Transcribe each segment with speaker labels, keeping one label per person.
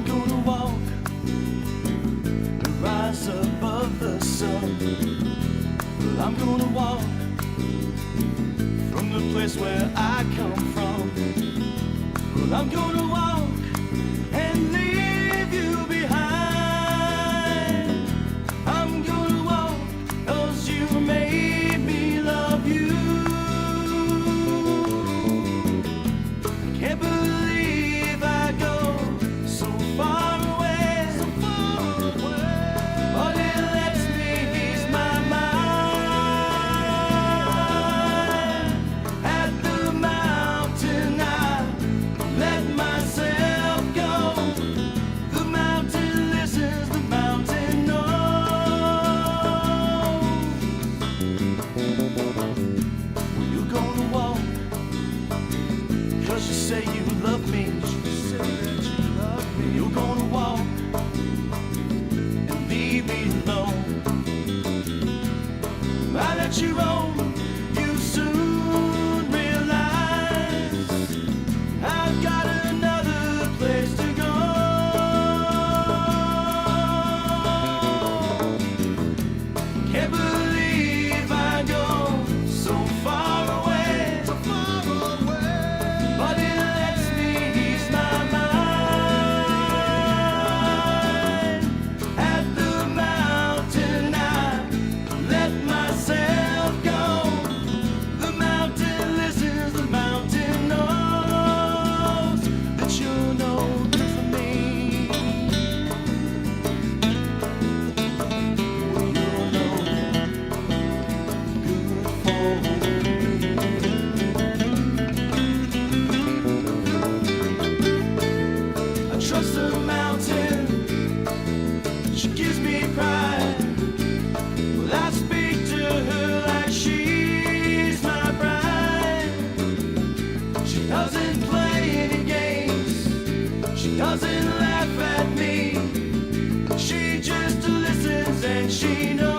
Speaker 1: gonna walk and rise above the sun. Well, I'm gonna walk from the place where I come from. Well, I'm gonna walk and leave you behind. I'm gonna walk 'cause you made me love you. Can't believe I go so far away, but it lets me ease my mind. At the mountain I let myself go. The mountain listens, the mountain knows. You're gonna walk 'cause you say you love me. You're gonna walk and leave me alone. I let you roam, you soon realize I've got another place to go. Can't believe I go so far away, but it lets me ease my mind. At the mountain I let myself go. The mountain listens, the mountain knows that you're no good for me. Well, you're no good for me. I trust the mountain, she gives me pride. Well, I speak to her like she's my bride. She doesn't play any games, she doesn't laugh at me. She just listens and she knows.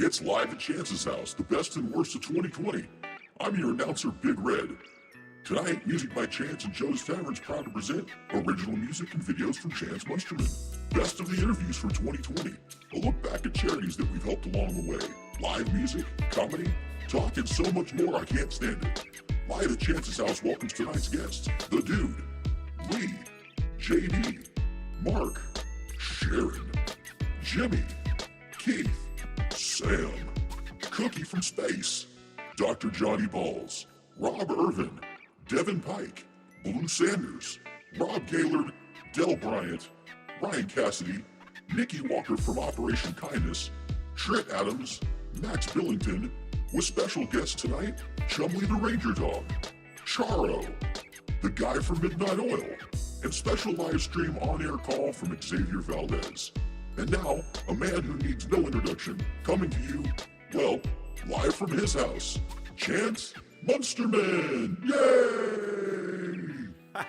Speaker 2: It's live at Chance's house, the best and worst of 2020. I'm your announcer, Big Red. Tonight, Music by Chance and Joe's Tavern is proud to present original music and videos from Chance Munsterman. Best of the interviews for 2020. A look back at charities that we've helped along the way. Live music, comedy, talk, and so much more. I can't stand it. Live at Chance's house welcomes tonight's guests. The Dude, Lee, JD, Mark, Sharon, Jimmy, Keith, Sam, Cookie from Space, Dr. Johnny Balls, Rob Irvin, Devin Pike, Blue Sanders, Rob Gaylord, Del Bryant, Ryan Cassidy, Nikki Walker from Operation Kindness, Trent Adams, Max Billington, with special guests tonight, Chumley the Ranger Dog, Charo, the guy from Midnight Oil, and special live stream on-air call from Xavier Valdez. And now, a man who needs no introduction, coming to you, well, live from his house, Chance Munsterman! Yay!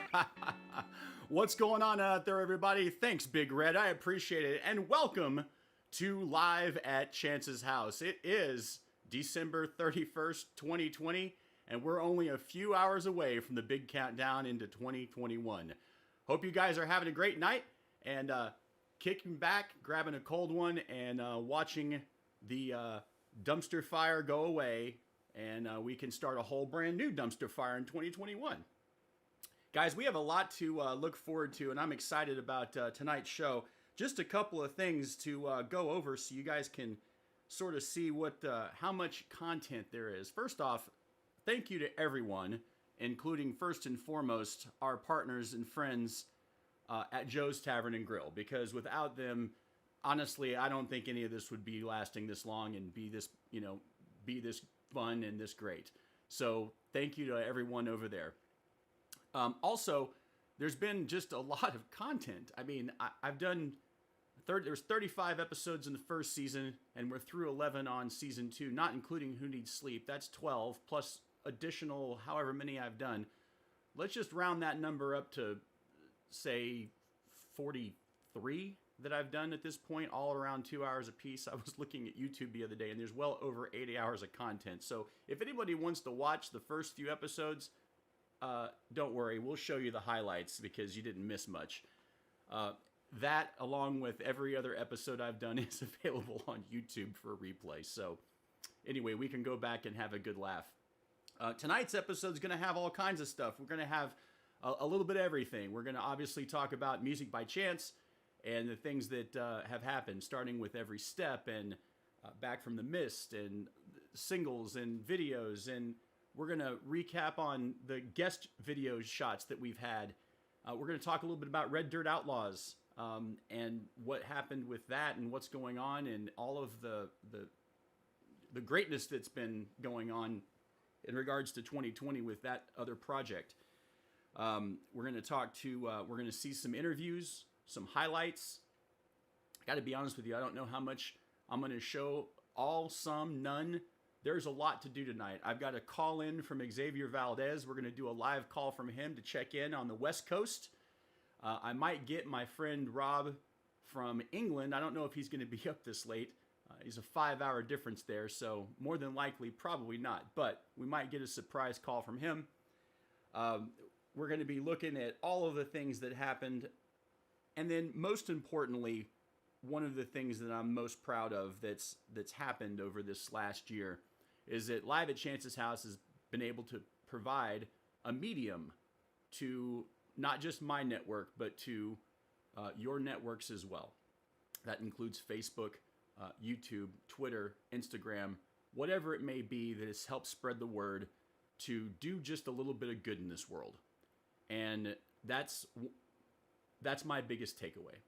Speaker 3: What's going on out there, everybody? Thanks, Big Red. I appreciate it. And welcome to Live at Chance's house. It is December 31st, 2020, and we're only a few hours away from the big countdown into 2021. Hope you guys are having a great night and kicking back, grabbing a cold one, and watching the dumpster fire go away, and we can start a whole brand new dumpster fire in 2021. Guys, we have a lot to look forward to, and I'm excited about tonight's show. Just a couple of things to go over so you guys can sort of see what how much content there is. First off, thank you to everyone, including first and foremost our partners and friends at Joe's Tavern and Grill, because without them, honestly, I don't think any of this would be lasting this long and be this, be this fun and this great. So thank you to everyone over there. Also, there's been just a lot of content. I mean, I've done, there's 35 episodes in the first season, and we're through 11 on season 2, not including Who Needs Sleep. That's 12, plus additional however many I've done. Let's just round that number up to, say, 43 that I've done at this point, all around 2 hours a piece. I was looking at YouTube the other day, and there's well over 80 hours of content. So if anybody wants to watch the first few episodes, don't worry, we'll show you the highlights because you didn't miss much. That, along with every other episode I've done, is available on YouTube for replay. So anyway, we can go back and have a good laugh. Tonight's episode is going to have all kinds of stuff. We're going to have a little bit of everything. We're going to obviously talk about Music by Chance and the things that have happened, starting with Every Step and Back from the Mist and singles and videos. And we're going to recap on the guest video shots that we've had. We're going to talk a little bit about Red Dirt Outlaws and what happened with that and what's going on and all of the greatness that's been going on in regards to 2020 with that other project. We're going to talk to, we're going to see some interviews, some highlights. I got to be honest with you, I don't know how much I'm going to show, all, some, none. There's a lot to do tonight. I've got a call in from Xavier Valdez. We're going to do a live call from him to check in on the West Coast. I might get my friend Rob from England. I don't know if he's going to be up this late. He's a 5-hour difference there, so more than likely, probably not. But we might get a surprise call from him. We're going to be looking at all of the things that happened. And then most importantly, one of the things that I'm most proud of that's happened over this last year is that Live at Chance's house has been able to provide a medium to not just my network, but to your networks as well. That includes Facebook, YouTube, Twitter, Instagram, whatever it may be that has helped spread the word to do just a little bit of good in this world. And that's my biggest takeaway.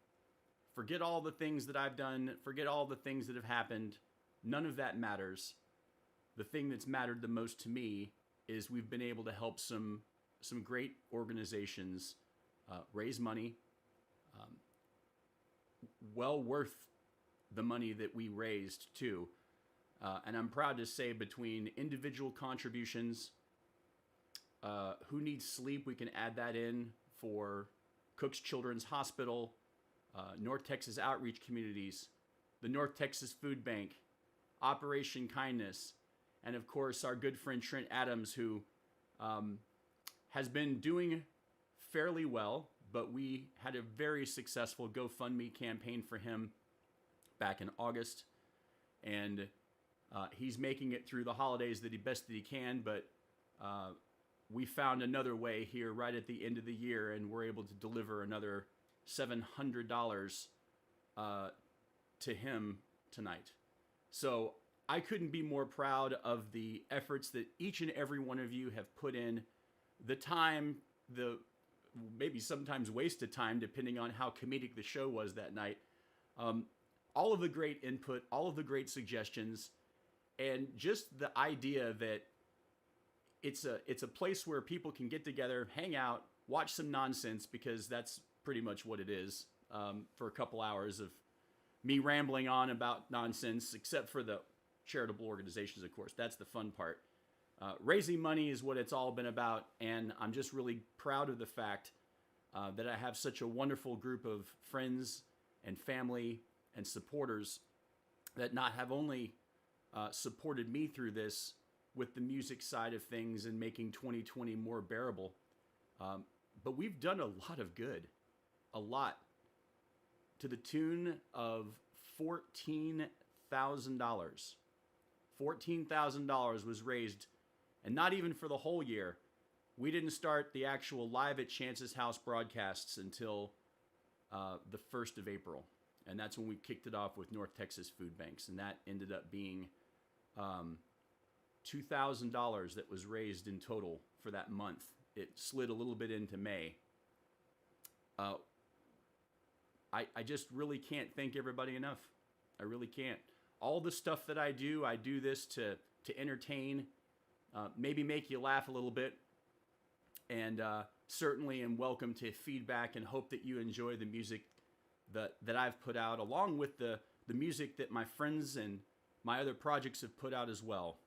Speaker 3: Forget all the things that I've done. Forget all the things that have happened. None of that matters. The thing that's mattered the most to me is we've been able to help some great organizations raise money, well worth the money that we raised too. And I'm proud to say between individual contributions, Who Needs Sleep, we can add that in for Cook's Children's Hospital, North Texas Outreach Communities, the North Texas Food Bank, Operation Kindness, and of course our good friend Trent Adams, who has been doing fairly well, but we had a very successful GoFundMe campaign for him back in August, and he's making it through the holidays the best that he can, but we found another way here right at the end of the year, and we're able to deliver another $700 to him tonight. So I couldn't be more proud of the efforts that each and every one of you have put in, the time, the maybe sometimes wasted time, depending on how comedic the show was that night. All of the great input, all of the great suggestions, and just the idea that it's a place where people can get together, hang out, watch some nonsense, because that's pretty much what it is, for a couple hours of me rambling on about nonsense, except for the charitable organizations, of course. That's the fun part. Raising money is what it's all been about, and I'm just really proud of the fact that I have such a wonderful group of friends and family and supporters that not have only supported me through this with the music side of things and making 2020 more bearable, but we've done a lot of good, a lot, to the tune of $14,000. $14,000 was raised, and not even for the whole year. We didn't start the actual Live at Chance's House broadcasts until the 1st of April. And that's when we kicked it off with North Texas Food Banks. And that ended up being $2,000 that was raised in total for that month. It slid a little bit into May. I just really can't thank everybody enough. I really can't. All the stuff that I do this to entertain, maybe make you laugh a little bit, and certainly am welcome to feedback, and hope that you enjoy the music that I've put out, along with the music that my friends and my other projects have put out as well.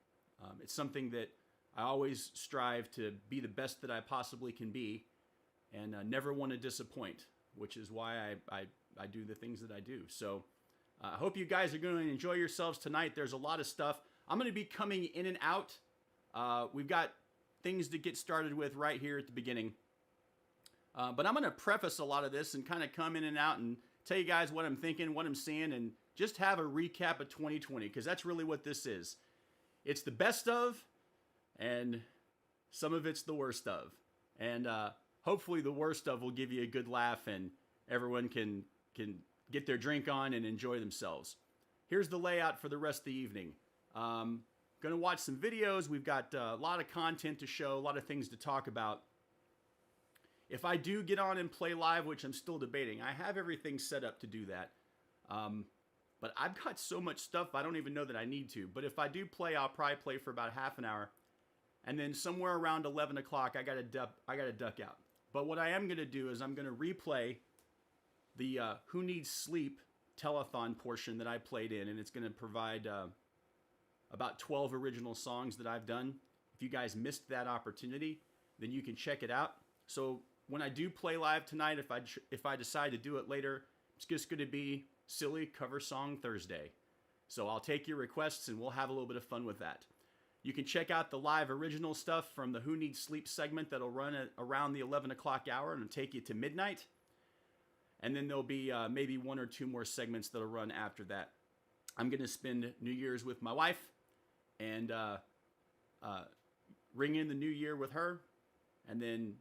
Speaker 3: It's something that I always strive to be the best that I possibly can be, and never want to disappoint, which is why I do the things that I do. So I hope you guys are going to enjoy yourselves tonight. There's a lot of stuff. I'm going to be coming in and out. We've got things to get started with right here at the beginning. But I'm going to preface a lot of this and kind of come in and out and tell you guys what I'm thinking, what I'm seeing, and just have a recap of 2020, because that's really what this is. It's the best of, and some of it's the worst of. And hopefully the worst of will give you a good laugh, and everyone can get their drink on and enjoy themselves. Here's the layout for the rest of the evening. Gonna watch some videos. We've got a lot of content to show, a lot of things to talk about. If I do get on and play live, which I'm still debating, I have everything set up to do that. But I've got so much stuff, I don't even know that I need to. But if I do play, I'll probably play for about half an hour. And then somewhere around 11 o'clock, I gotta duck out. But what I am gonna do is I'm gonna replay the Who Needs Sleep telethon portion that I played in, and it's gonna provide about 12 original songs that I've done. If you guys missed that opportunity, then you can check it out. So when I do play live tonight, if I decide to do it later, it's just going to be Silly Cover Song Thursday. So I'll take your requests and we'll have a little bit of fun with that. You can check out the live original stuff from the Who Needs Sleep segment that'll run at around the 11 o'clock hour and it'll take you to midnight. And then there'll be maybe one or two more segments that'll run after that. I'm going to spend New Year's with my wife and ring in the new year with her, and then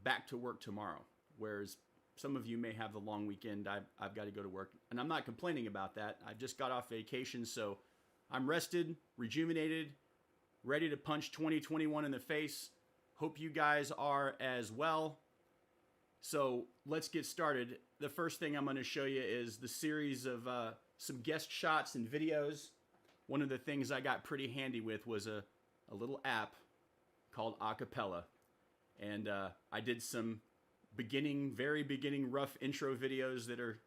Speaker 3: back to work tomorrow. Whereas some of you may have the long weekend. I've got to go to work, and I'm not complaining about that. I just got off vacation, so I'm rested, rejuvenated, ready to punch 2021 in the face. Hope you guys are as well. So let's get started. The first thing I'm going to show you is the series of some guest shots and videos. One of the things I got pretty handy with was a little app called Acapella. And I did some very beginning rough intro videos that are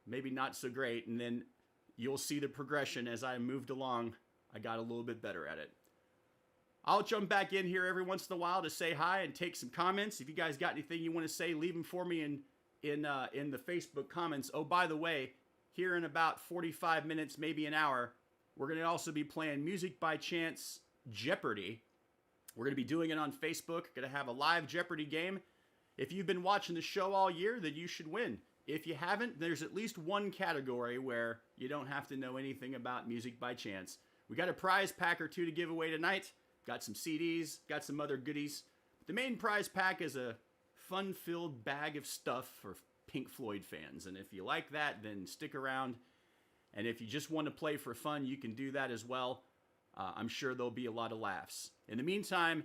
Speaker 3: maybe not so great. And then you'll see the progression as I moved along. I got a little bit better at it. I'll jump back in here every once in a while to say hi and take some comments. If you guys got anything you want to say, leave them for me in the Facebook comments. Oh, by the way, here in about 45 minutes, maybe an hour, we're going to also be playing Music by Chance Jeopardy. We're going to be doing it on Facebook. Going to have a live Jeopardy game. If you've been watching the show all year, then you should win. If you haven't, there's at least one category where you don't have to know anything about Music by Chance. We got a prize pack or two to give away tonight. Got some CDs, got some other goodies. The main prize pack is a fun-filled bag of stuff for Pink Floyd fans. And if you like that, then stick around. And if you just want to play for fun, you can do that as well. I'm sure there'll be a lot of laughs. In the meantime,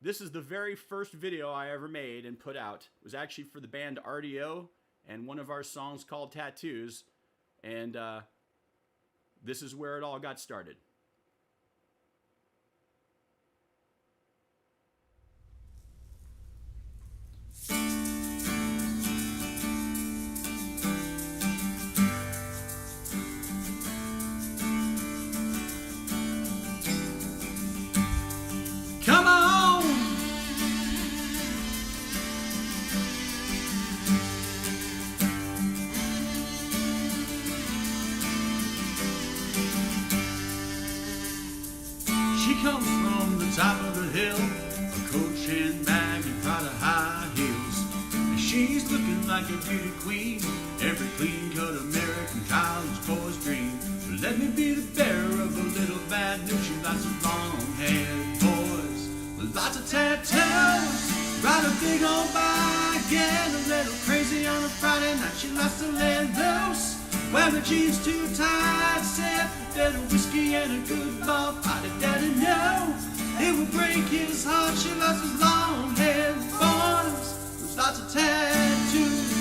Speaker 3: this is the very first video I ever made and put out. It was actually for the band RDO and one of our songs called Tattoos. And this is where it all got started.
Speaker 1: Come on! She comes from the top of the hill, a Coach handbag and Prada high heels. And she's looking like a beauty queen, every clean-cut American college boy's dream. But let me be the bearer of a little bad news. She likes some long-haired boys with lots of tattoos. Ride a big old bike, get a little crazy on a Friday night. She likes to let loose, wear the jeans too tight, sip a bit of whiskey and a good ball fight. Daddy know it will break his heart. She likes those long-haired boys with lots of tattoos.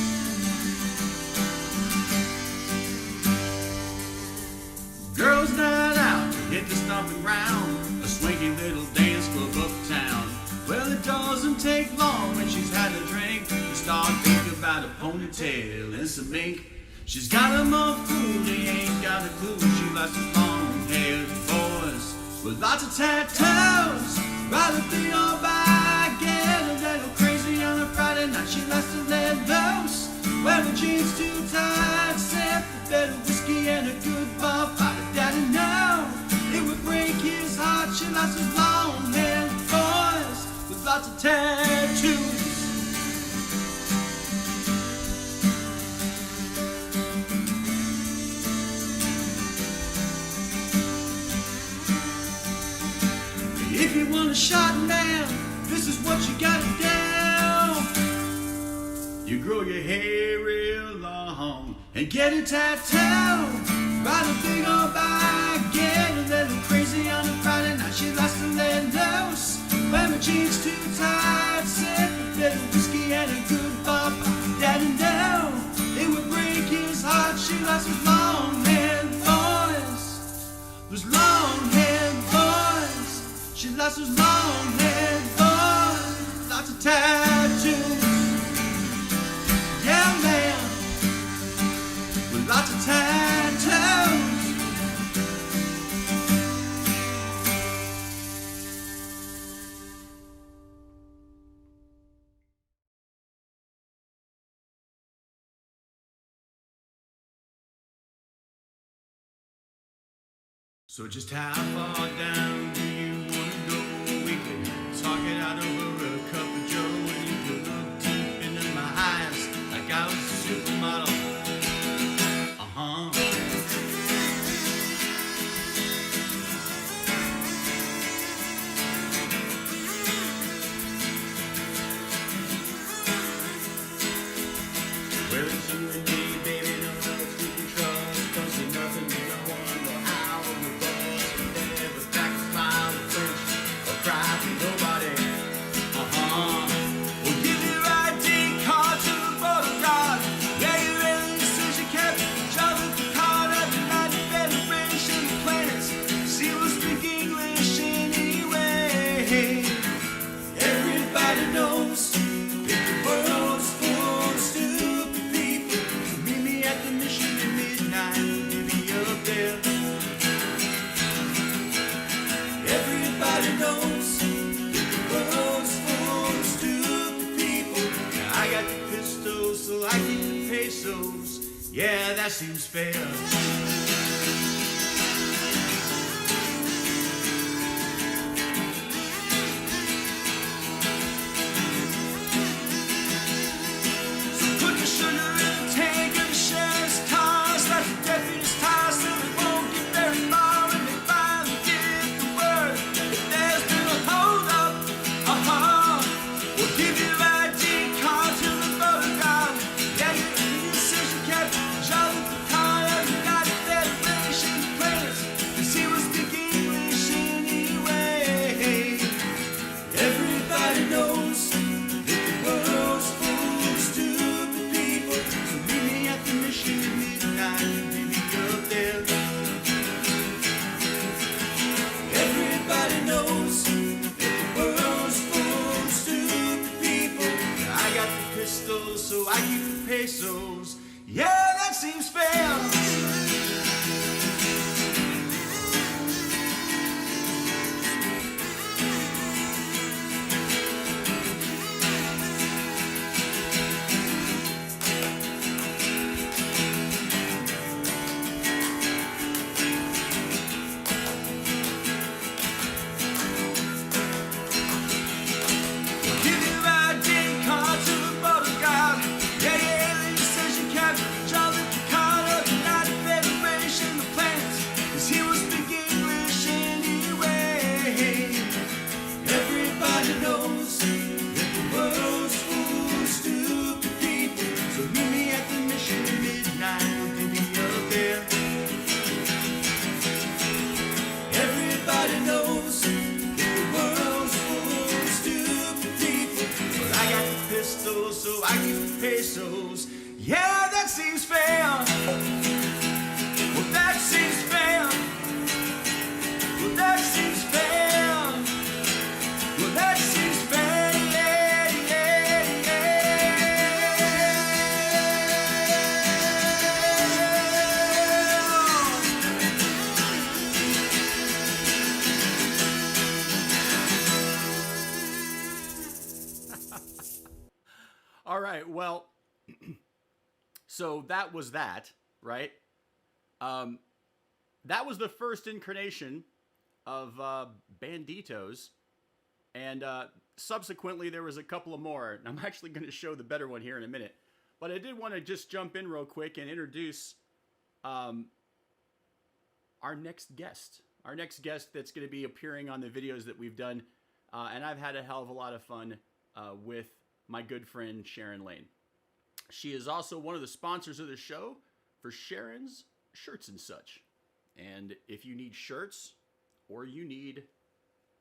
Speaker 1: Girls night out to hit the stomping ground, a swanky little dance club uptown. Well, it doesn't take long when she's had a drink to start thinking about a ponytail and some ink. She's got him all fooled, he ain't got a clue. She likes the long-haired boys with lots of tattoos. Ride a big old bike, get a little crazy on a Friday night. She likes to let loose, wear the jeans too tight, sip a bit of whiskey and a good bar fight. Daddy know it would break his heart. She likes those long-haired boys with lots of tattoos. If you want a shot man, this is what you gotta do. You grow your hair real long and get a tattoo. Ride a big old bike, get a little crazy on a Friday night. She likes to let loose, wear my jeans too tight, sip a bit of whiskey and a good bop. Daddy know it would break his heart. She likes those long-haired boys, those long-haired boys. She likes those long-haired boys, lots of tattoos. Yeah, man, with lots of tattoos. So just how far down do you want to go? We can talk it out over a cup of joe, and you can look deep into my eyes like I was a supermodel. Well, it's you and me, baby, no else we can trust. Don't say nothing, you don't wanna know how we both. We never back a smile. Yeah, that seems fair. So I keep the pesos. Yeah, that seems fair. So I keep pesos. Yeah, that seems fair. Well, that seems fair. Well, that seems fair. Well, that seems fair. Yeah, yeah,
Speaker 3: All right, well, so that was that, right? That was the first incarnation of Banditos, and subsequently there was a couple of more. I'm actually going to show the better one here in a minute, but I did want to just jump in real quick and introduce our next guest. Our next guest that's going to be appearing on the videos that we've done, and I've had a hell of a lot of fun with my good friend Sharon Lane. She is also one of the sponsors of the show for Sharon's Shirts and Such. And if you need shirts or you need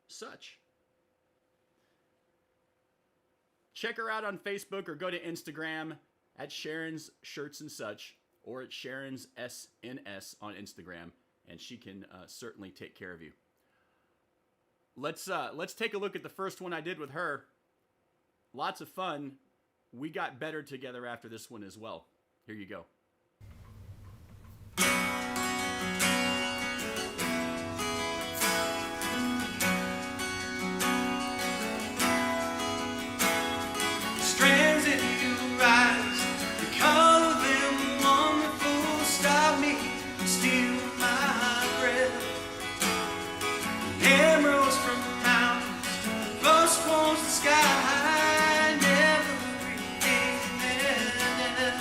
Speaker 3: such, check her out on Facebook or go to Instagram at Sharon's Shirts and Such or at Sharon's SNS on Instagram, and she can certainly take care of you. Let's take a look at the first one I did with her. Lots of fun. We got better together after this one as well. Here you go.
Speaker 1: strands in your eyes, the color of them wonderful, stop me, steal my breath. Emeralds from the mountains, first ones the sky, never regain them.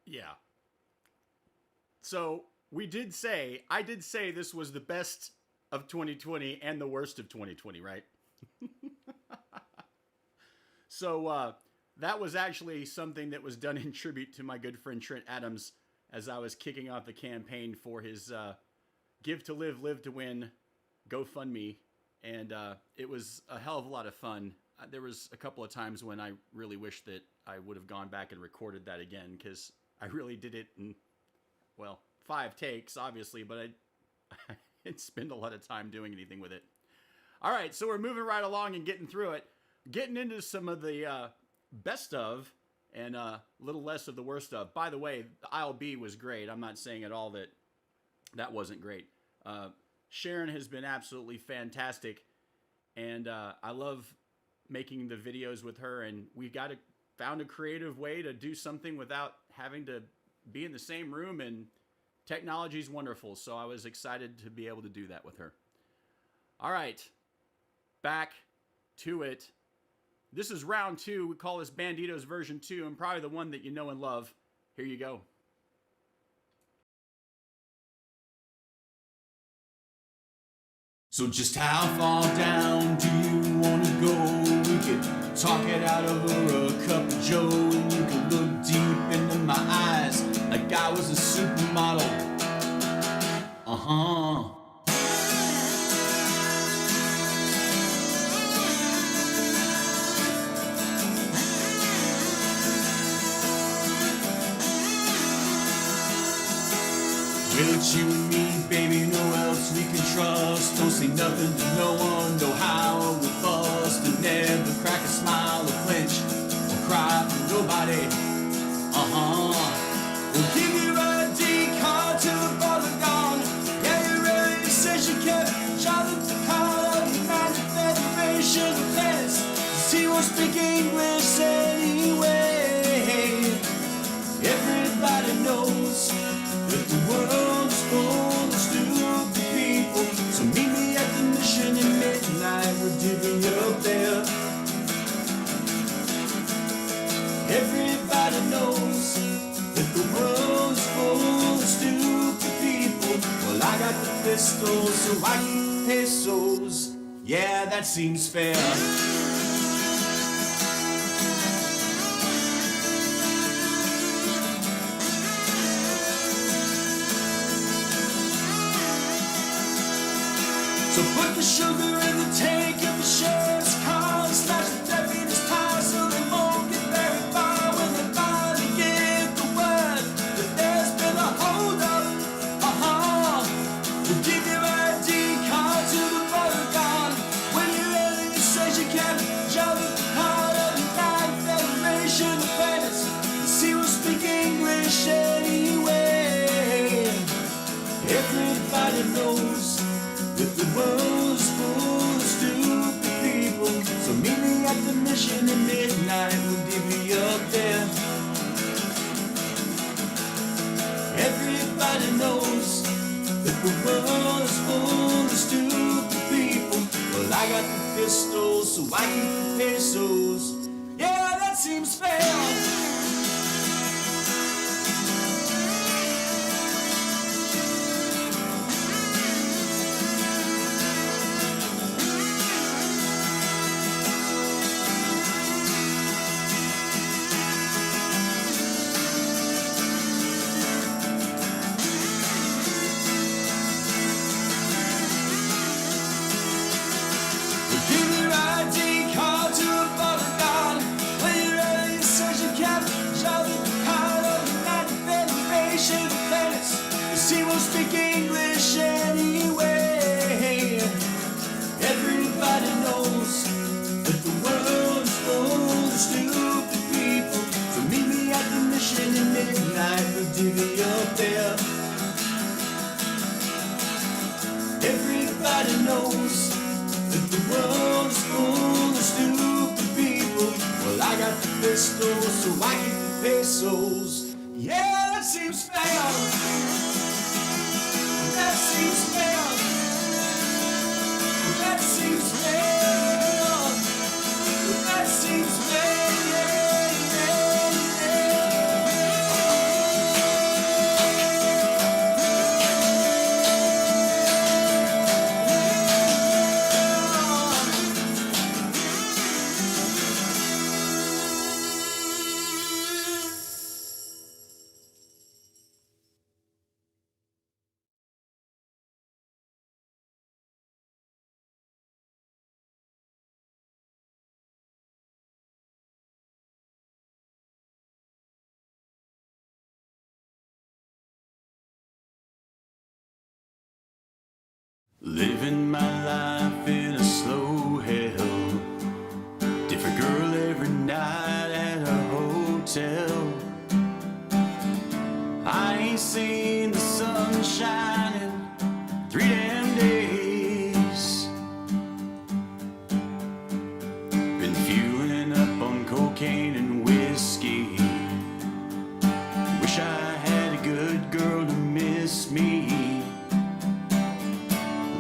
Speaker 3: Yeah. So I did say this was the best of 2020 and the worst of 2020, right? So that was actually something that was done in tribute to my good friend Trent Adams as I was kicking off the campaign for his Give to Live, Live to Win GoFundMe. And it was a hell of a lot of fun. There was a couple of times when I really wish that I would have gone back and recorded that again, because I really did it in, well, 5 takes, obviously, but I didn't spend a lot of time doing anything with it. All right, so we're moving right along and getting through it. Getting into some of the best of and a little less of the worst of. By the way, the Aisle B was great. I'm not saying at all that that wasn't great. Sharon has been absolutely fantastic, and I love making the videos with her, and we found a creative way to do something without having to be in the same room, and technology's wonderful, so I was excited to be able to do that with her. All right, back to it. This is round 2. We call this Banditos version 2, and probably the one that you know and love. Here you go.
Speaker 1: So just how far down do you want to go? We could talk it out over a cup of joe, and you could look deep into my eyes like I was a supermodel. Well, it's you and me, baby, no else we can trust. Don't say nothing to no one, no how we fuss. To never crack a smile or flinch or cry for nobody. We'll give your ID card to the border gone. Yeah, you really said you kept Jonathan card of the United Federation of Tennis. He won't speak English anyway. Everybody knows that the world's full of stupid people. So meet me at the mission at midnight. We'll divvy up there. Everybody knows that the world's full of stupid people. Well, I got the pistols, so I keep pesos. Yeah, that seems fair. So put the sugar in the tank of the sheriff's car and slash the deputy's tires so they won't get very far when they finally get the word that there's been a hold-up. We'll give your ID card to the border guard. When you're ready, you say you can't jump the card of the United Federation of Venice. See, we'll speak English anyway. Everybody knows that the world's full of stupid people. So meet me at the mission at midnight. We'll divvy up there. Everybody knows that the world's full of stupid people. Well, I I got the pistols, so I keep the pesos. Yeah, that seems fair. He won't speak English anyway. Everybody knows that the world's full of stupid people. So meet me at the mission at midnight, we'll divvy up there. Everybody knows that the world's full of stupid people. Well, I got the pistols, so I keep the pesos. Yeah, that seems fair. That seems fair. That seems fair. That seems fair. Living my life in a slow hell. Different girl every night at a hotel. I ain't seen the sun shining 3 damn days. Been fueling up on cocaine and whiskey. Wish I had a good girl to miss me.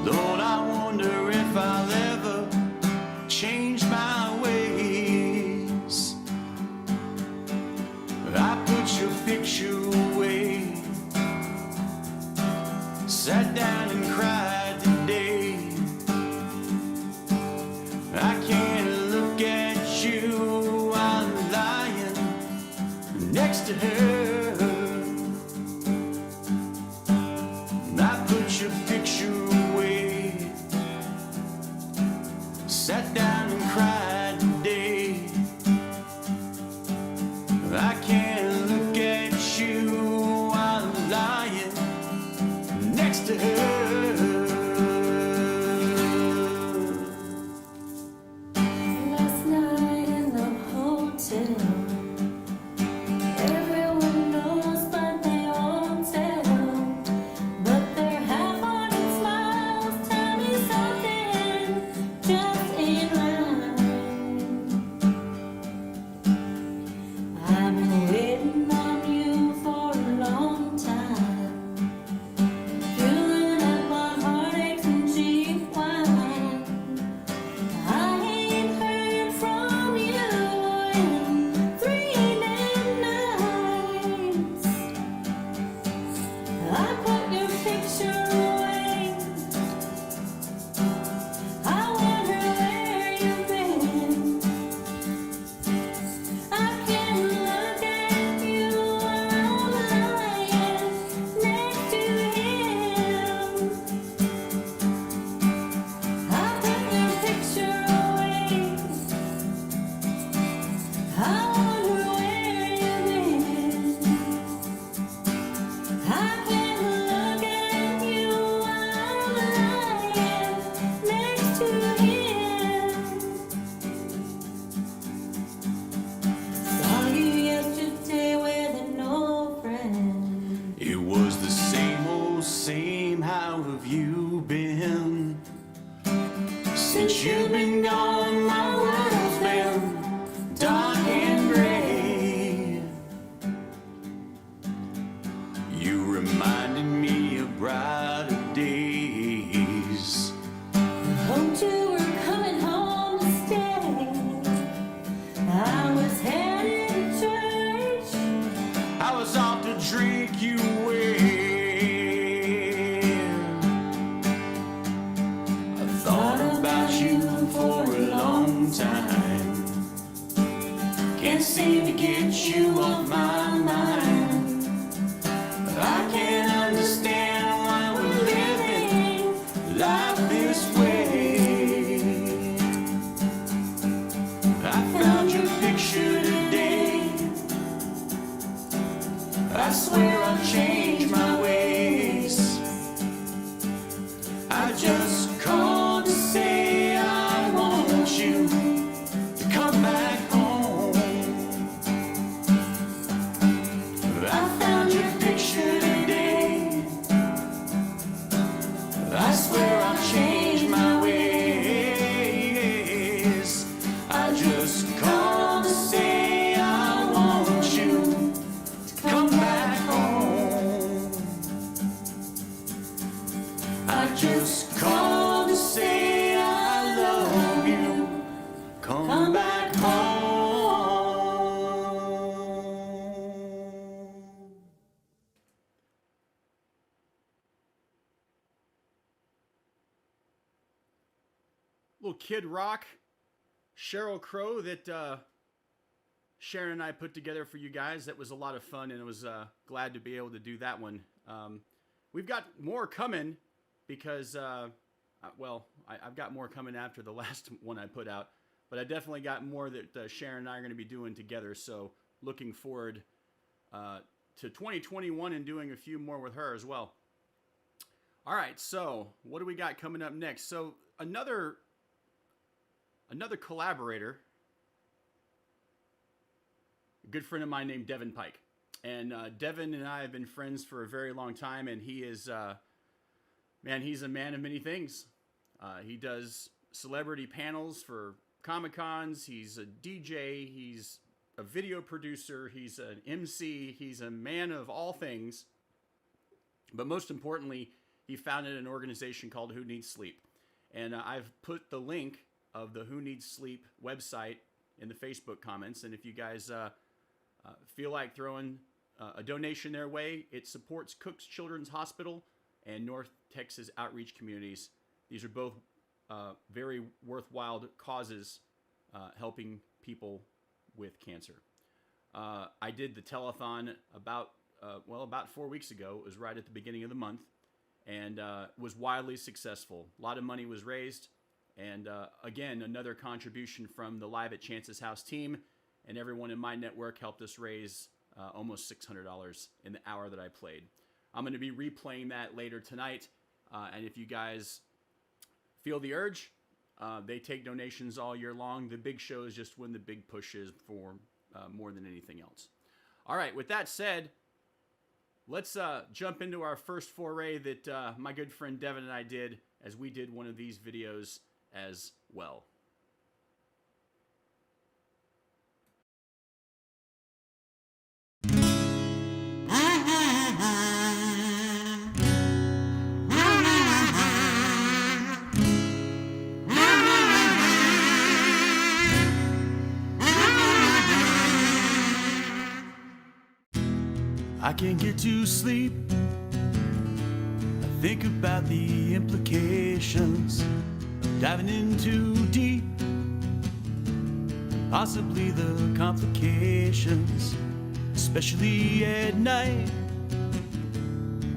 Speaker 1: Lord, I wonder if I'll ever change my ways. I put your picture away, sat down and cried today. I can't look at you, I'm lying next to her. I put your picture away, sat down and cried today. I can't look at you, I'm lying next to her.
Speaker 4: Last night in the hotel, everyone knows but they all tell. But their half-hearted smiles tell me something just ain't right. I've been waiting on you for a long time, filling up my heartaches and cheap wine. I ain't heard from you in 3 damn nights. I put your picture away. I wonder where you've been. I can't look at you, I'm lying next to him. I put your picture away. I wonder where you've been. I can't look at you, I'm lying next to him. Saw you yesterday with an old friend.
Speaker 1: It was the same old same, how have you been? Since you've been gone, my world's been dark and gray. You reminded me of brighter days.
Speaker 4: Hoped you were coming.
Speaker 1: get you off my mind. I can't understand why we're living life this way. I found your picture today. I swear I've changed my ways. I just called to say I want you to come back home. I found your picture today. I swear I've changed my ways. I just called to say I want you to come back home. I just called to say I love you. Come back home.
Speaker 3: Little Kid Rock, Sheryl Crow that Sharon and I put together for you guys. That was a lot of fun, and I was glad to be able to do that one. We've got more coming because, I've got more coming after the last one I put out, but I definitely got more that Sharon and I are going to be doing together. So looking forward to 2021 and doing a few more with her as well. All right, so what do we got coming up next? So another collaborator, a good friend of mine named Devin Pike. And Devin and I have been friends for a very long time, and he is, he's a man of many things. He does celebrity panels for Comic-Cons, he's a DJ, he's a video producer, he's an MC, he's a man of all things. But most importantly, he founded an organization called Who Needs Sleep. And I've put the link of the Who Needs Sleep website in the Facebook comments. And if you guys feel like throwing a donation their way, it supports Cook's Children's Hospital and North Texas Outreach Communities. These are both very worthwhile causes helping people with cancer. I did the telethon about 4 weeks ago. It was right at the beginning of the month, and was wildly successful. A lot of money was raised, and again, another contribution from the Live at Chance's House team, and everyone in my network helped us raise almost $600 in the hour that I played. I'm going to be replaying that later tonight, and if you guys feel the urge, they take donations all year long. The big show is just when the big push is for more than anything else. All right, with that said, let's jump into our first foray that my good friend Devin and I did, as we did one of these videos as well.
Speaker 1: I can't get to sleep. I think about the implications of diving in too deep, possibly the complications, especially at night.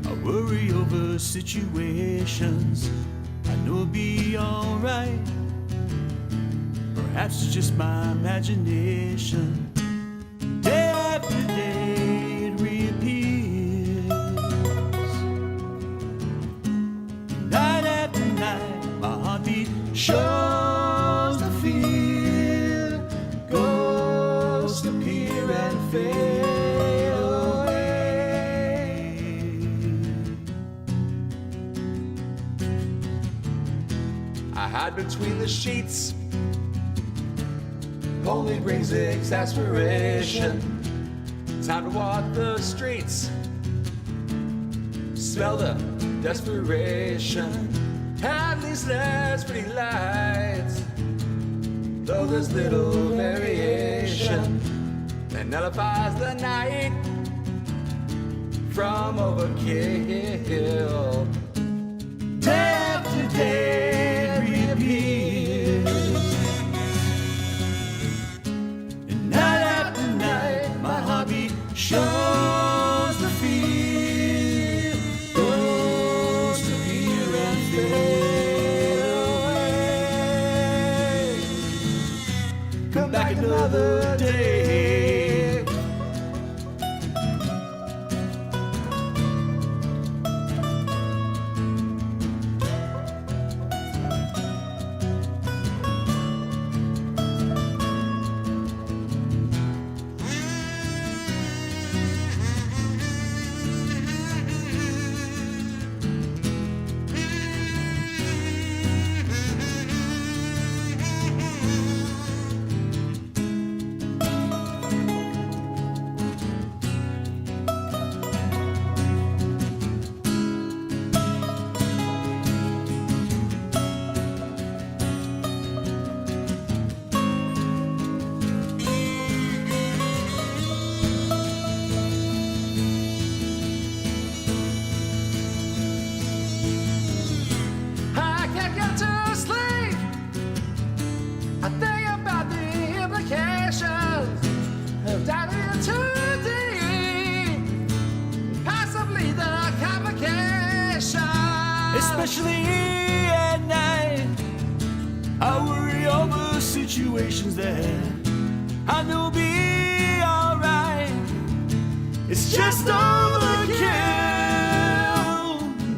Speaker 1: I worry over situations I know will be alright. Perhaps it's just my imagination. Day after day it reappears. Night after night my heartbeat shows the fear. Ghosts appear and fade away. I hide between the sheets, only brings exasperation. Time to walk the streets, smell the desperation. At least there's pretty lights, though there's little variation that nullifies the night from overkill. Day after day it reappears. Night after night, my another day. I can't get to sleep. I think about the implications of diving too deep, possibly the complications. Especially at night, I worry over situations that I know be alright. It's just overkill,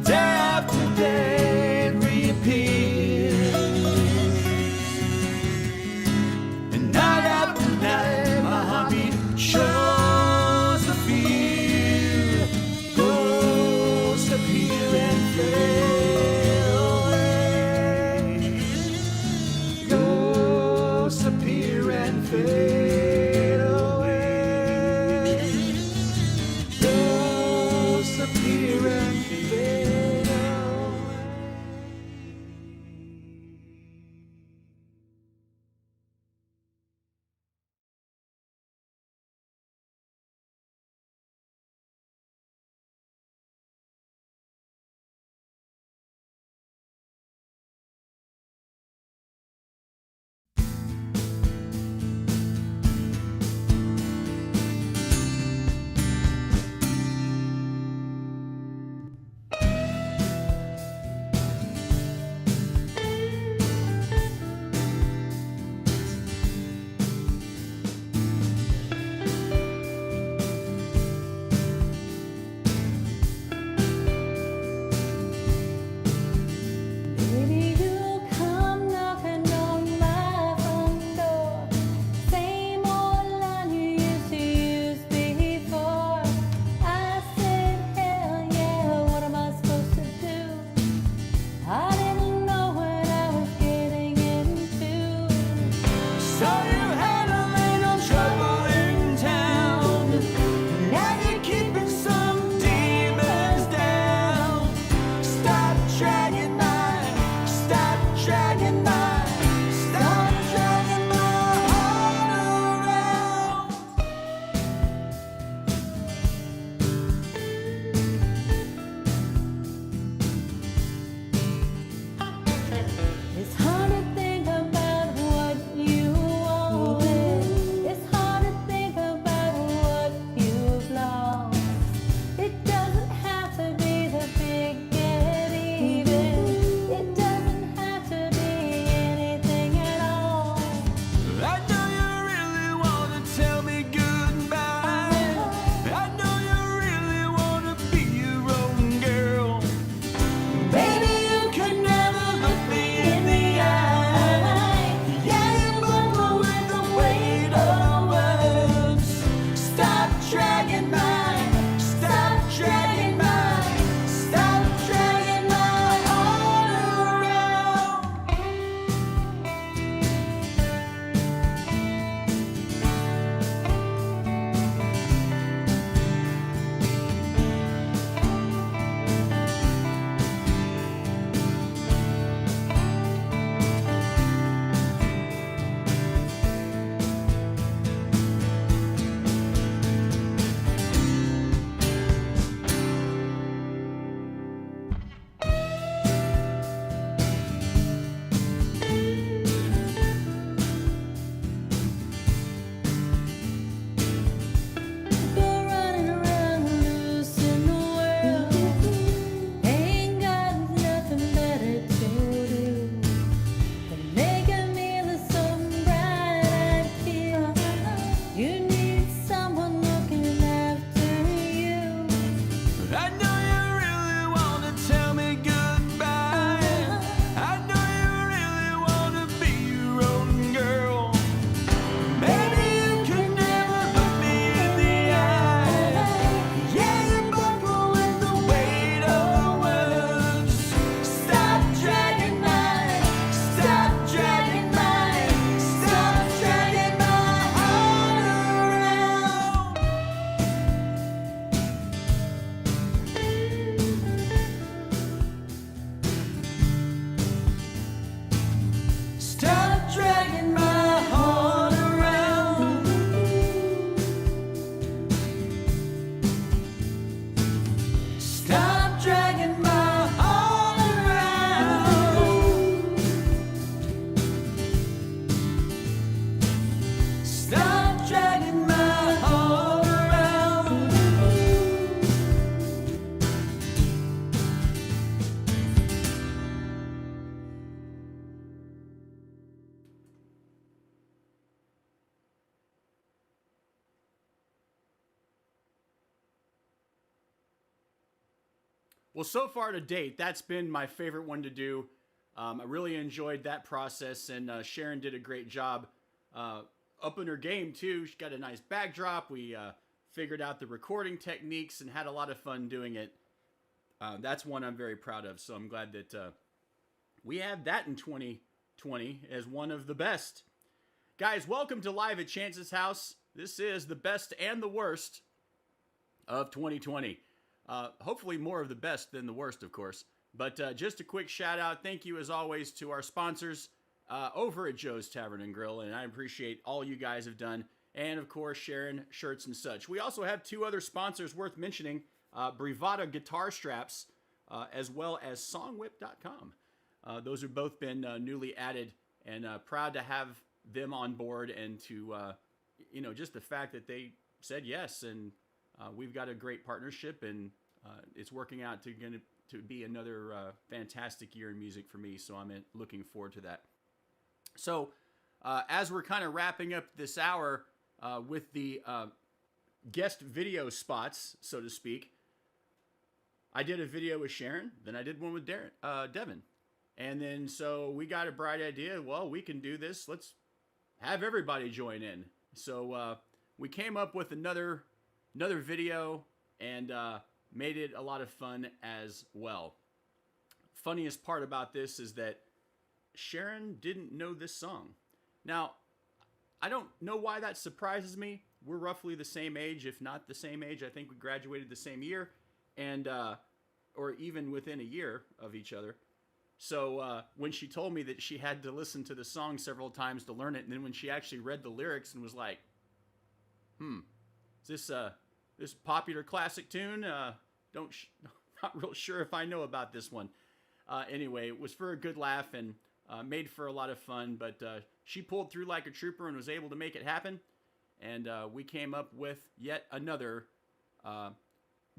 Speaker 1: day after day it repeats, and night after night my heartbeat shows the fear, ghosts appear and fade away, ghosts appear and fade away, ghosts
Speaker 3: Well, so far to date, that's been my favorite one to do. I really enjoyed that process, and Sharon did a great job upping her game, too. She got a nice backdrop. We figured out the recording techniques and had a lot of fun doing it. That's one I'm very proud of, so I'm glad that we have that in 2020 as one of the best. Guys, welcome to Live at Chance's House. This is the best and the worst of 2020. Hopefully more of the best than the worst, of course. But just a quick shout out. Thank you, as always, to our sponsors over at Joe's Tavern and Grill. And I appreciate all you guys have done. And, of course, Sharon Shirts and such. We also have two other sponsors worth mentioning. Brivada Guitar Straps, as well as Songwhip.com. Those have both been newly added, and proud to have them on board, and to, just the fact that they said yes, and we've got a great partnership, and it's working out to be another fantastic year in music for me, so I'm looking forward to that. So, as we're kind of wrapping up this hour with the guest video spots, so to speak, I did a video with Sharon, then I did one with Devin. And then so we got a bright idea. Well, we can do this. Let's have everybody join in. So we came up with another video and made it a lot of fun as well. Funniest part about this is that Sharon didn't know this song. Now, I don't know why that surprises me. We're roughly the same age, if not the same age. I think we graduated the same year, and or even within a year of each other. So when she told me that she had to listen to the song several times to learn it, and then when she actually read the lyrics and was like, is this popular classic tune? Not real sure if I know about this one. Anyway, it was for a good laugh and made for a lot of fun, but she pulled through like a trooper and was able to make it happen. And we came up with yet another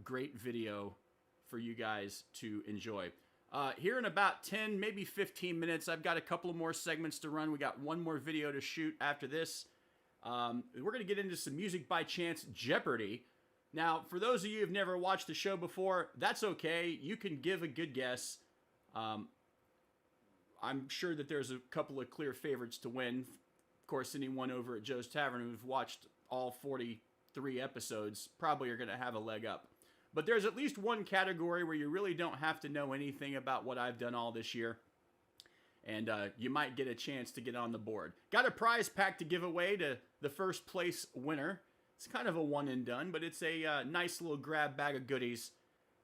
Speaker 3: great video for you guys to enjoy. Here in about 10, maybe 15 minutes, I've got a couple of more segments to run. We got one more video to shoot after this. We're going to get into some Music by Chance Jeopardy. Now, for those of you who've never watched the show before, that's okay. You can give a good guess. I'm sure that there's a couple of clear favorites to win. Of course, anyone over at Joe's Tavern who's watched all 43 episodes probably are going to have a leg up. But there's at least one category where you really don't have to know anything about what I've done all this year. And you might get a chance to get on the board. Got a prize pack to give away to the first place winner. It's kind of a one and done, but it's a nice little grab bag of goodies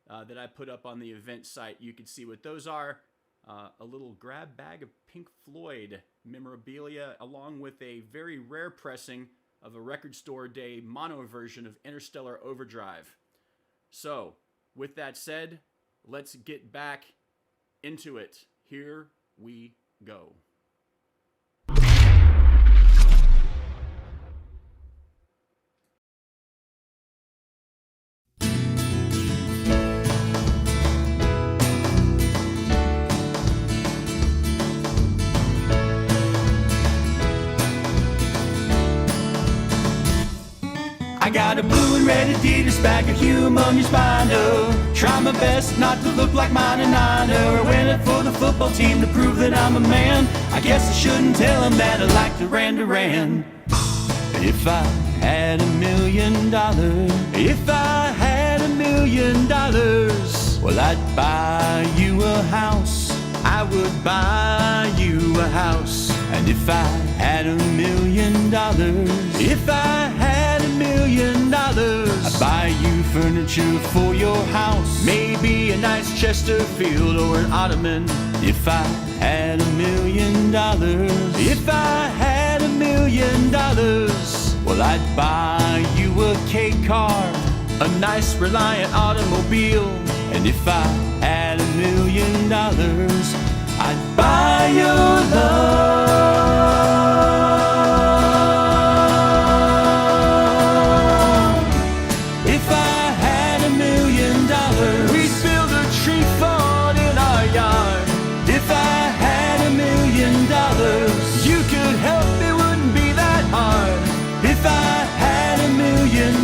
Speaker 3: that I put up on the event site. You can see what those are. A little grab bag of Pink Floyd memorabilia, along with a very rare pressing of a Record Store Day mono version of Interstellar Overdrive. So, with that said, let's get back into it. Here we go.
Speaker 1: I got a blue and red Adidas bag of humongous Mondo. Try my best not to look like mine, and I know I went it for the football team to prove that I'm a man. I guess I shouldn't tell him that I like Duran Duran. If I had $1 million, if I had $1 million, well, I'd buy you a house. I would buy you a house. And if I had $1 million, if I had $1 million, I'd buy you furniture for your house. Maybe a nice Chesterfield or an ottoman. If I had $1 million, if I had $1 million, well, I'd buy you a K car, a nice Reliant automobile. And if I had $1 million, I'd buy your love. If I had $1 million, we'd build a tree fort in our yard. If I had $1 million, you could help, it wouldn't be that hard. If I had $1 million,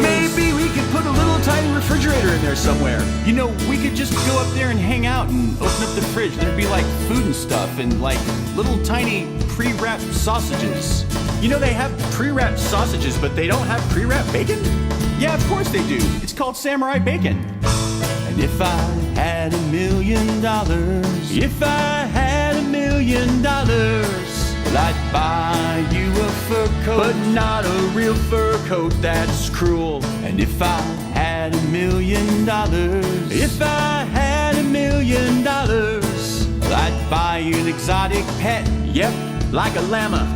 Speaker 1: maybe we could put a little tiny refrigerator in
Speaker 3: there somewhere. You know, we could just go up there and hang out and open up the fridge. There'd be like food and stuff and like little tiny pre-wrapped sausages. You know, they have pre-wrapped sausages, but they don't have pre-wrapped bacon? Yeah, of course they do. It's called samurai bacon. And if I had $1 million, if I had $1 million, well, I'd buy you a fur coat, but not a real fur coat, that's cruel. And if I had $1 million, if I had $1 million, well, I'd buy you an exotic pet, yep, like a llama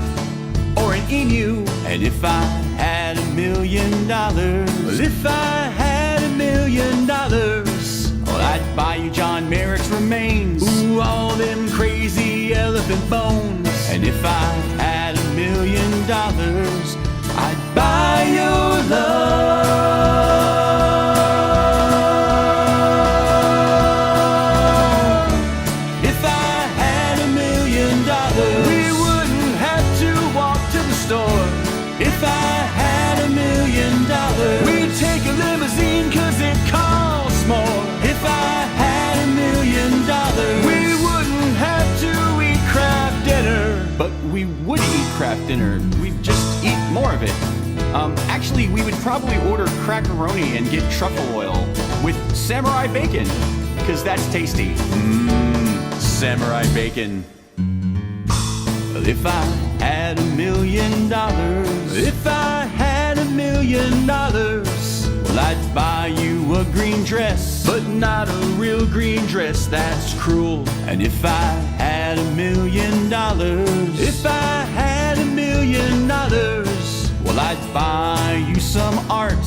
Speaker 3: or an emu. And if I had $1 million, well, if I had $1 million, well, I'd buy you John Merrick's remains, ooh, all them crazy elephant bones. And if I had $1 million, I'd buy your love. If I had $1 million, we wouldn't have to walk to the store. If I had $1 million, we'd take a limousine 'cause it costs more. If I had $1 million, we wouldn't have to eat Kraft dinner. But we would eat Kraft dinner. We'd just eat more of it. Actually, we would probably order crackeroni and get truffle oil with samurai bacon, 'cause that's tasty. Samurai bacon. Well, if I had $1 million, if I had $1 million, well, I'd buy you a green dress, but not a real green dress, that's cruel. And if I had $1 million, if I had $1 million, well, I'd buy you some art,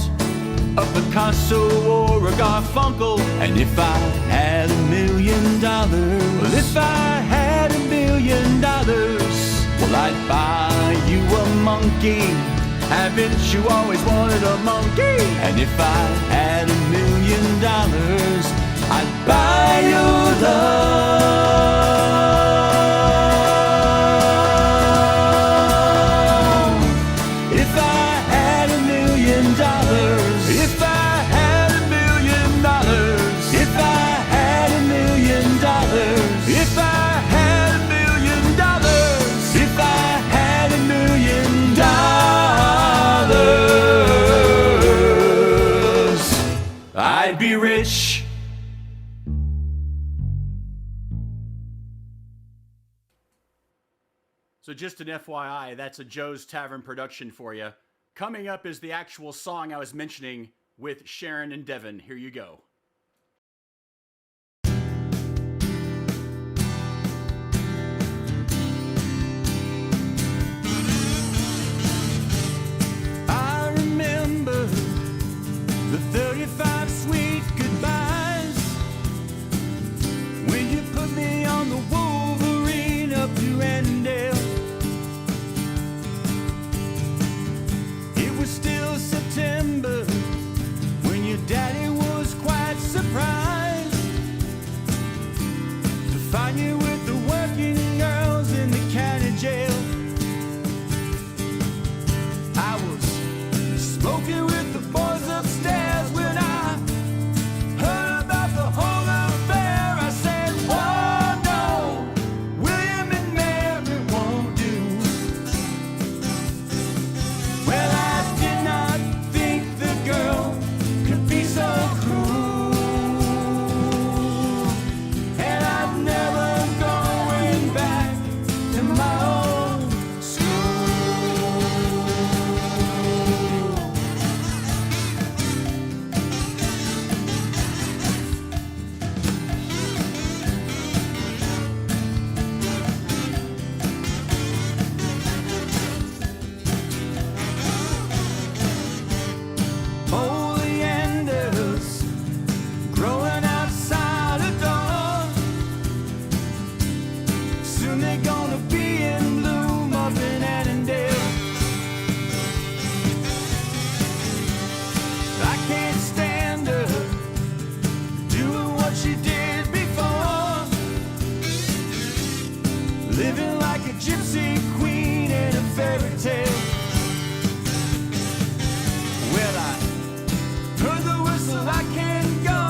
Speaker 3: a Picasso or a Garfunkel. And if I had $1 million, well, if I had $1 million, well, I'd buy you a monkey. Haven't you always wanted a monkey? And if I had $1 million, I'd buy your love. If I had $1 million, if I had $1 million, if I had $1 million, if I had $1 million, if I had $1 million, I'd be rich. So just an FYI, that's a Joe's Tavern production for you. Coming up is the actual song I was mentioning with Sharon and Devin. Here you go. I remember the 35 sweet goodbyes when you put me on the Wolverine up to Annandale. It was still September when your daddy was quite surprised to find you with the working girls in the county jail. I was smoking with the boys upstairs when I heard about the whole affair. I said, "Whoa, no, William and Mary won't do." Well, I did not think the girl could be so cruel, and I'm never going back to my old school. Oleanders growing outside a door. Soon they're gonna be in bloom up in Annandale. I can't stand her doing what she did before, living like a gypsy queen in a fairy tale. Well, I heard the whistle, I can't go.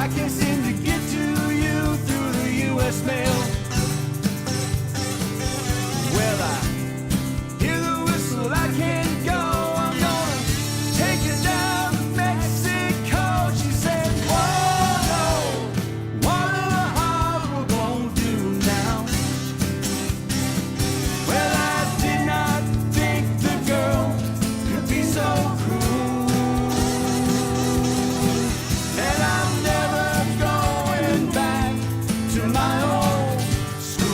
Speaker 1: I can't seem to get to you through the U.S. mail. Well, I hear the whistle, I can't go. I'm gonna take it down to Mexico. She said, whoa, no, what the harbor won't do now. Well, I did not think the girl could be so cruel. And I'm never going back to my old school.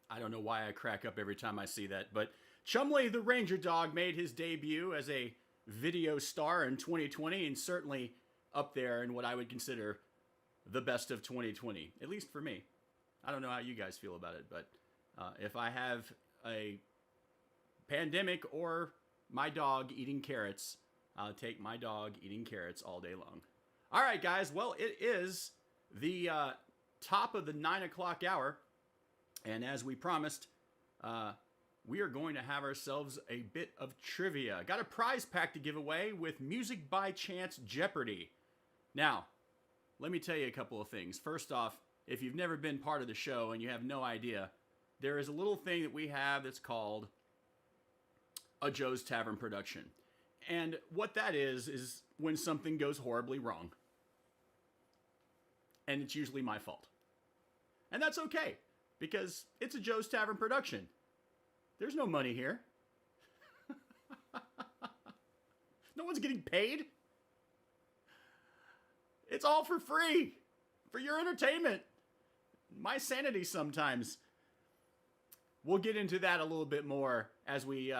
Speaker 3: I don't know why I crack up every time I see that, but Chumley the Ranger Dog made his debut as a video star in 2020 and certainly up there in what I would consider the best of 2020, at least for me. I don't know how you guys feel about it, but if I have a pandemic or my dog eating carrots, I'll take my dog eating carrots all day long. All right, guys. Well, it is the top of the 9 o'clock hour. And as we promised, we are going to have ourselves a bit of trivia. Got a prize pack to give away with Music by Chance Jeopardy. Now, let me tell you a couple of things. First off, if you've never been part of the show and you have no idea, there is a little thing that we have that's called a Joe's Tavern production. And what that is when something goes horribly wrong. And it's usually my fault. And that's okay, because it's a Joe's Tavern production. There's no money here. No one's getting paid. It's all for free, for your entertainment. My sanity sometimes. We'll get into that a little bit more as we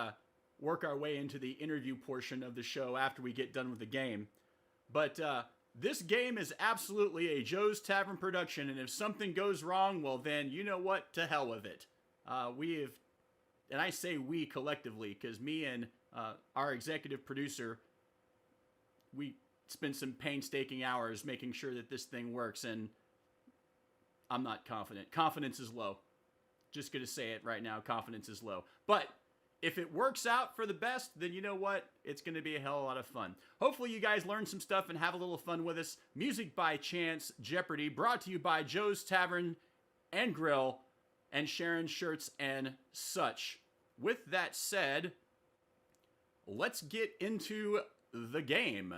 Speaker 3: work our way into the interview portion of the show after we get done with the game. But this game is absolutely a Joe's Tavern production, and if something goes wrong, well then, you know what? To hell with it. And I say we collectively, because me and our executive producer, we spent some painstaking hours making sure that this thing works, and I'm not confident. Confidence is low. Just going to say it right now, confidence is low. But if it works out for the best, then you know what? It's going to be a hell of a lot of fun. Hopefully you guys learn some stuff and have a little fun with us. Music by Chance Jeopardy, brought to you by Joe's Tavern and Grill and Sharon Shirts and such. With that said, let's get into the game.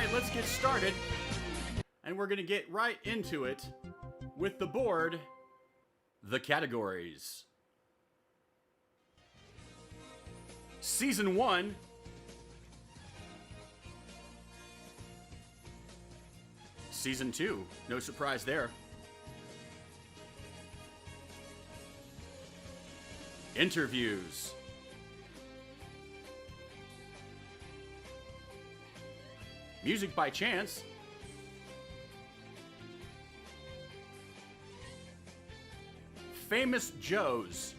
Speaker 3: right, let's get started. And we're going to get right into it with the board, the categories. Season 1. Season 2. No surprise there. Interviews. Music by Chance. Famous Joes.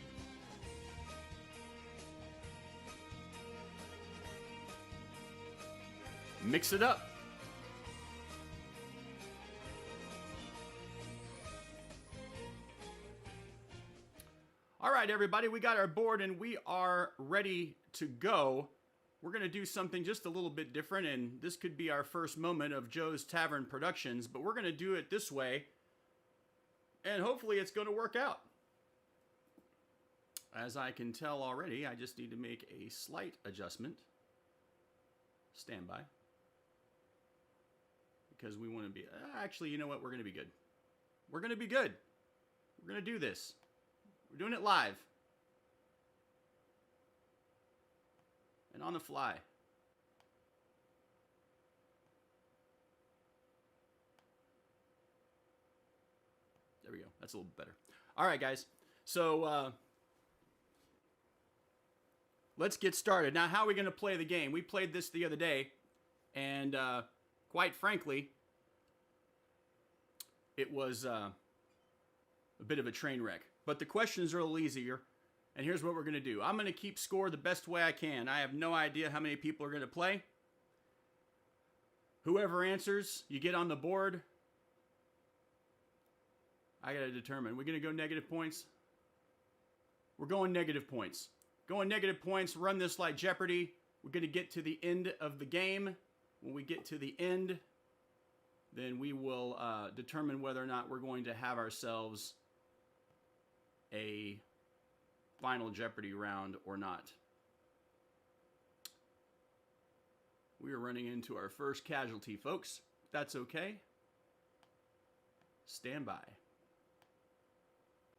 Speaker 3: Mix it up. All right, everybody, we got our board and we are ready to go. We're going to do something just a little bit different, and this could be our first moment of Joe's Tavern Productions, but we're going to do it this way, and hopefully it's going to work out. As I can tell already, I just need to make a slight adjustment. Stand by. Because we want to be... actually, you know what? We're going to be good. We're going to be good. We're going to do this. We're doing it live. And on the fly. There we go. That's a little better. All right, guys. So, let's get started. Now, how are we going to play the game? We played this the other day, and quite frankly, it was a bit of a train wreck. But the questions are a little easier, and here's what we're going to do. I'm going to keep score the best way I can. I have no idea how many people are going to play. Whoever answers, you get on the board. I got to determine. We're going to go negative points. We're going negative points. Going negative points, run this like Jeopardy. We're going to get to the end of the game. When we get to the end, then we will determine whether or not we're going to have ourselves a final Jeopardy round or not. We are running into our first casualty, folks. That's okay. Stand by.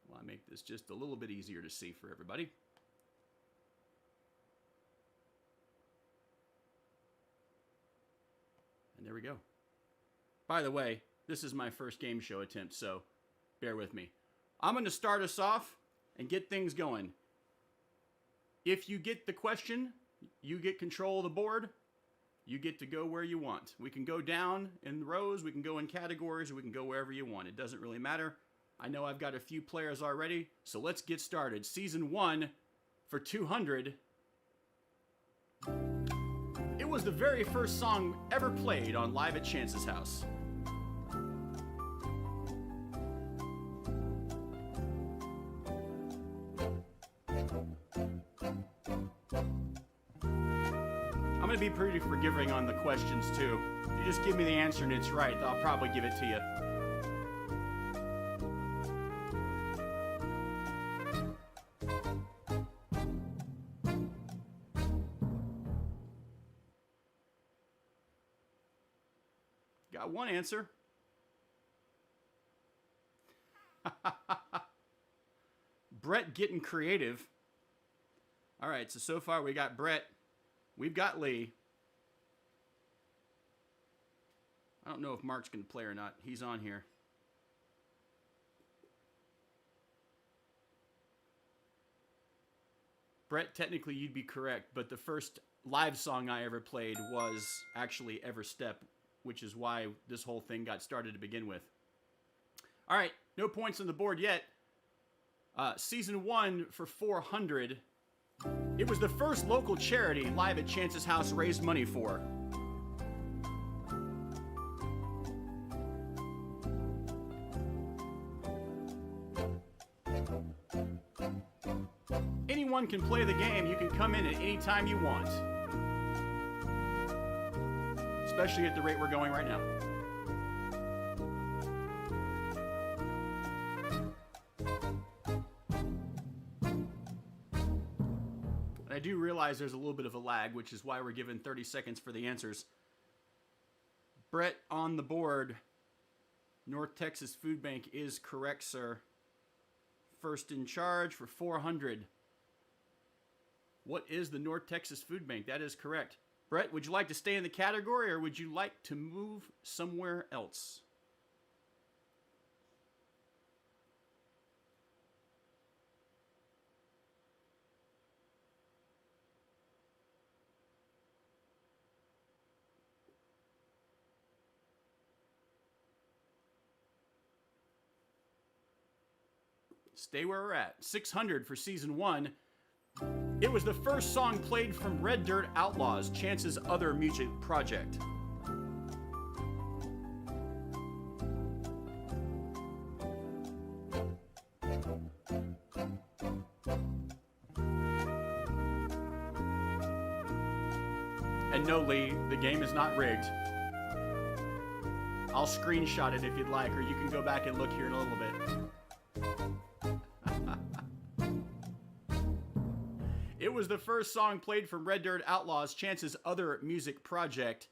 Speaker 3: Well, I make this just a little bit easier to see for everybody. And there we go. By the way, this is my first game show attempt, so bear with me. I'm going to start us off and get things going. If you get the question, you get control of the board. You get to go where you want. We can go down in rows, we can go in categories, or we can go wherever you want. It doesn't really matter. I know I've got a few players already, so let's get started. Season 1 for 200. It was the very first song ever played on Live at Chance's House. I'm going to be pretty forgiving on the questions, too. You just give me the answer and it's right, I'll probably give it to you. Got one answer. Brett getting creative. All right, so far we got Brett. We've got Lee. I don't know if Mark's going to play or not. He's on here. Brett, technically you'd be correct, but the first live song I ever played was actually Ever Step, which is why this whole thing got started to begin with. All right, no points on the board yet. Season 1 for 400. It was the first local charity Live at Chance's House raised money for. Anyone can play the game. You can come in at any time you want. Especially at the rate we're going right now. And I do realize there's a little bit of a lag, which is why we're given 30 seconds for the answers. Brett on the board. North Texas Food Bank is correct, sir. First in charge for 400. What is the North Texas Food Bank? That is correct. Brett, would you like to stay in the category or would you like to move somewhere else? Stay where we're at. 600 for season 1. It was the first song played from Red Dirt Outlaws, Chance's other music project. And no, Lee, the game is not rigged. I'll screenshot it if you'd like, or you can go back and look here in a little bit. It was the first song played from Red Dirt Outlaws, Chance's other music project.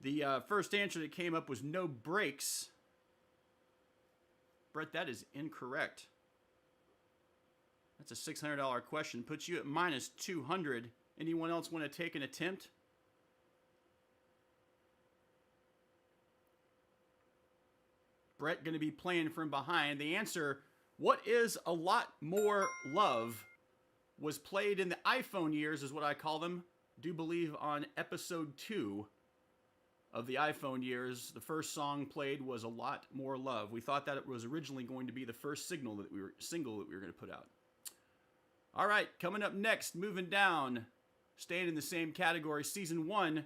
Speaker 3: The first answer that came up was no brakes. Brett, that is incorrect. That's a $600 question. Puts you at minus 200. Anyone else want to take an attempt? Brett going to be playing from behind. The answer, what is a lot more love, was played in the iPhone years, is what I call them. Do believe on episode 2 of the iPhone years, the first song played was A Lot More Love. We thought that it was originally going to be the first single that we were going to put out. All right, coming up next, moving down, staying in the same category, season 1.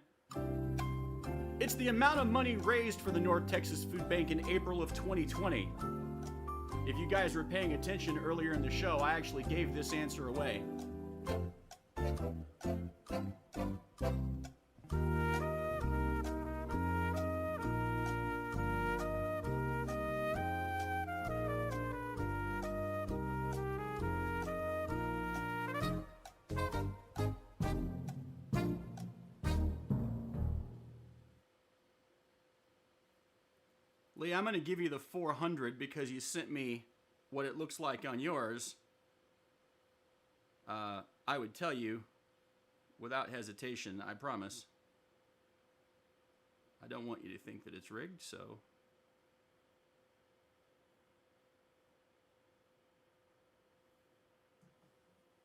Speaker 3: It's the amount of money raised for the North Texas Food Bank in April of 2020. If you guys were paying attention earlier in the show, I actually gave this answer away. Lee, I'm going to give you the 400 because you sent me what it looks like on yours. I would tell you without hesitation, I promise. I don't want you to think that it's rigged, so...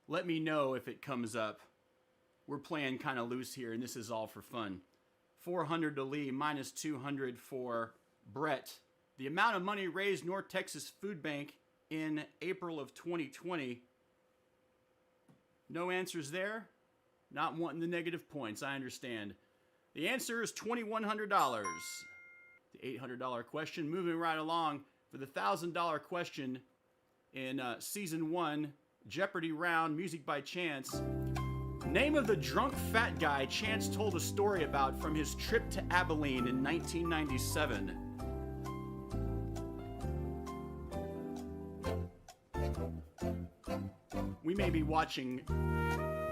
Speaker 3: Let me know if it comes up. We're playing kind of loose here, and this is all for fun. 400 to Lee, minus 200 for Brett. The amount of money raised North Texas Food Bank in April of 2020. No answers there. Not wanting the negative points, I understand. The answer is $2,100. The $800 question. Moving right along for the $1,000 question in Season 1, Jeopardy round, music by Chance. Name of the drunk fat guy Chance told a story about from his trip to Abilene in 1997. We may be watching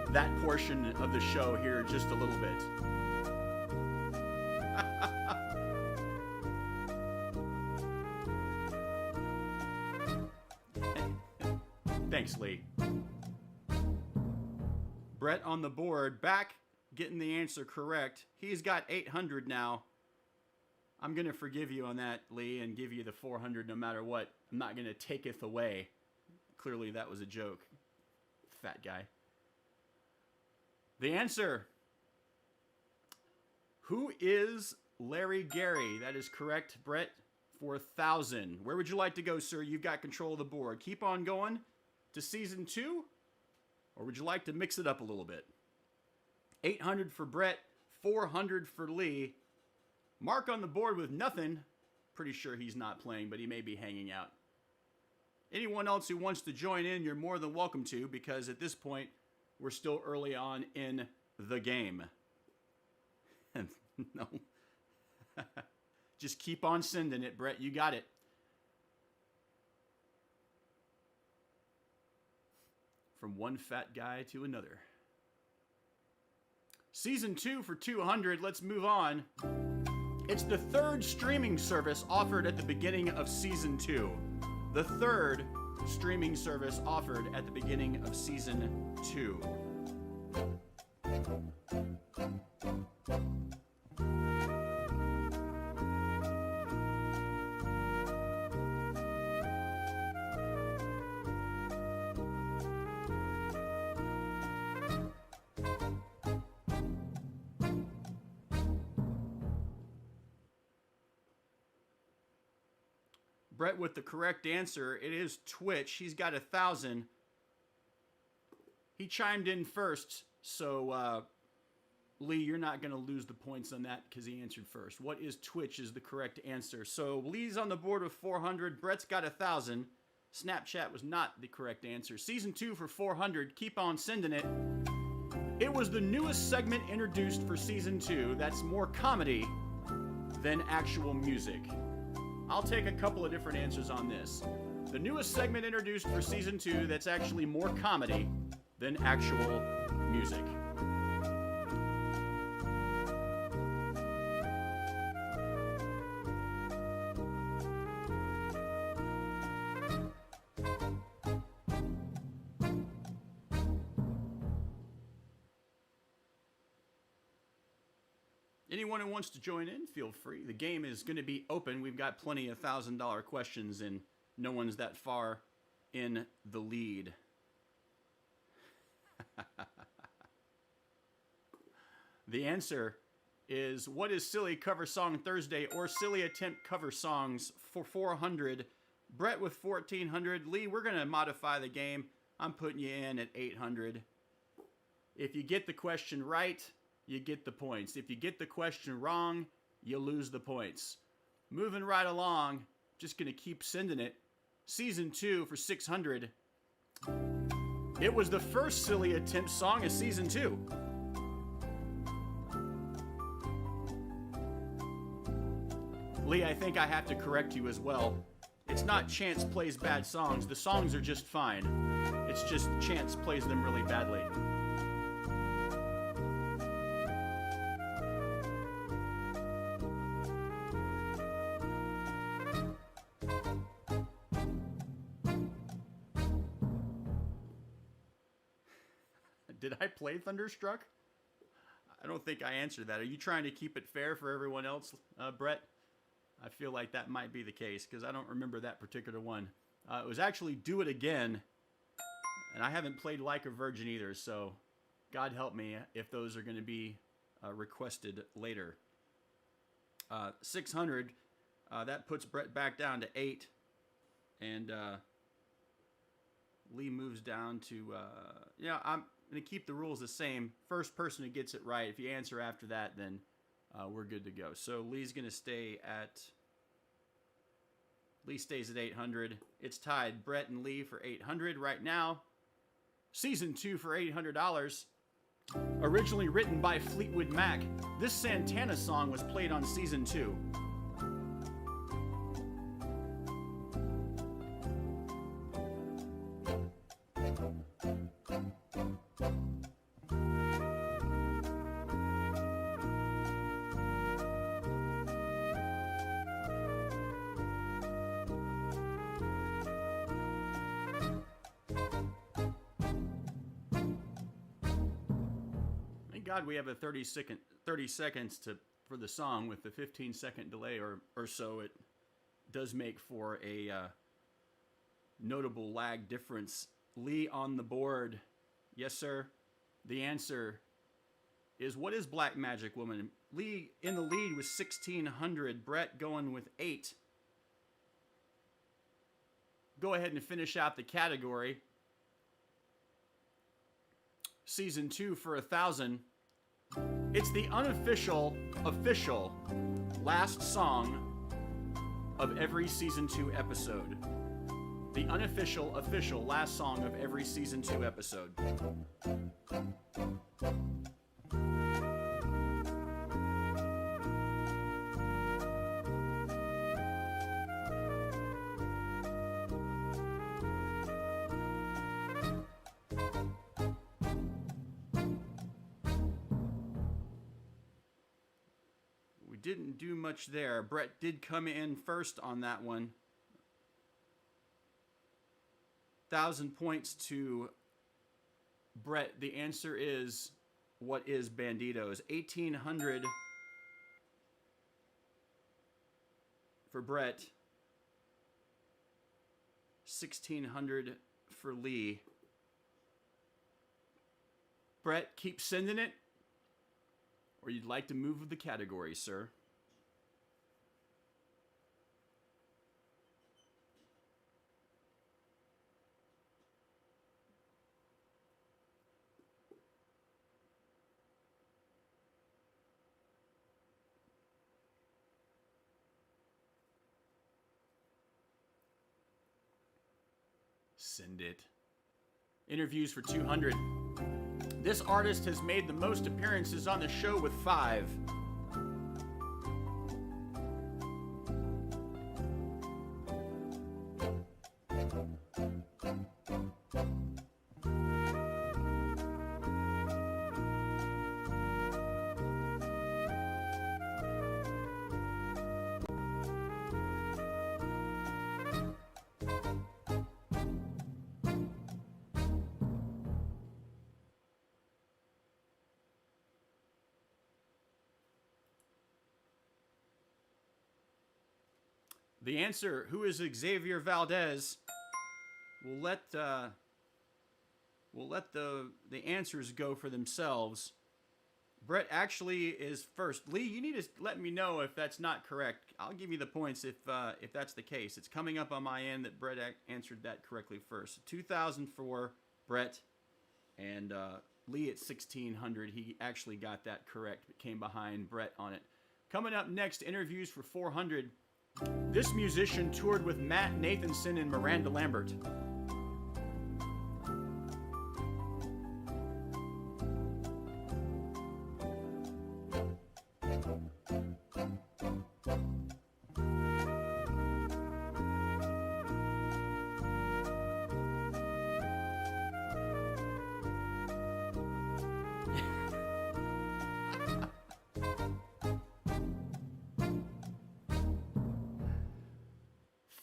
Speaker 3: that portion of the show here just a little bit. Thanks, Lee. Brett on the board, back getting the answer correct. He's got 800 now. I'm going to forgive you on that, Lee, and give you the 400 no matter what. I'm not going to taketh away. Clearly that was a joke. Fat guy. The answer. Who is Larry Gary? That is correct, Brett, for 1,000. Where would you like to go, sir? You've got control of the board. Keep on going to Season 2? Or would you like to mix it up a little bit? 800 for Brett, 400 for Lee. Mark on the board with nothing. Pretty sure he's not playing, but he may be hanging out. Anyone else who wants to join in, you're more than welcome to, because at this point, we're still early on in the game. No. Just keep on sending it, Brett. You got it. From one fat guy to another. Season 2 for 200. Let's move on. It's the third streaming service offered at the beginning of season 2. The third streaming service offered at the beginning of season 2. Brett with the correct answer. It is Twitch. He's got 1,000. He chimed in first, so Lee, you're not going to lose the points on that because he answered first. What is Twitch is the correct answer. So Lee's on the board with 400. Brett's got 1,000. Snapchat was not the correct answer. Season 2 for 400. Keep on sending it. It was the newest segment introduced for Season 2 that's more comedy than actual music. I'll take a couple of different answers on this. The newest segment introduced for Season 2 that's actually more comedy than actual music. Anyone who wants to join in, feel free. The game is going to be open. We've got plenty of $1,000 questions, and no one's that far in the lead. The answer is, what is Silly Cover Song Thursday or Silly Attempt Cover Songs for 400? Brett with 1,400. Lee, we're going to modify the game. I'm putting you in at 800. If you get the question right, you get the points. If you get the question wrong, you lose the points. Moving right along, just going to keep sending it. Season 2 for 600. It was the first Silly Attempt song of Season 2. Lee, I think I have to correct you as well. It's not Chance plays bad songs. The songs are just fine. It's just Chance plays them really badly. Did I play Thunderstruck? I don't think I answered that. Are you trying to keep it fair for everyone else, Brett? I feel like that might be the case because I don't remember that particular one. It was actually Do It Again, and I haven't played Like a Virgin either, so God help me if those are going to be requested later. 600, that puts Brett back down to 8, and Lee moves down to, I'm going to keep the rules the same. First person who gets it right, if you answer after that, then we're good to go. So Lee stays at 800. It's tied Brett and Lee for 800 right now. Season 2 for $800. Originally written by Fleetwood Mac, this Santana song was played on Season 2. God, we have a 30 seconds for the song with the 15-second delay or so. It does make for a notable lag difference. Lee on the board. Yes, sir. The answer is, what is Black Magic Woman? Lee in the lead with 1,600. Brett going with 8. Go ahead and finish out the category. Season 2 for 1,000. It's the unofficial, official last song of every Season 2 episode. The unofficial, official last song of every Season 2 episode. didn't do much there. Brett did come in first on that one. 1,000 points to Brett. The answer is, what is Banditos? 1,800 for Brett. 1,600 for Lee. Brett, keep sending it, or you'd like to move the category, sir. Send it. Interviews for 200. This artist has made the most appearances on the show with 5. The answer, who is Xavier Valdez? We'll let the answers go for themselves. Brett actually is first. Lee, you need to let me know if that's not correct. I'll give you the points if that's the case. It's coming up on my end that Brett answered that correctly first. 2,000 for Brett, and Lee at 1,600. He actually got that correct, but came behind Brett on it. Coming up next, interviews for 400. This musician toured with Matt Nathanson and Miranda Lambert.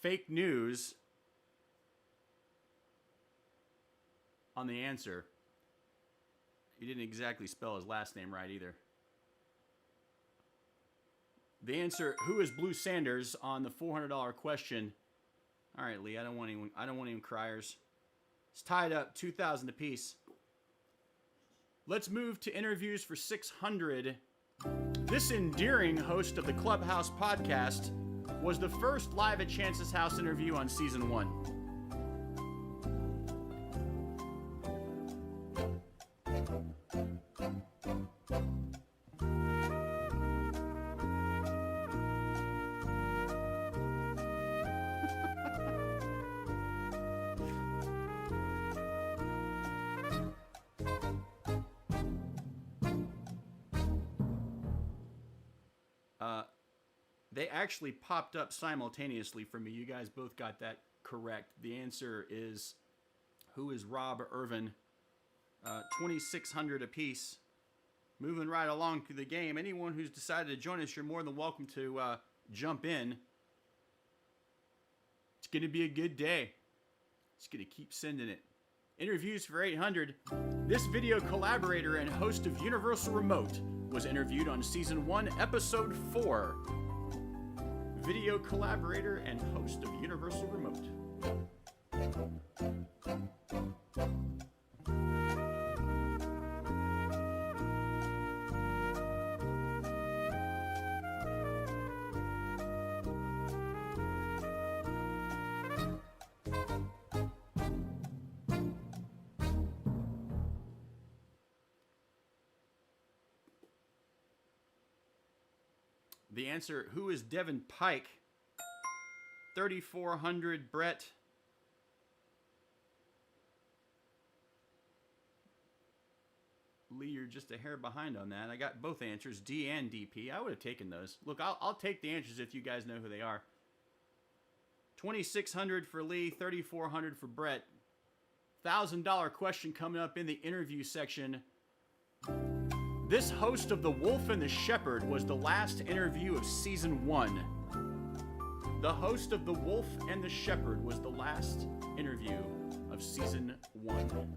Speaker 3: Fake news on the answer. You didn't exactly spell his last name right either. The answer, who is Blue Sanders, on the $400 question. All right, Lee, I don't want any criers. It's tied up, 2,000 apiece. Let's move to interviews for 600. This endearing host of the Clubhouse podcast was the first live at Chance's House interview on season 1. They actually popped up simultaneously for me. You guys both got that correct. The answer is, who is Rob Irvin? 2,600 apiece. Moving right along through the game. Anyone who's decided to join us, you're more than welcome to jump in. It's going to be a good day. It's going to keep sending it. Interviews for 800. This video collaborator and host of Universal Remote was interviewed on Season 1, Episode 4. Video collaborator and host of Universal Remote. The answer, who is Devin Pike? 3,400, Brett. Lee, you're just a hair behind on that. I got both answers, D and DP. I would have taken those. Look, I'll take the answers if you guys know who they are. 2,600 for Lee, 3,400 for Brett. $1,000 question coming up in the interview section. This host of The Wolf and the Shepherd was the last interview of season 1. The host of The Wolf and the Shepherd was the last interview of season 1.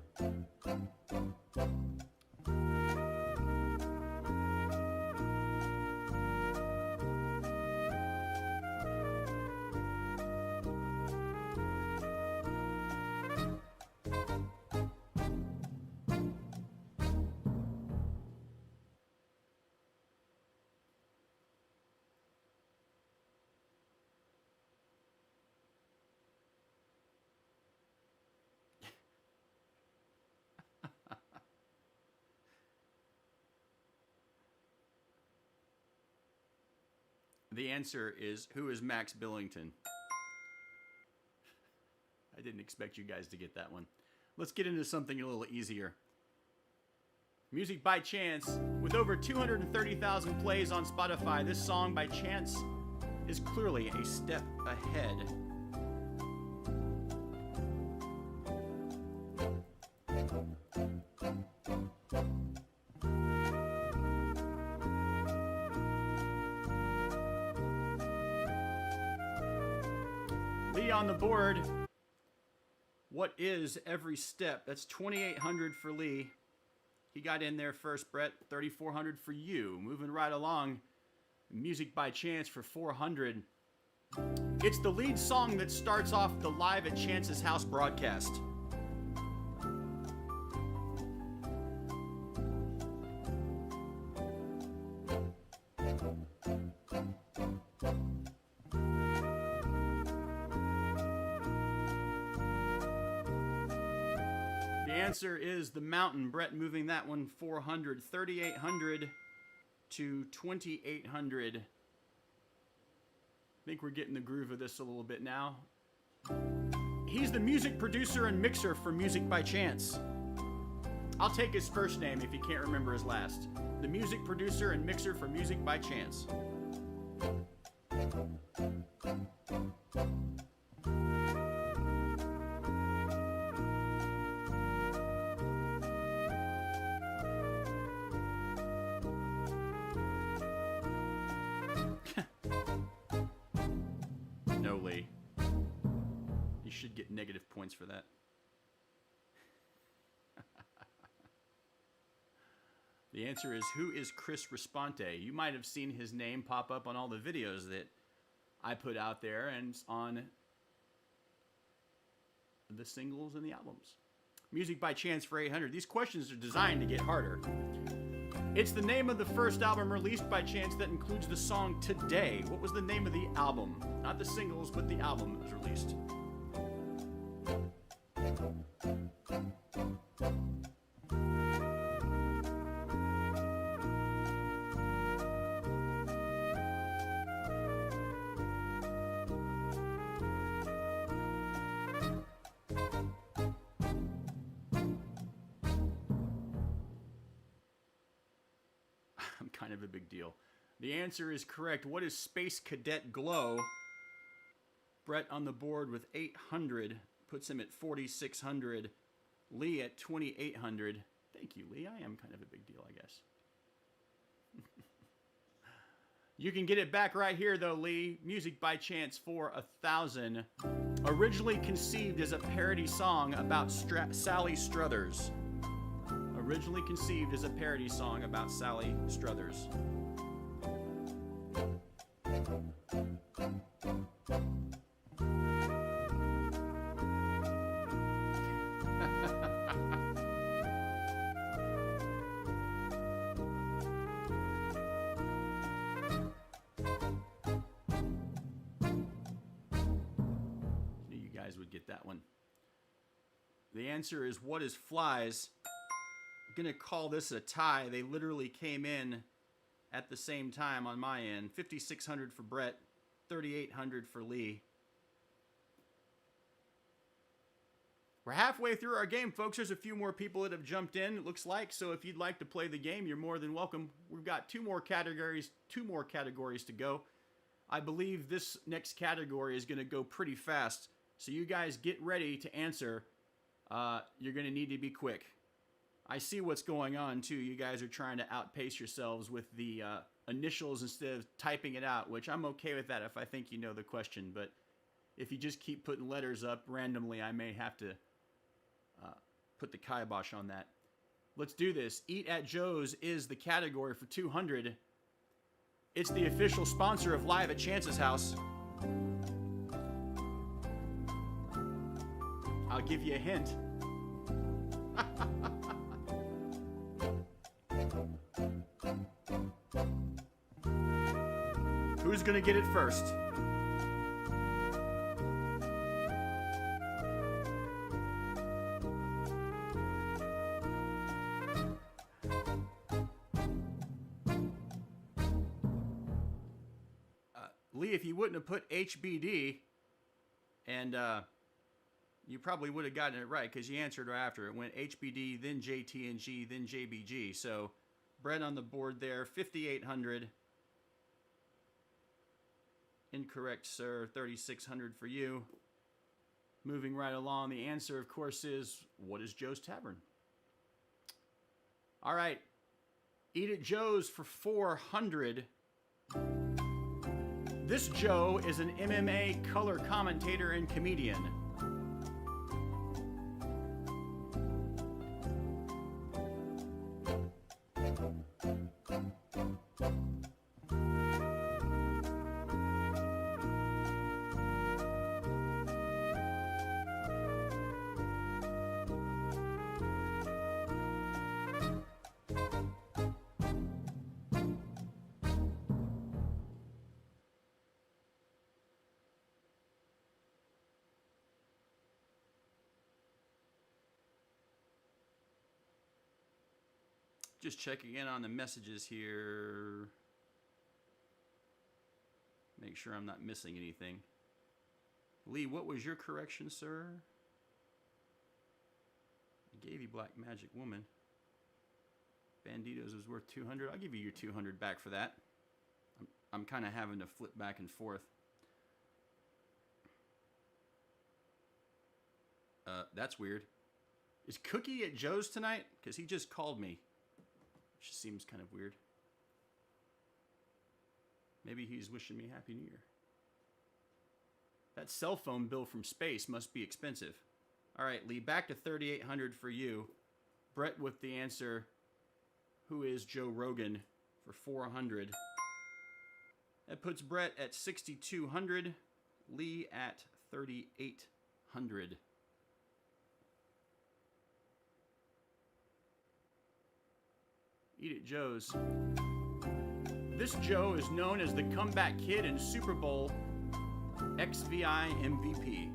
Speaker 3: The answer is, who is Max Billington? I didn't expect you guys to get that one. Let's get into something a little easier. Music by Chance. With over 230,000 plays on Spotify, this song by Chance is clearly a step ahead. Lee on the board. What is every step? That's 2,800 for Lee. He got in there first, Brett. 3,400 for you. Moving right along. Music by Chance for 400. It's the lead song that starts off the Live at Chance's House broadcast. The answer is The Mountain. Brett moving that one 400. 3,800 to 2,800. I think we're getting the groove of this a little bit now. He's the music producer and mixer for Music by Chance. I'll take his first name if you can't remember his last. The music producer and mixer for Music by Chance. No, Lee. You should get negative points for that. The answer is, who is Chris Responte? You might have seen his name pop up on all the videos that I put out there and on the singles and the albums. Music by Chance for 800. These questions are designed to get harder. It's the name of the first album released by Chance that includes the song Today. What was the name of the album? Not the singles, but the album that was released. I'm kind of a big deal. The answer is correct. What is Space Cadet Glow? Brett on the board with 800. Puts him at 4,600. Lee at 2,800. Thank you, Lee. I am kind of a big deal, I guess. You can get it back right here, though, Lee. Music by Chance for 1,000. Originally conceived as a parody song about Sally Struthers. Originally conceived as a parody song about Sally Struthers. Knew you guys would get that one. The answer is, what is Flies? I'm gonna call this a tie. They literally came in at the same time on my end. 5,600 for Brett, 3,800 for Lee. We're halfway through our game, folks. There's a few more people that have jumped in, it looks like. So if you'd like to play the game, you're more than welcome. We've got two more categories to go. I believe this next category is gonna go pretty fast. So you guys get ready to answer. You're gonna need to be quick. I see what's going on too. You guys are trying to outpace yourselves with the initials instead of typing it out, which I'm okay with that if I think you know the question. But if you just keep putting letters up randomly, I may have to put the kibosh on that. Let's do this. Eat at Joe's is the category for 200. It's the official sponsor of Live at Chance's House. I'll give you a hint. Who's gonna get it first? Lee, if you wouldn't have put HBD, and you probably would have gotten it right because you answered right after. It went HBD, then JTNG, then JBG. So, Brett on the board there, 5,800. Incorrect, sir. 3,600 for you. Moving right along, the answer, of course, is what is Joe's Tavern? All right. Eat at Joe's for 400. This Joe is an MMA color commentator and comedian. Just checking in on the messages here. Make sure I'm not missing anything. Lee, what was your correction, sir? I gave you Black Magic Woman. Banditos was worth 200. I'll give you your 200 back for that. I'm kind of having to flip back and forth. That's weird. Is Cookie at Joe's tonight? Because he just called me. Which seems kind of weird. Maybe he's wishing me Happy New Year. That cell phone bill from space must be expensive. All right, Lee, back to 3,800 for you. Brett with the answer, who is Joe Rogan, for 400. That puts Brett at 6,200. Lee at 3,800. Eat at Joe's. This Joe is known as the comeback kid and Super Bowl XVI MVP.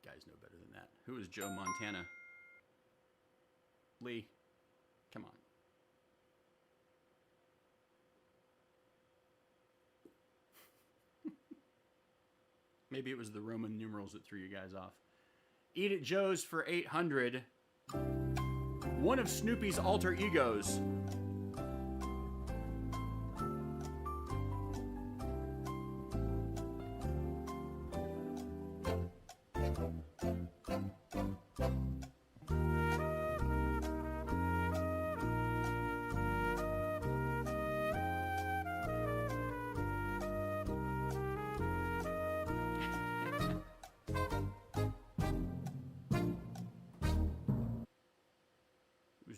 Speaker 3: Guys know better than that. Who is Joe Montana? Lee, come on. Maybe it was the Roman numerals that threw you guys off. Eat at Joe's for 800. One of Snoopy's alter egos.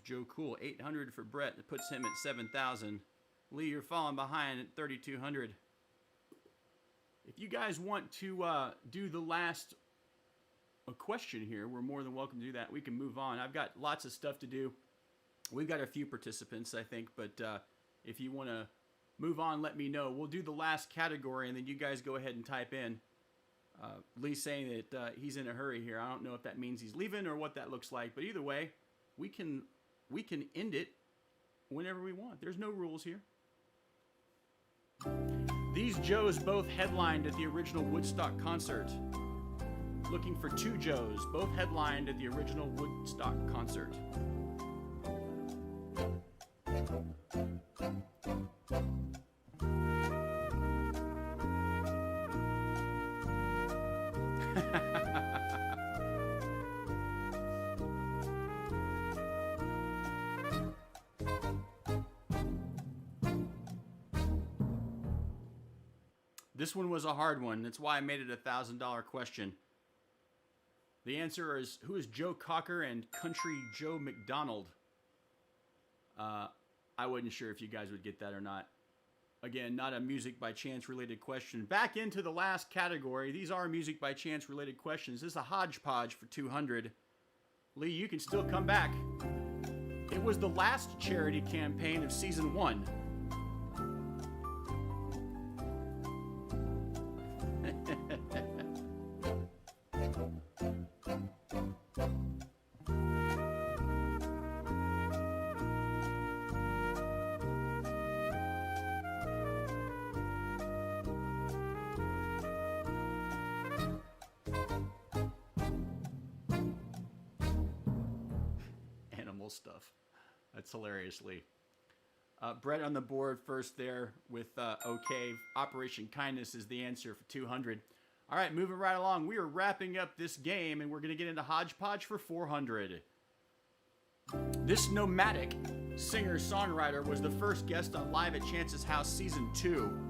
Speaker 3: Joe Cool, 800 for Brett. That puts him at 7,000. Lee, you're falling behind at 3,200. If you guys want to do the last question here, we're more than welcome to do that. We can move on. I've got lots of stuff to do. We've got a few participants, I think, but if you want to move on, let me know. We'll do the last category, and then you guys go ahead and type in. Lee's saying that he's in a hurry here. I don't know if that means he's leaving or what that looks like, but either way, we can end it whenever we want. There's no rules here. These Joes both headlined at the original Woodstock concert. Looking for two Joes, both headlined at the original Woodstock concert. This one was a hard one. That's why I made it a $1,000 question. The answer is, who is Joe Cocker and Country Joe McDonald? I wasn't sure if you guys would get that or not. Again, not a music by chance related question. Back into the last category. These are music by chance related questions. This is a hodgepodge for 200. Lee, you can still come back. It was the last charity campaign of season 1. Stuff. That's hilariously. Brett on the board first there with okay. Operation Kindness is the answer for 200. All right, moving right along. We are wrapping up this game and we're going to get into Hodgepodge for 400. This nomadic singer-songwriter was the first guest on Live at Chance's House Season 2.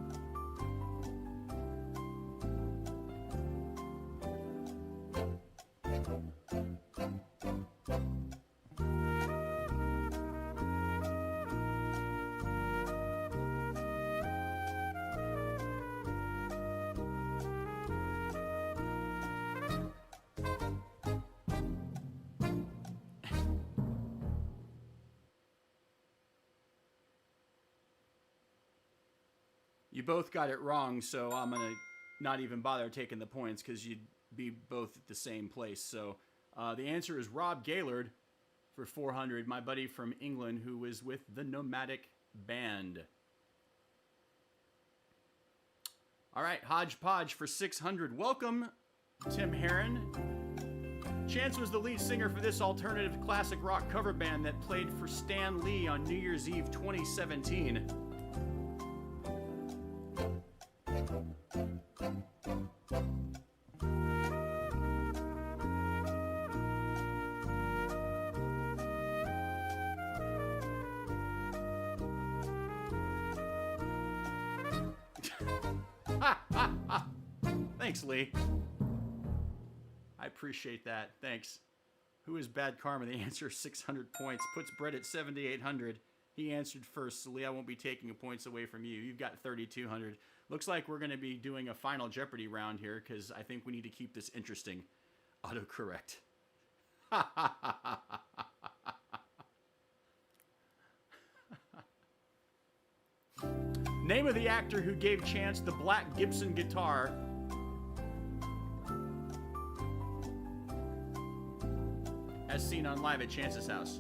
Speaker 3: You both got it wrong, so I'm going to not even bother taking the points because you'd be both at the same place. So the answer is Rob Gaylord for 400, my buddy from England who was with the Nomadic Band. All right, Hodgepodge for 600. Welcome, Tim Heron. Chance was the lead singer for this alternative classic rock cover band that played for Stan Lee on New Year's Eve 2017. Thanks, Lee. I appreciate that. Thanks. Who is Bad Karma? The answer is 600 points. Puts Brett at 7,800. He answered first, so Lee, I won't be taking points away from you. You've got 3,200. Looks like we're going to be doing a final Jeopardy round here because I think we need to keep this interesting. Autocorrect. Name of the actor who gave Chance the black Gibson guitar. As seen on Live at Chance's House.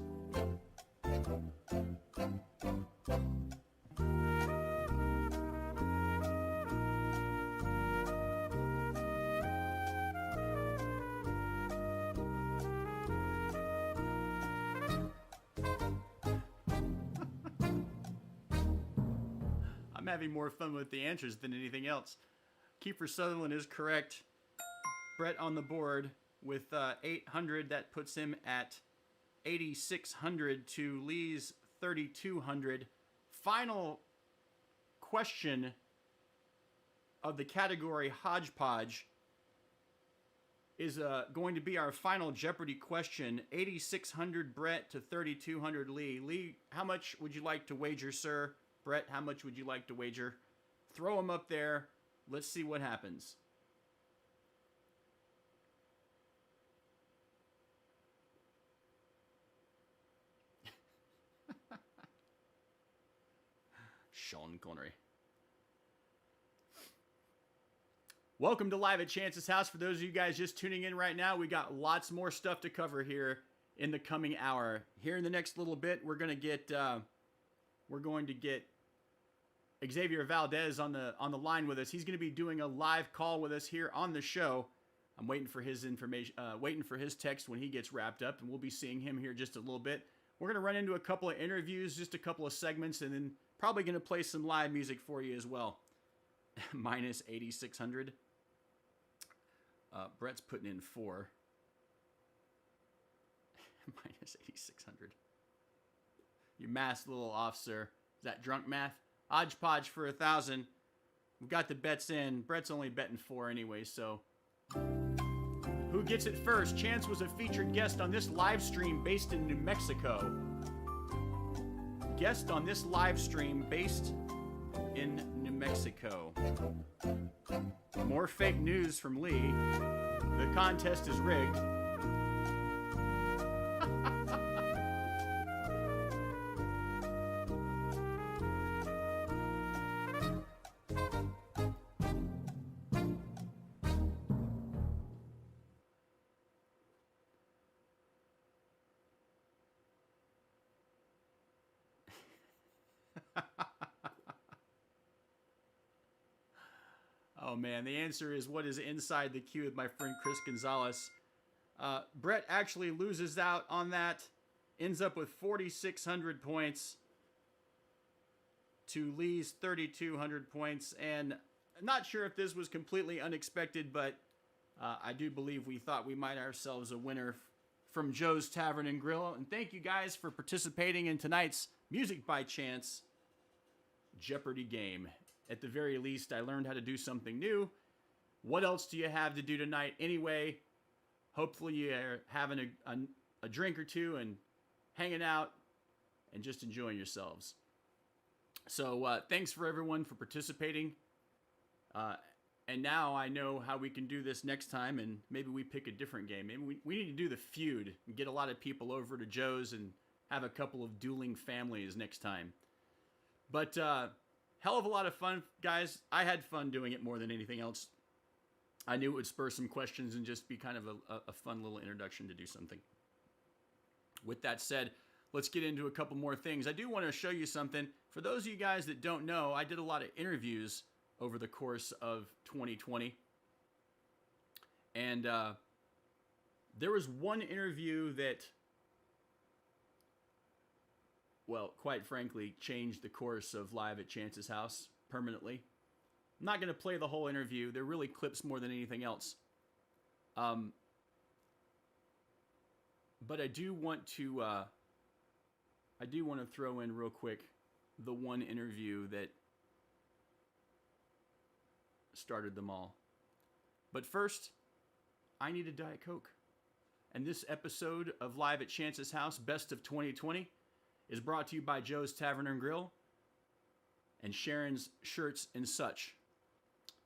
Speaker 3: I'm having more fun with the answers than anything else. Kiefer Sutherland is correct. Brett on the board with 800. That puts him at 8,600 to Lee's 3,200. Final question of the category Hodgepodge is going to be our final Jeopardy question. 8,600 Brett to 3,200 Lee. Lee, how much would you like to wager, sir? Brett, how much would you like to wager? Throw them up there. Let's see what happens. Sean Connery. Welcome to Live at Chance's House. For those of you guys just tuning in right now, we got lots more stuff to cover here in the coming hour. Here in the next little bit, we're going to get Xavier Valdez on the line with us. He's going to be doing a live call with us here on the show. I'm waiting for his information, waiting for his text when he gets wrapped up, and we'll be seeing him here just a little bit. We're going to run into a couple of interviews, just a couple of segments, and then probably going to play some live music for you as well. Minus 8,600. Brett's putting in 4. Minus 8,600. Your math's a little off, sir. Is that drunk math? Hodgepodge for 1,000. We've got the bets in. Brett's only betting 4 anyway, so. Who gets it first? Chance was a featured guest on this live stream based in New Mexico. Guest on this live stream based in New Mexico. More fake news from Lee. The contest is rigged. Oh man, the answer is what is inside the queue with my friend Chris Gonzalez. Brett actually loses out on that, ends up with 4,600 points to Lee's 3,200 points. And I'm not sure if this was completely unexpected, but I do believe we thought we might ourselves a winner from Joe's Tavern and Grill. And thank you guys for participating in tonight's Music by Chance Jeopardy game. At the very least, I learned how to do something new. What else do you have to do tonight anyway? Hopefully you're having a drink or two and hanging out and just enjoying yourselves. So thanks for everyone for participating. And now I know how we can do this next time, and maybe we pick a different game. Maybe we need to do the feud and get a lot of people over to Joe's and have a couple of dueling families next time. But hell of a lot of fun, guys. I had fun doing it more than anything else. I knew it would spur some questions and just be kind of a fun little introduction to do something. With that said, let's get into a couple more things. I do want to show you something. For those of you guys that don't know, I did a lot of interviews over the course of 2020. And there was one interview that, well, quite frankly, changed the course of Live at Chance's House permanently. I'm not going to play the whole interview. They're really clips more than anything else. But I do want to throw in real quick the one interview that started them all. But first, I need a Diet Coke. And this episode of Live at Chance's House, Best of 2020, is brought to you by Joe's Tavern and Grill and Sharon's Shirts and Such.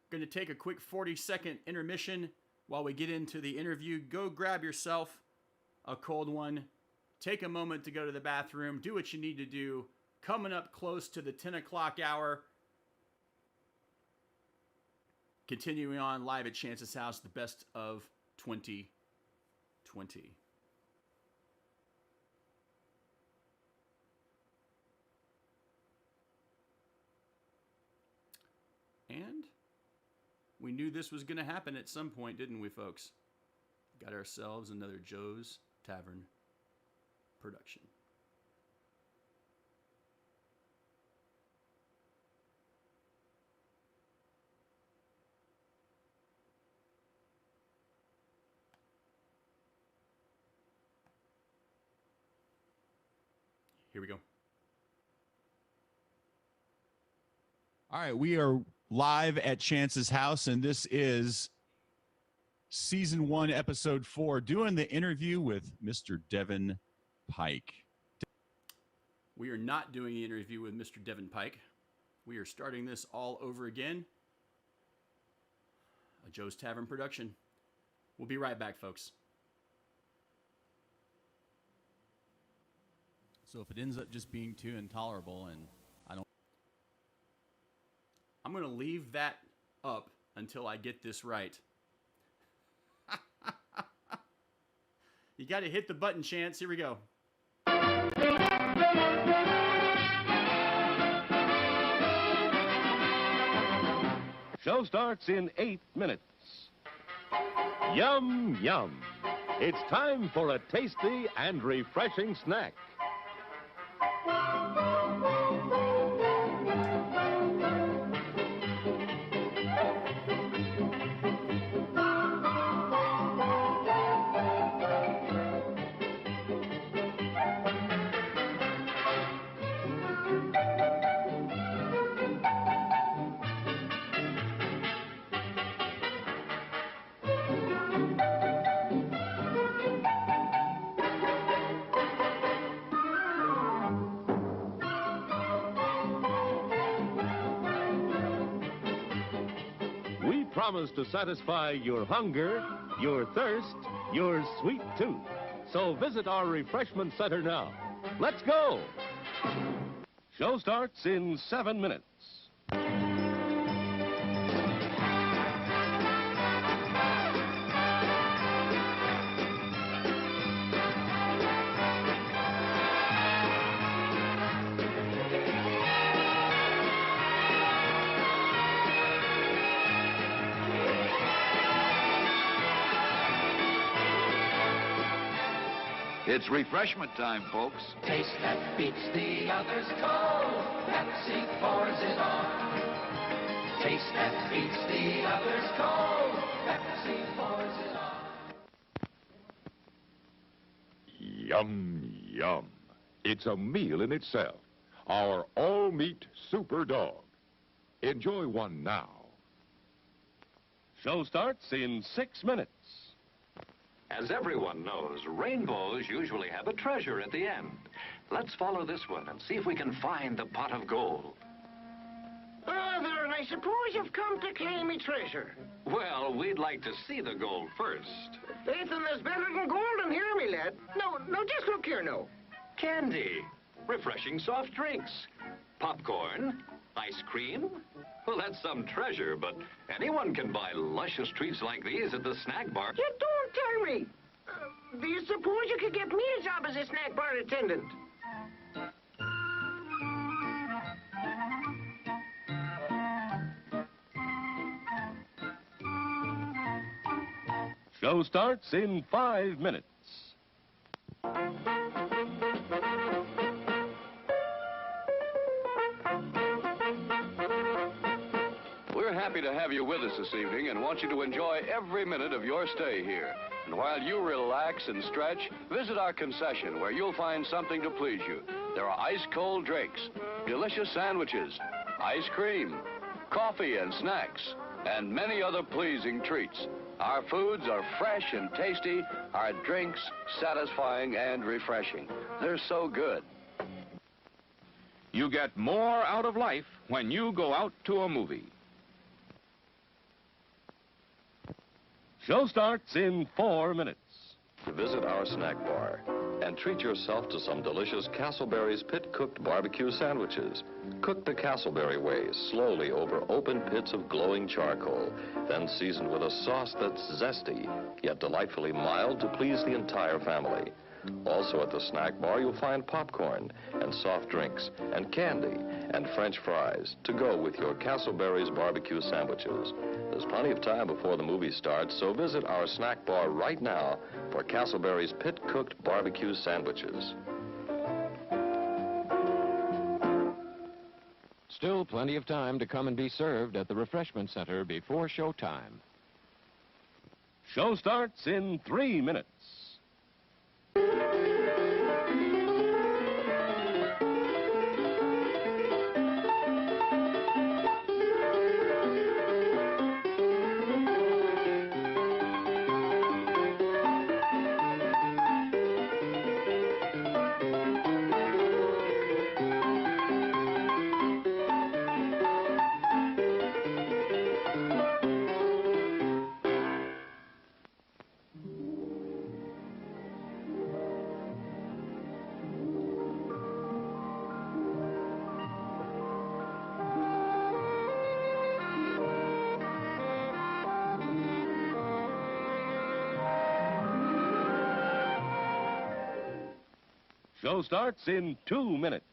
Speaker 3: Going to take a quick 40-second intermission while we get into the interview. Go grab yourself a cold one. Take a moment to go to the bathroom. Do what you need to do. Coming up close to the 10 o'clock hour. Continuing on Live at Chance's House, the Best of 2020. And we knew this was going to happen at some point, didn't we, folks? Got ourselves another Joe's Tavern production. Here we go. All right, we are live at Chance's house, and this is Season 1, Episode 4, doing the interview with Mr. Devin Pike. We are not doing the interview with Mr. Devin Pike. We are starting this all over again. A Joe's Tavern production. We'll be right back, folks. So if it ends up just being too intolerable and I'm going to leave that up until I get this right. You got to hit the button, Chance. Here we go.
Speaker 5: Show starts in 8 minutes. Yum, yum. It's time for a tasty and refreshing snack. We promise to satisfy your hunger, your thirst, your sweet tooth. So visit our refreshment center now. Let's go! Show starts in 7 minutes.
Speaker 6: It's refreshment time, folks.
Speaker 1: Taste that beats the others cold. Pepsi pours it on. Taste that beats the others cold. Pepsi pours it on.
Speaker 7: Yum, yum. It's a meal in itself. Our all-meat super dog. Enjoy one now.
Speaker 5: Show starts in 6 minutes.
Speaker 8: As everyone knows, rainbows usually have a treasure at the end. Let's follow this one and see if we can find the pot of gold.
Speaker 9: Father, I suppose you've come to claim me treasure.
Speaker 8: Well, we'd like to see the gold first.
Speaker 9: Faith in there's better than gold in here, me lad. No, just look here, no.
Speaker 8: Candy, refreshing soft drinks, popcorn, ice cream. Well, that's some treasure, but anyone can buy luscious treats like these at the snack bar.
Speaker 9: You don't tell me. Do you suppose you could get me a job as a snack bar attendant?
Speaker 5: Show starts in 5 minutes.
Speaker 10: We're happy to have you with us this evening and want you to enjoy every minute of your stay here. And while you relax and stretch, visit our concession where you'll find something to please you. There are ice-cold drinks, delicious sandwiches, ice cream, coffee and snacks, and many other pleasing treats. Our foods are fresh and tasty, our drinks satisfying and refreshing. They're so good.
Speaker 7: You get more out of life when you go out to a movie.
Speaker 5: Show starts in 4 minutes.
Speaker 11: Visit our snack bar and treat yourself to some delicious Castleberry's pit-cooked barbecue sandwiches. Cook the Castleberry way, slowly over open pits of glowing charcoal, then seasoned with a sauce that's zesty, yet delightfully mild to please the entire family. Also at the snack bar, you'll find popcorn and soft drinks and candy and French fries to go with your Castleberry's barbecue sandwiches. There's plenty of time before the movie starts, so visit our snack bar right now for Castleberry's pit-cooked barbecue sandwiches.
Speaker 12: Still plenty of time to come and be served at the refreshment center before showtime.
Speaker 5: Show starts in 3 minutes. Show starts in 2 minutes.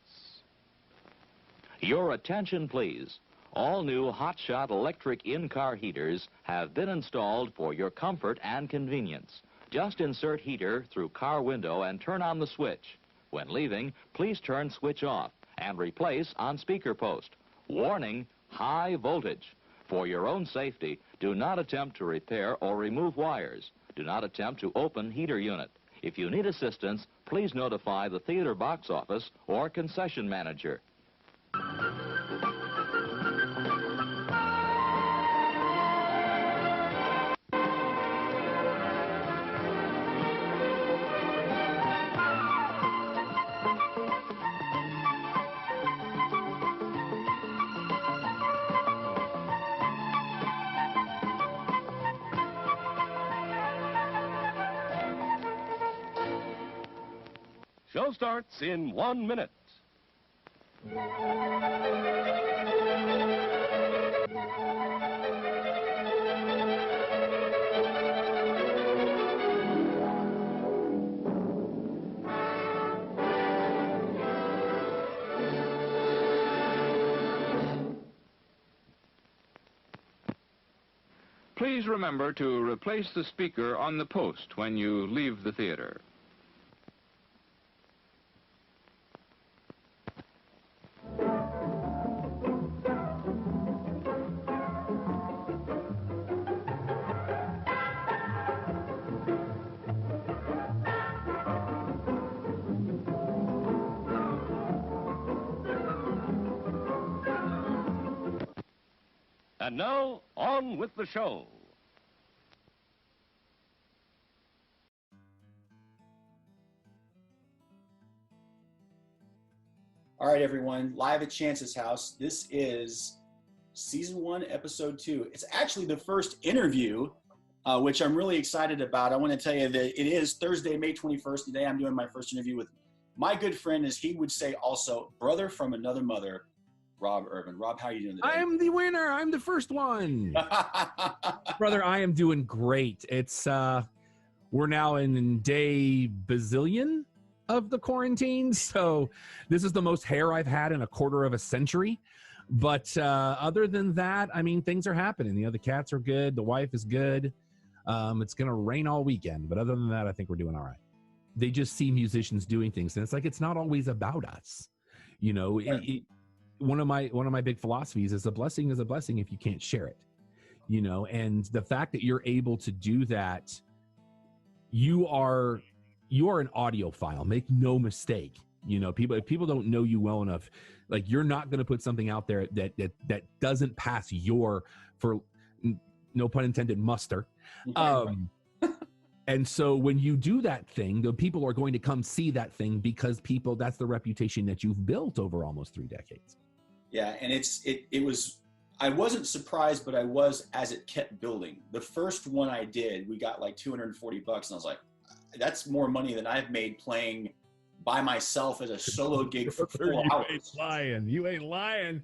Speaker 13: Your attention, please. All new hotshot electric in-car heaters have been installed for your comfort and convenience. Just insert heater through car window and turn on the switch. When leaving, please turn switch off and replace on speaker post. Warning, high voltage. For your own safety, do not attempt to repair or remove wires. Do not attempt to open heater unit. If you need assistance, please notify the theater box office or concession manager.
Speaker 5: Show starts in 1 minute.
Speaker 14: Please remember to replace the speaker on the post when you leave the theater.
Speaker 5: And now, on with the show.
Speaker 3: All right, everyone, live at Chance's house. This is season 1, episode 2. It's actually the first interview, which I'm really excited about. I want to tell you that it is Thursday, May 21st. Today I'm doing my first interview with my good friend, as he would say also, brother from another mother, Rob Urban. Rob, how are you doing today?
Speaker 15: I'm the winner. I'm the first one. Brother, I am doing great. It's we're now in day bazillion of the quarantine, so this is the most hair I've had in a quarter of a century. But other than that, I mean, things are happening. The cats are good. The wife is good. It's going to rain all weekend. But other than that, I think we're doing all right. They just see musicians doing things, and it's like it's not always about us. You know, right. One of my big philosophies is a blessing if you can't share it. You know, and the fact that you're able to do that, you are an audiophile. Make no mistake. You know, if people don't know you well enough, like, you're not going to put something out there that doesn't pass your, for no pun intended, muster. And so when you do that thing, the people are going to come see that thing because that's the reputation that you've built over almost 3 decades. Yeah, and it was, I wasn't surprised, but I was as it kept building. The first one I did, we got like $240, and I was like, that's more money than I've made playing by myself as a solo gig for 4 hours. You ain't lying.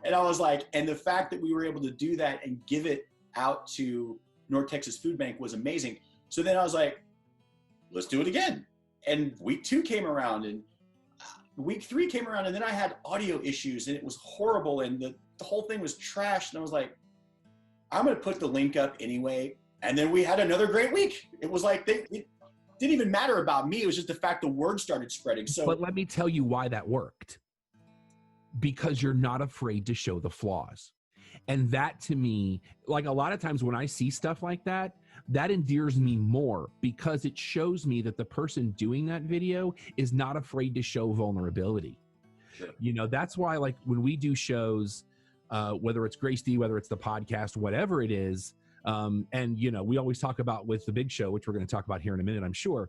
Speaker 15: And I was like, and the fact that we were able to do that and give it out to North Texas Food Bank was amazing. So then I was like, let's do it again. And week 2 came around, and week 3 came around, and then I had audio issues, and it was horrible, and the whole thing was trashed. And I was like, I'm going to put the link up anyway. And then we had another great week. It was like, it didn't even matter about me. It was just the fact the word started spreading. So, but let me tell you why that worked. Because you're not afraid to show the flaws. And that, to me, like, a lot of times when I see stuff like that, that endears me more, because it shows me that the person doing that video is not afraid to show vulnerability. Sure. You know, that's why, like, when we do shows, whether it's Grace D, whether it's the podcast, whatever it is, and, you know, we always talk about with the big show, which we're going to talk about here in a minute, I'm sure,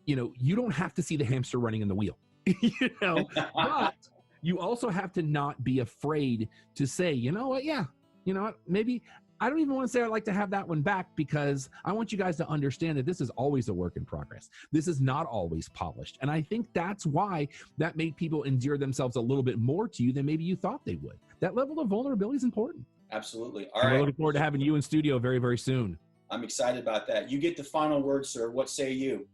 Speaker 15: you know, you don't have to see the hamster running in the wheel, you know, but you also have to not be afraid to say, you know what, yeah, you know what, maybe I don't even want to say I'd like to have that one back, because I want you guys to understand that this is always a work in progress. This is not always polished. And I think that's why that made people endear themselves a little bit more to you than maybe you thought they would. That level of vulnerability is important. Absolutely. All right. We're looking forward to having you in studio very, very soon. I'm excited about that. You get the final word, sir. What say you?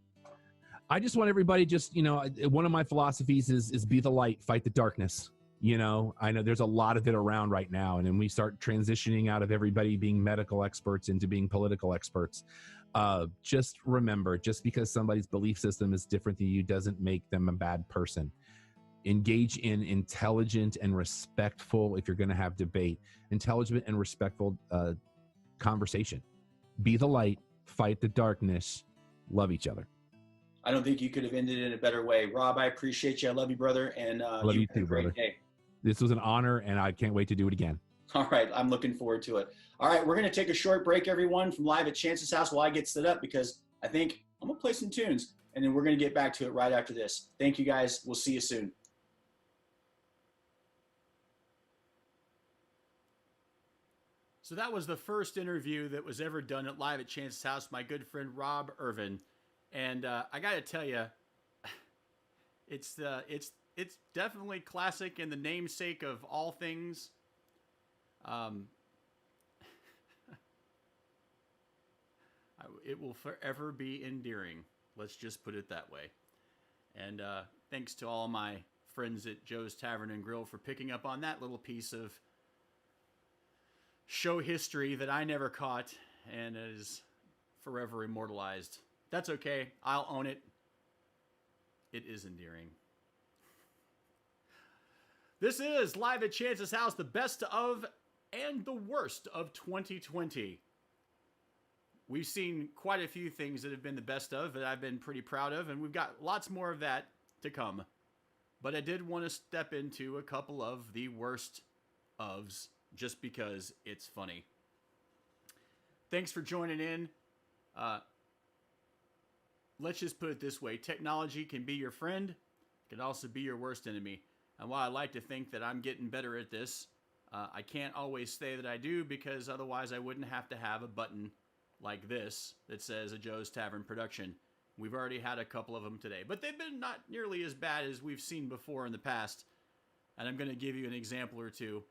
Speaker 15: I just want everybody, just, you know, one of my philosophies is be the light, fight the darkness. You know, I know there's a lot of it around right now. And then we start transitioning out of everybody being medical experts into being political experts. Just remember, just because somebody's belief system is different than you doesn't make them a bad person. Engage in intelligent and respectful, if you're going to have debate, intelligent and respectful conversation. Be the light, fight the darkness, love each other.
Speaker 3: I don't think you could have ended it in a better way. Rob, I appreciate you. I love you, brother. And
Speaker 15: I love you too, brother.
Speaker 3: Day.
Speaker 15: This was an honor, and I can't wait to do it again.
Speaker 3: All right. I'm looking forward to it. All right. We're going to take a short break, everyone, from live at Chance's house while I get set up, because I think I'm going to play some tunes, and then we're going to get back to it right after this. Thank you, guys. We'll see you soon. So that was the first interview that was ever done at Live at Chance's house, my good friend Rob Irvin. And I got to tell you, it's definitely classic and the namesake of all things. It will forever be endearing. Let's just put it that way. And thanks to all my friends at Joe's Tavern and Grill for picking up on that little piece of show history that I never caught and is forever immortalized. That's okay. I'll own it. It is endearing. This is Live at Chance's house, the best of and the worst of 2020. We've seen quite a few things that have been the best of that I've been pretty proud of, and we've got lots more of that to come. But I did want to step into a couple of the worst ofs just because it's funny. Thanks for joining in. Let's just put it this way. Technology can be your friend. It can also be your worst enemy. And while I like to think that I'm getting better at this, I can't always say that I do, because otherwise I wouldn't have to have a button like this that says a Joe's Tavern production. We've already had a couple of them today, but they've been not nearly as bad as we've seen before in the past. And I'm going to give you an example or two.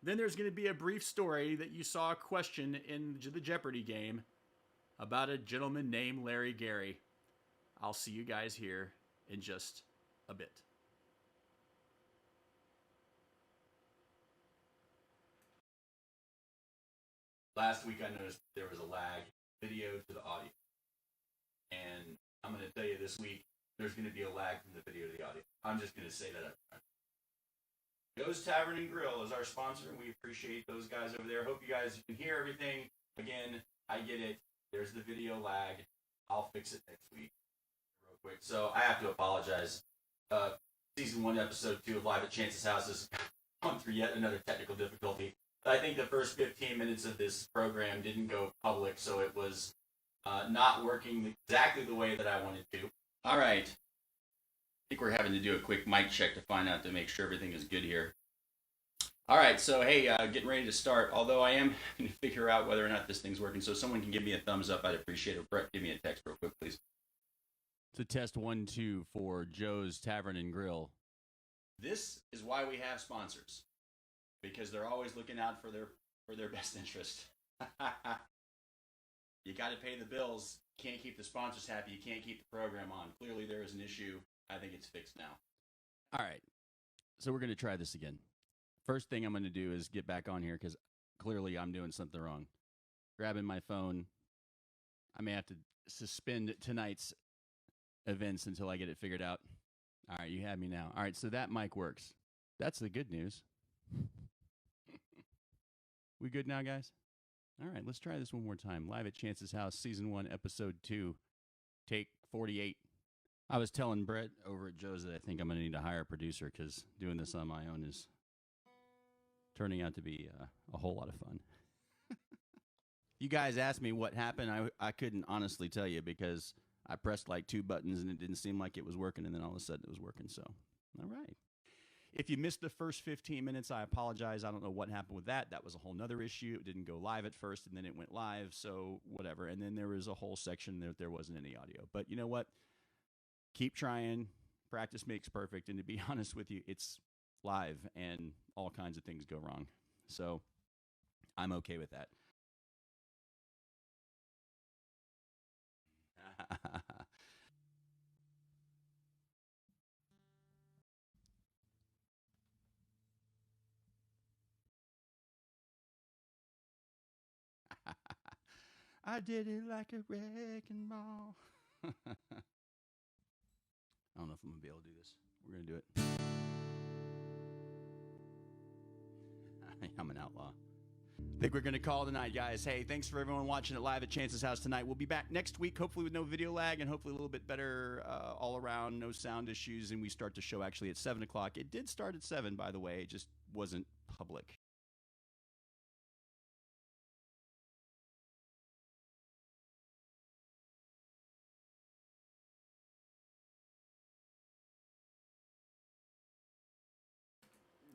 Speaker 3: Then there's going to be a brief story that you saw a question in the Jeopardy game about a gentleman named Larry Gary. I'll see you guys here in just a bit. Last week I noticed there was a lag video to the audio. And I'm going to tell you this week, there's going to be a lag from the video to the audio. I'm just going to say that up front. Joe's Tavern and Grill is our sponsor, and we appreciate those guys over there. Hope you guys can hear everything. Again, I get it. There's the video lag. I'll fix it next week. Real quick. So I have to apologize. Season 1, Episode 2 of Live at Chance's house has gone through yet another technical difficulty. I think the first 15 minutes of this program didn't go public, so it was not working exactly the way that I wanted to. All right. I think we're having to do a quick mic check to find out to make sure everything is good here. All right, so hey, getting ready to start. Although I am having to figure out whether or not this thing's working, so if someone can give me a thumbs up, I'd appreciate it. Brett, give me a text real quick, please. So test 1, 2 for Joe's Tavern and Grill. This is why we have sponsors, because they're always looking out for their best interest. You got to pay the bills. You can't keep the sponsors happy. You can't keep the program on. Clearly, there is an issue. I think it's fixed now. All right, so we're going to try this again. First thing I'm going to do is get back on here, because clearly I'm doing something wrong. Grabbing my phone. I may have to suspend tonight's events until I get it figured out. All right, you have me now. All right, so that mic works. That's the good news. We good now, guys? All right, let's try this one more time. Live at Chance's house, Season 1, Episode 2, Take 48. I was telling Brett over at Joe's that I think I'm going to need to hire a producer, because doing this on my own is turning out to be a whole lot of fun. You guys asked me what happened. I couldn't honestly tell you, because I pressed like 2 buttons and it didn't seem like it was working, and then all of a sudden it was working. So, all right. If you missed the first 15 minutes, I apologize. I don't know what happened with that. That was a whole nother issue. It didn't go live at first, and then it went live, so whatever. And then there was a whole section that there wasn't any audio. But you know what? Keep trying. Practice makes perfect. And to be honest with you, it's live, and all kinds of things go wrong. So I'm okay with that. I did it like a wrecking ball. I don't know if I'm going to be able to do this. We're going to do it. I'm an outlaw. I think we're going to call tonight, guys. Hey, thanks for everyone watching it live at Chance's house tonight. We'll be back next week, hopefully with no video lag and hopefully a little bit better all around, no sound issues, and we start the show actually at 7 o'clock. It did start at 7, by the way. It just wasn't public.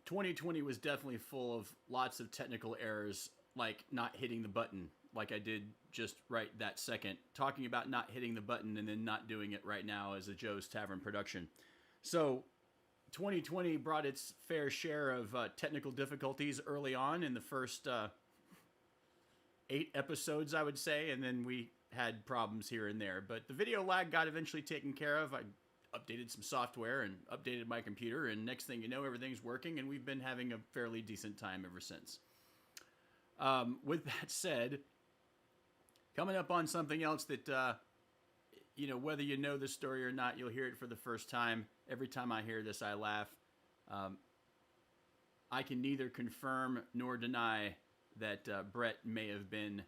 Speaker 3: ...2020 was definitely full of lots of technical errors, like not hitting the button, like I did just right that second. Talking about not hitting the button and then not doing it right now as a Joe's Tavern production. So 2020 brought its fair share of technical difficulties early on in the first 8 episodes, I would say, and then we had problems here and there. But the video lag got eventually taken care of. I updated some software and updated my computer, and next thing you know, everything's working, and we've been having a fairly decent time ever since. With that said, coming up on something else that, you know, whether you know the story or not, you'll hear it for the first time. Every time I hear this, I laugh. I can neither confirm nor deny that Brett may have been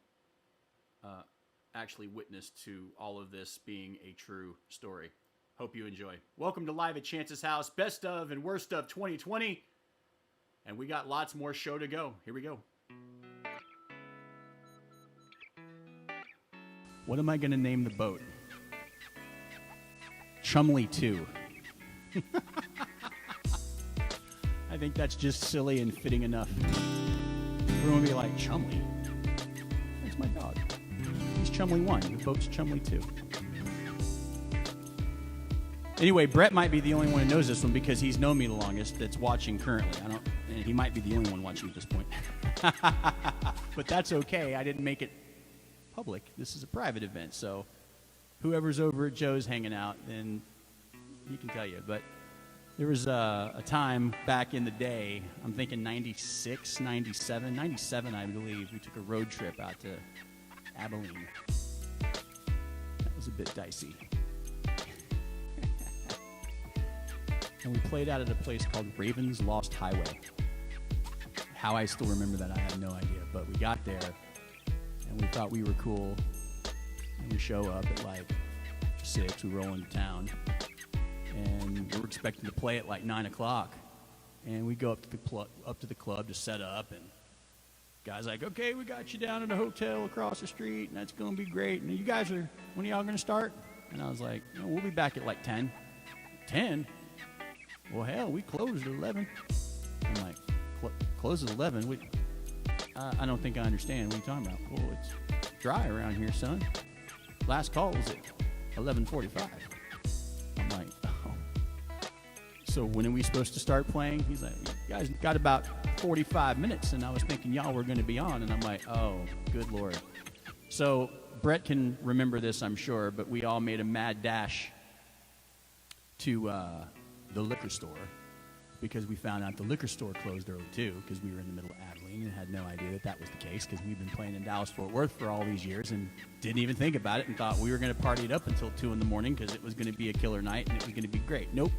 Speaker 3: actually witness to all of this being a true story. Hope you enjoy. Welcome to Live at Chance's house, best of and worst of 2020. And we got lots more show to go. Here we go. What am I going to name the boat? Chumley 2. I think that's just silly and fitting enough. We're going to be like, Chumley? That's my dog. He's Chumley 1. The boat's Chumley 2. Anyway, Brett might be the only one who knows this one because he's known me the longest that's watching currently. And he might be the only one watching at this point. But that's okay. I didn't make it public. This is a private event, so whoever's over at Joe's hanging out, then he can tell you. But there was a time back in the day, I'm thinking 96, 97, 97, I believe, we took a road trip out to Abilene. That was a bit dicey. And we played out at a place called Raven's Lost Highway. How I still remember that, I have no idea. But we got there, and we thought we were cool. And we show up at like 6, we roll into town. And we're expecting to play at like 9 o'clock. And we go up to the club to set up. And guy's like, okay, we got you down at a hotel across the street, and that's going to be great. And you guys are, when are y'all going to start? And I was like, no, we'll be back at like 10. 10? Well, hell, we closed at 11. I'm like, close at 11? I don't think I understand. What are you talking about? Well, it's dry around here, son. Last call was at 11:45. I'm like, oh. So when are we supposed to start playing? He's like, you guys got about 45 minutes, and I was thinking y'all were going to be on. And I'm like, oh, good Lord. So Brett can remember this, I'm sure, but we all made a mad dash to the liquor store because we found out the liquor store closed early too because we were in the middle of Abilene and had no idea that that was the case because we've been playing in Dallas-Fort Worth for all these years and didn't even think about it and thought we were going to party it up until 2 in the morning because it was going to be a killer night and it was going to be great. Nope.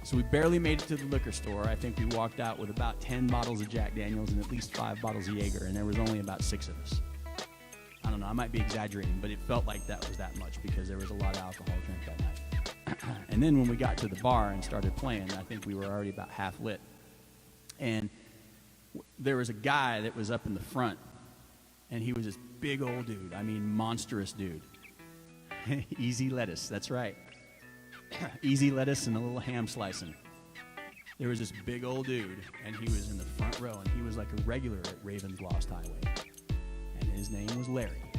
Speaker 3: So we barely made it to the liquor store. I think we walked out with about 10 bottles of Jack Daniels and at least 5 bottles of Jaeger, and there was only about 6 of us. I don't know, I might be exaggerating, but it felt like that was that much because there was a lot of alcohol drank that night. And then when we got to the bar and started playing, I think we were already about half lit. And there was a guy that was up in the front, and he was this big old dude. I mean, monstrous dude. Easy lettuce, that's right. Easy lettuce and a little ham slicing. There was this big old dude, and he was in the front row, and he was like a regular at Raven's Lost Highway. And his name was Larry.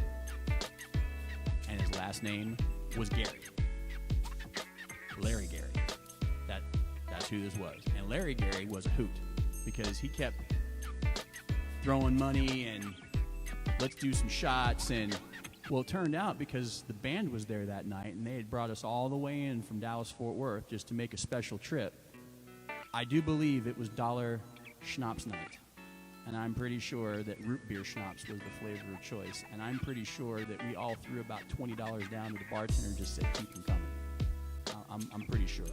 Speaker 3: And his last name was Gary. Larry Gary. That's who this was. And Larry Gary was a hoot because he kept throwing money and let's do some shots. And well, it turned out because the band was there that night and they had brought us all the way in from Dallas-Fort Worth just to make a special trip. I do believe it was $1 schnapps night. and I'm pretty sure that root beer schnapps was the flavor of choice, and I'm pretty sure that we all threw about $20 down to the bartender and just said, keep them coming. I'm pretty sure.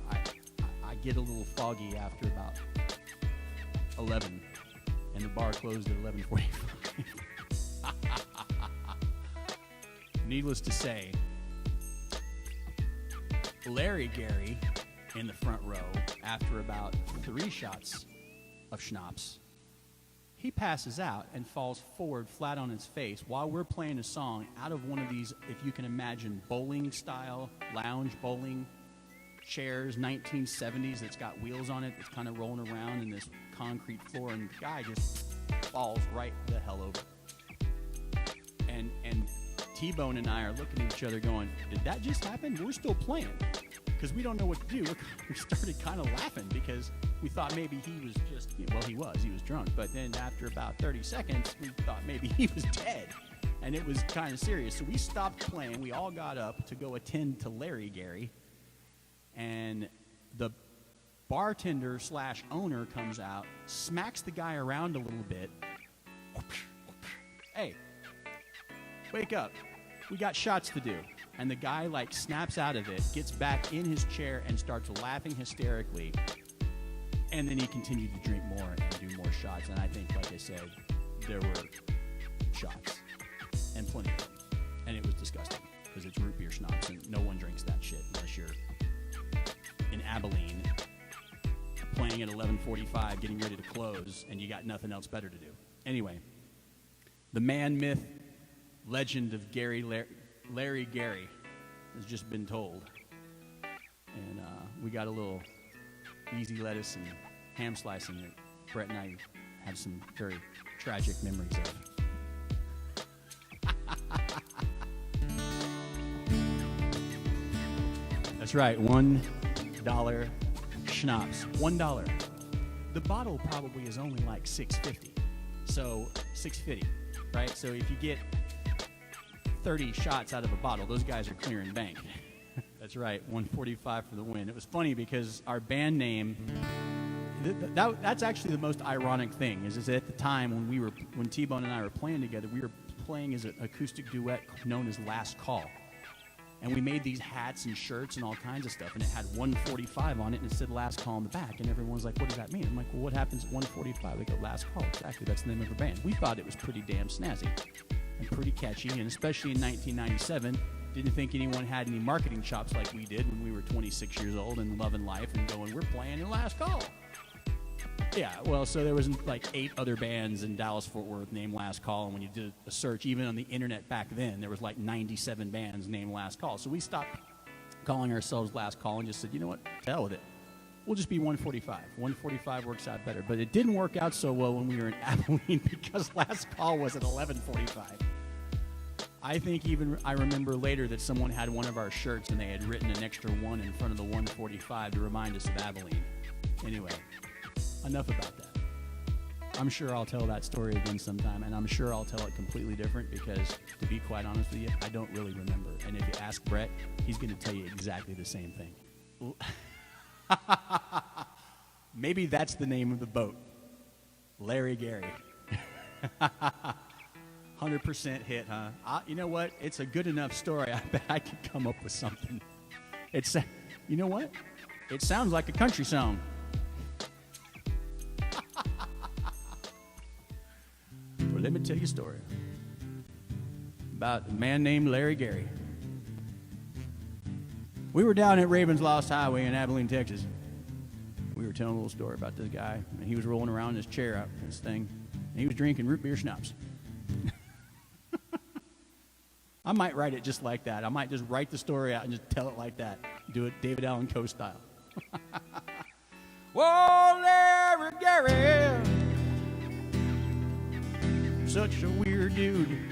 Speaker 3: I get a little foggy after about 11, and the bar closed at 11:45. Needless to say, Larry Gary in the front row, after about 3 shots of schnapps, he passes out and falls forward flat on his face while we're playing a song out of one of these, if you can imagine, bowling style, lounge bowling chairs, 1970s, that's got wheels on it, that's kind of rolling around in this concrete floor, and the guy just falls right the hell over. And T-Bone and I are looking at each other going, did that just happen? We're still playing. Because we don't know what to do. We started kind of laughing because we thought maybe he was just, well, he was drunk. But then after about 30 seconds, we thought maybe he was dead. And it was kind of serious. So we stopped playing. We all got up to go attend to Larry Gary. And the bartender / owner comes out, smacks the guy around a little bit. Hey, wake up. We got shots to do. And the guy, like, snaps out of it, gets back in his chair and starts laughing hysterically. And then he continued to drink more and do more shots. And I think, like I said, there were shots. And plenty of them. And it was disgusting. Because it's root beer schnapps, and no one drinks that shit unless you're in Abilene playing at 11:45, getting ready to close, and you got nothing else better to do. Anyway, the man, myth, legend of Larry Gary has just been told. And we got a little easy lettuce and ham slicing that Brett and I have some very tragic memories of. That's right, $1 schnapps. $1. The bottle probably is only like $6.50. So $6.50, right? So if you get 30 shots out of a bottle, those guys are clearing bank. That's right, 145 for the win. It was funny because our band name, that's actually the most ironic thing, is at the time when T-Bone and I were playing together, we were playing as an acoustic duet known as Last Call. And we made these hats and shirts and all kinds of stuff, and it had 145 on it, and it said Last Call on the back, and everyone's like, what does that mean? I'm like, well, what happens at 145? They go, Last Call. Exactly, that's the name of our band. We thought it was pretty damn snazzy and pretty catchy, and especially in 1997, didn't think anyone had any marketing chops like we did when we were 26 years old and loving life and going, we're playing in Last Call. Yeah, well, so there was like 8 other bands in Dallas-Fort Worth named Last Call, and when you did a search, even on the internet back then, there was like 97 bands named Last Call. So we stopped calling ourselves Last Call and just said, you know what, to hell with it. We'll just be 145. 145 works out better. But it didn't work out so well when we were in Abilene because Last Call was at 11:45. I think I remember later that someone had one of our shirts and they had written an extra 1 in front of the 145 to remind us of Abilene. Anyway, enough about that. I'm sure I'll tell that story again sometime, and I'm sure I'll tell it completely different because, to be quite honest with you, I don't really remember. And if you ask Brett, he's going to tell you exactly the same thing. Maybe that's the name of the boat. Larry Gary. 100% hit, huh? You know what? It's a good enough story. I bet I could come up with something. You know what? It sounds like a country song. Well, let me tell you a story about a man named Larry Gary. We were down at Ravens Lost Highway in Abilene, Texas. We were telling a little story about this guy, and he was rolling around in his chair out in this thing, and he was drinking root beer schnapps. I might write it just like that. I might just write the story out and just tell it like that. Do it David Allen Coe style. Whoa, Larry Gary, such a weird dude.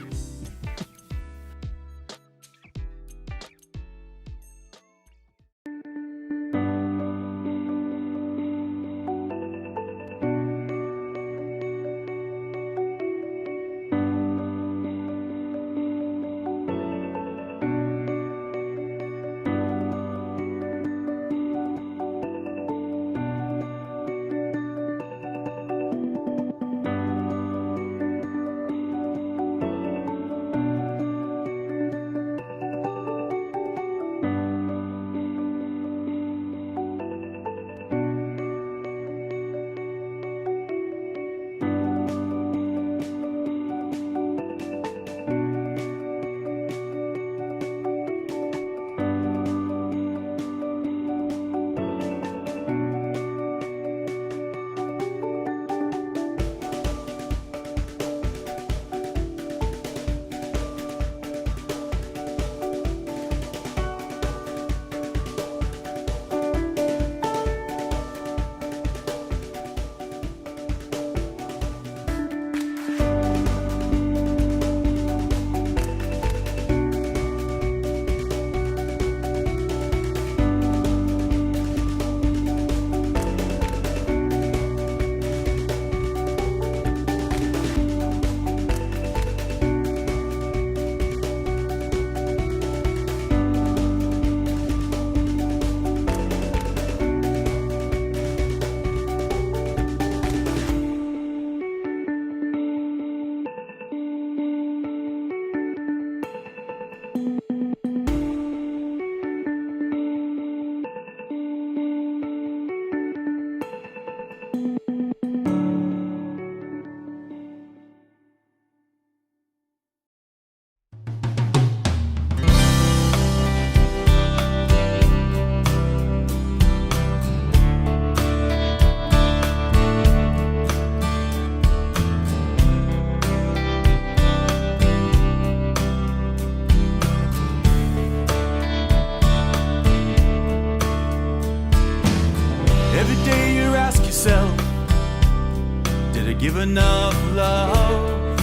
Speaker 1: give enough love.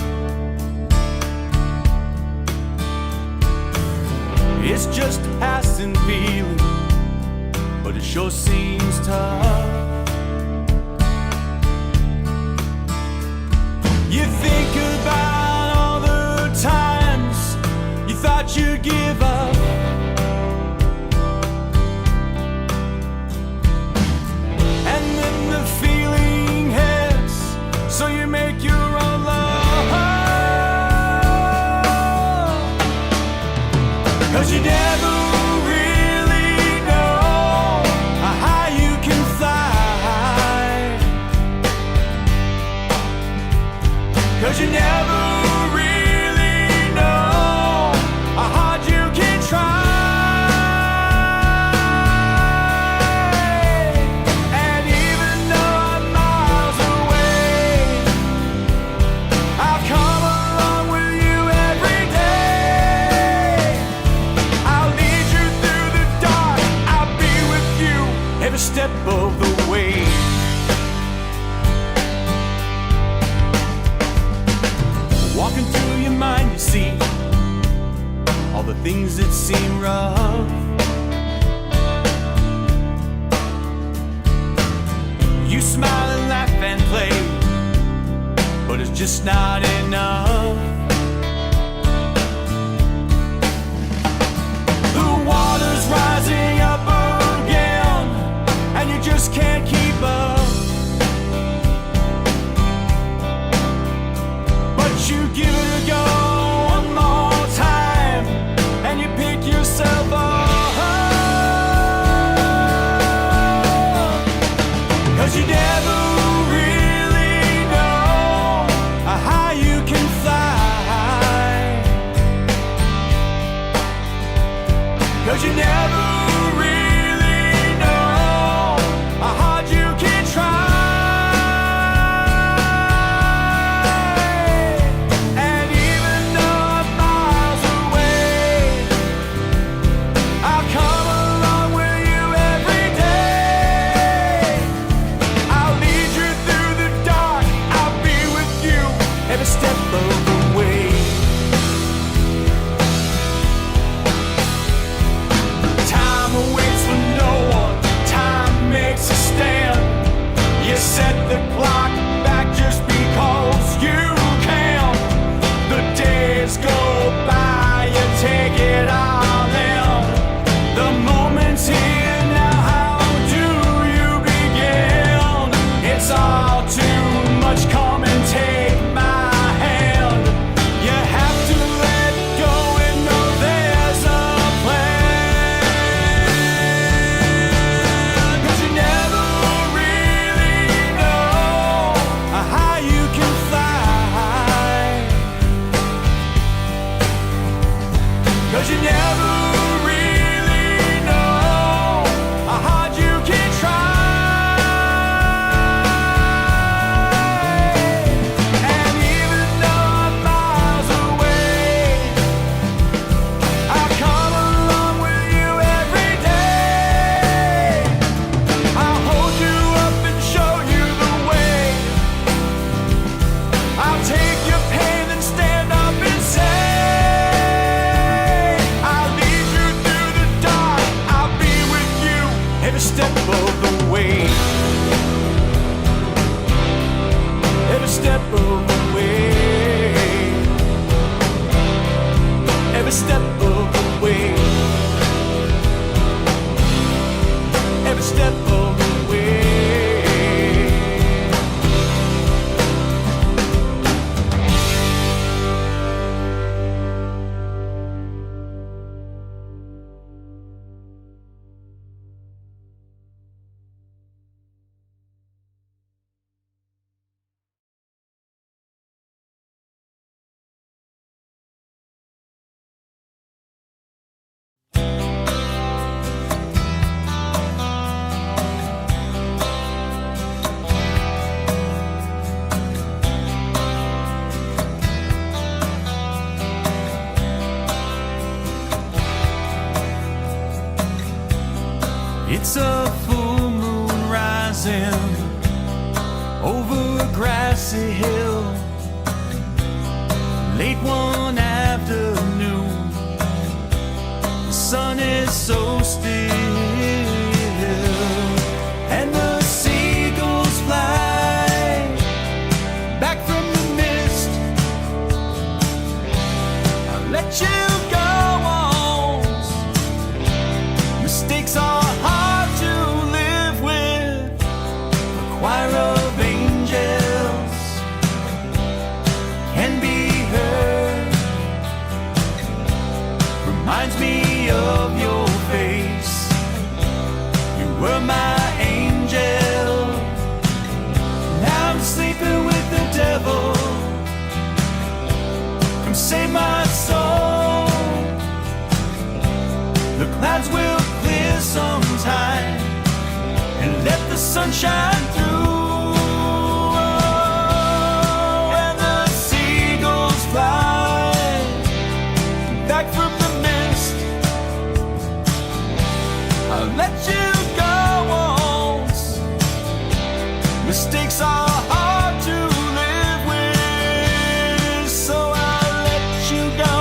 Speaker 1: It's just a passing feeling, but it sure seems tough. You think about all the times you thought you'd give up, and then the feeling hits, so you make your own love. 'Cause you never really know how you can fly. 'Cause you never really know how hard you can try. And even though I'm miles away, I'll come along with you every day. I'll lead you through the dark, I'll be with you every step of the way. Walking through your mind, you see all the things that seem rough. You smile and laugh and play, but it's just not enough. The water's rising up again, and you just can't keep up. But you give it a go one more time, and you pick yourself up. 'Cause you never really know how you can fly. 'Cause you never really know how hard you can try. And even though I'm miles away, I'll come along with you every day. I'll lead you through the dark, I'll be with you every step of the way. Time waits for no one, time makes a stand. You set the clock back just because you can. The days go by, you take it all in. The moment's here now, how do you begin? It's all too much, come and take my hand. You have to let go and know there's a plan. 'Cause you never really know how you can fly. 'Cause you never really know how hard you can try. And even though I'm miles away, I'll come along with you every day. I'll hold you up and show you the way. I'll take your pain and stand up and say, I'll lead you through the dark, I'll be with you every step of the way. Every step of the way. Every step of the way. Every step of the way. It's a full moon rising over grassy hill late one afternoon. The sun is so still, and the seagulls fly back from the mist. I'll let you go on. Mistakes are hard to live with. A choir of angels can be heard. Reminds me of your face. You were my angel. Now I'm sleeping with the devil. Come save my soul. The clouds will clear sometime, and let the sun shine through. And the seagulls fly back from the mist. I'll let you go once. Mistakes are hard to live with, so I'll let you go.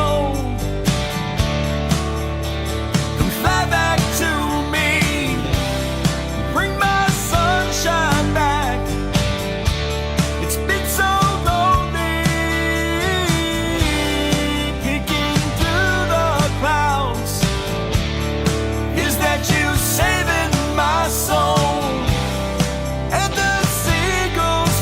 Speaker 1: Come fly back to me. Bring my sunshine back. It's been so lonely, peeking through the clouds. Is that you saving my soul? And the seagulls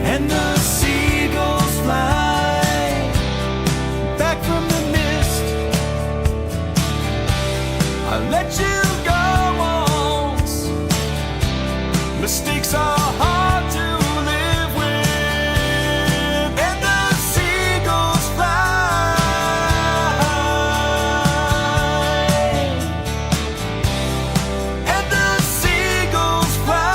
Speaker 1: and the seagulls fly back from the mist. I'll let you go once. Mistakes are hard to live with. And the seagulls fly. And the seagulls fly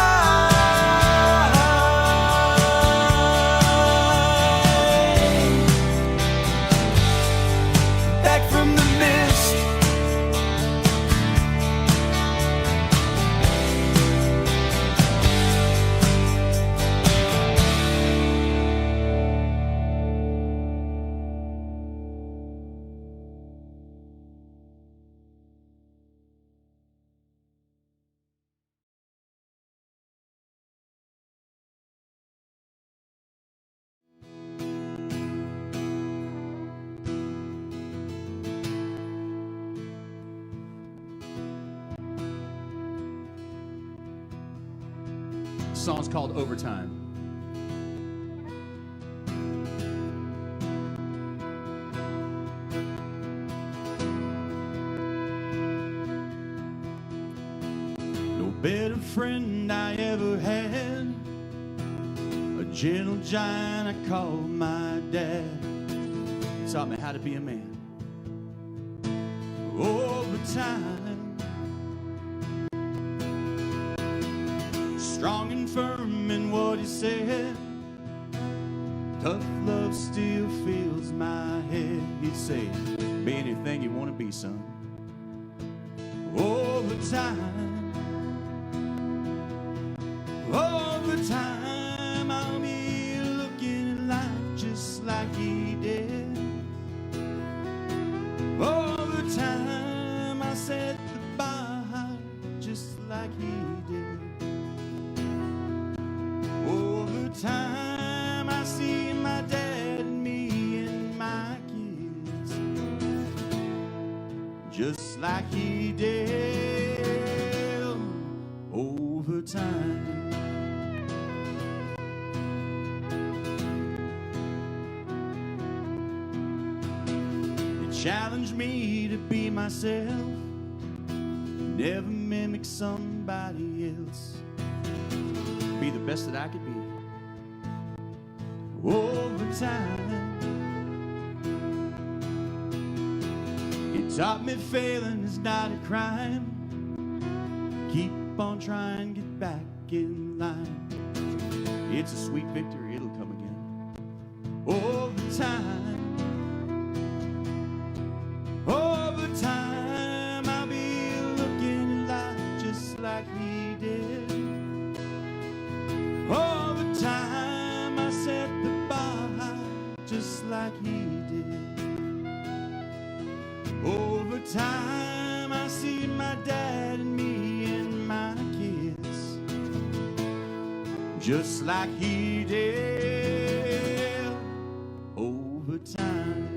Speaker 1: back from the mist.
Speaker 3: The song's called Overtime.
Speaker 1: No better friend I ever had, a gentle giant I called my dad.
Speaker 3: Taught me how to be a man.
Speaker 1: Overtime, strong and firm in what he said. Tough love still fills my head. He'd say, be anything you want to be, son. Overtime, overtime, I'll be looking at life just like he did. Overtime, I set the bar high just like he did. Overtime, I see my dad and me and my kids just like he did. Overtime. It challenged me to be myself, never mimic somebody else, be the best that I could be. Overtime, it Stop me failing is not a crime. Keep on trying, get back in line. It's a sweet victory, it'll come again. Over time, I'll be looking at life just like he did. Over time, I set the bar high just like he did. Over time, I see my dad and me and my kids just like he did. Over time.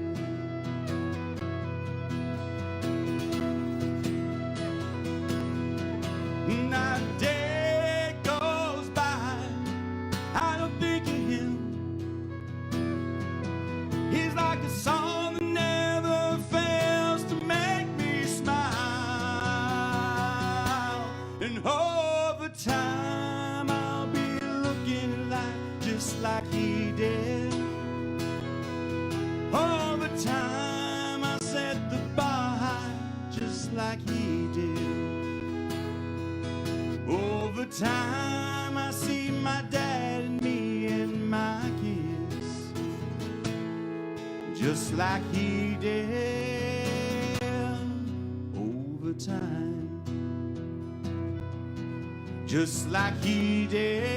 Speaker 1: Not a day goes by, I don't think of him. He's like a song that never fails to make me smile. And over time, I'll be looking at life just like he did. Over time, I set the bar high just like he did. Over time, I see my dad and me and my kids just like he did. Over time, just like he did.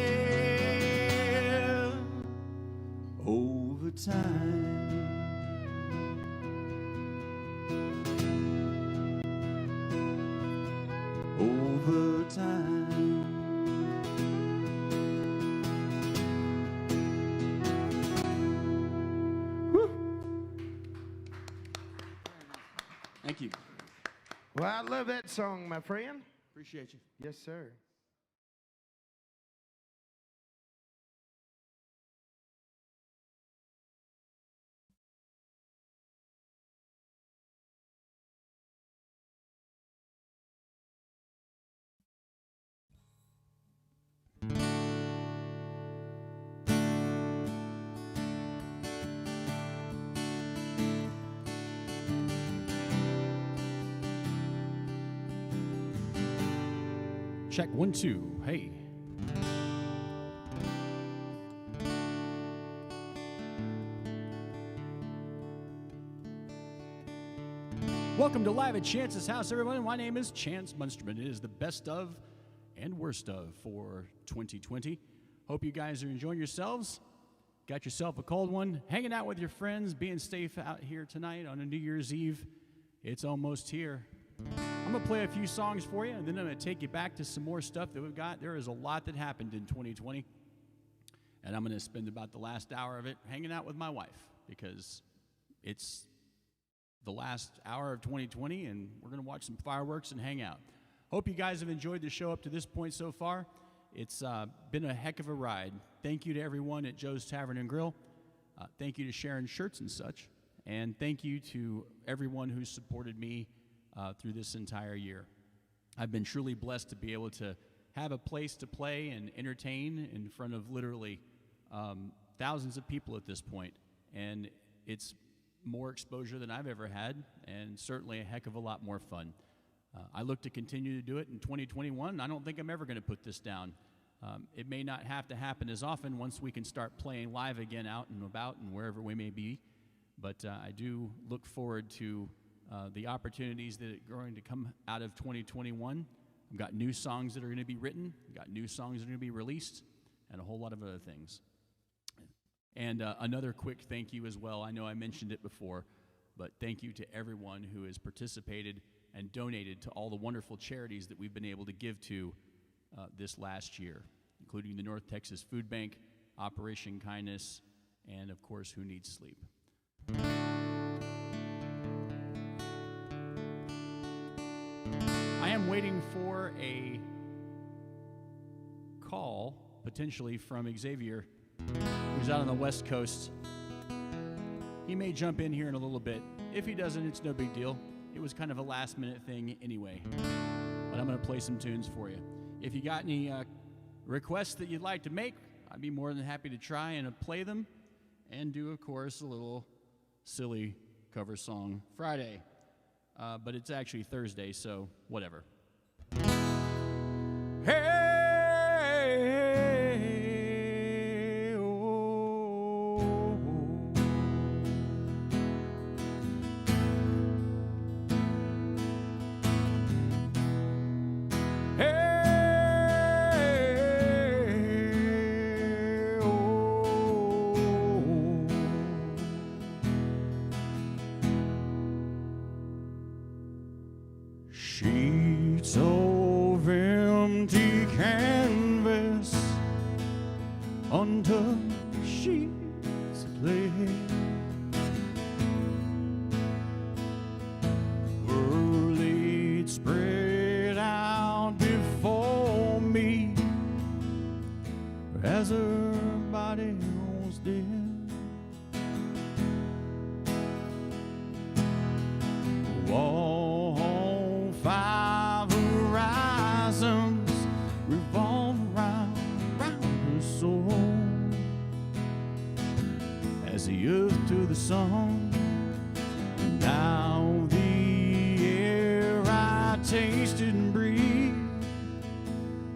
Speaker 1: Over time. Over time. Thank you.
Speaker 16: Well, I love that song, my friend.
Speaker 1: Appreciate you.
Speaker 16: Yes, sir.
Speaker 3: Check 1, 2. Hey. Welcome to Live at Chance's House, everyone. My name is Chance Munsterman. It is the best of and worst of for 2020. Hope you guys are enjoying yourselves. Got yourself a cold one. Hanging out with your friends, being safe out here tonight on a New Year's Eve. It's almost here. I'm going to play a few songs for you, and then I'm going to take you back to some more stuff that we've got. There is a lot that happened in 2020, and I'm going to spend about the last hour of it hanging out with my wife because it's the last hour of 2020, and we're going to watch some fireworks and hang out. Hope you guys have enjoyed the show up to this point so far. It's been a heck of a ride. Thank you to everyone at Joe's Tavern and Grill. Thank you to Sharon Shirts and such, and thank you to everyone who supported me through this entire year. I've been truly blessed to be able to have a place to play and entertain in front of literally thousands of people at this point. And it's more exposure than I've ever had, and certainly a heck of a lot more fun. I look to continue to do it in 2021. I don't think I'm ever going to put this down. It may not have to happen as often once we can start playing live again out and about and wherever we may be, but I do look forward to the opportunities that are going to come out of 2021. I've got new songs that are going to be written, I've got new songs that are going to be released, and a whole lot of other things. And another quick thank you as well. I know I mentioned it before, but thank you to everyone who has participated and donated to all the wonderful charities that we've been able to give to this last year, including the North Texas Food Bank, Operation Kindness, and of course, Who Needs Sleep. I am waiting for a call, potentially from Xavier, who's out on the West Coast. He may jump in here in a little bit. If he doesn't, it's no big deal. It was kind of a last-minute thing anyway. But I'm going to play some tunes for you. If you got any requests that you'd like to make, I'd be more than happy to try and play them and do, of course, a little silly cover song Friday. but it's actually Thursday, so whatever.
Speaker 1: Hey, oh, hey, oh. Sheets of empty canvas under sheets of clay. Were laid spread out before me as her body was dead. All five horizons revolve around her soul, as the earth to the sun. Now the air I tasted and breathed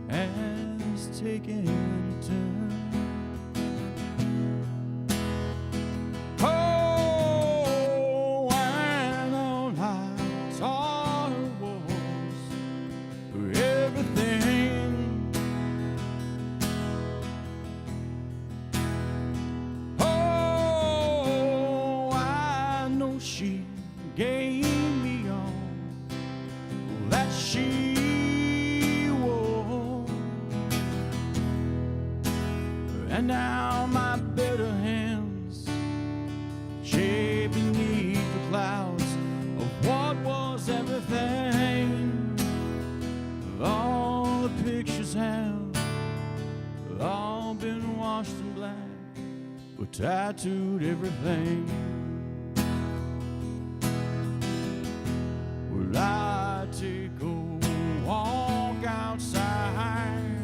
Speaker 1: has taken a turn. Oh, and all I thought was everything. Oh, I know she gave me all that she wore, and now my better hands shape beneath the clouds of what was everything. All the pictures have all been washed in black, but tattooed everything. Well, I take a walk outside,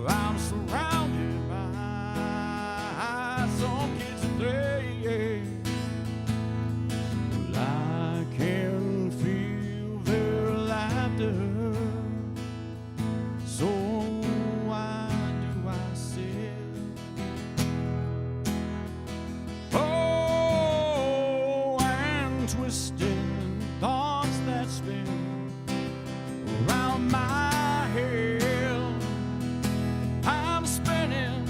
Speaker 1: I'm surrounded by some kids that play. Well, I can feel their laughter, so why do I sit? Oh, and twisted thoughts that spin around my head. I'm spinning,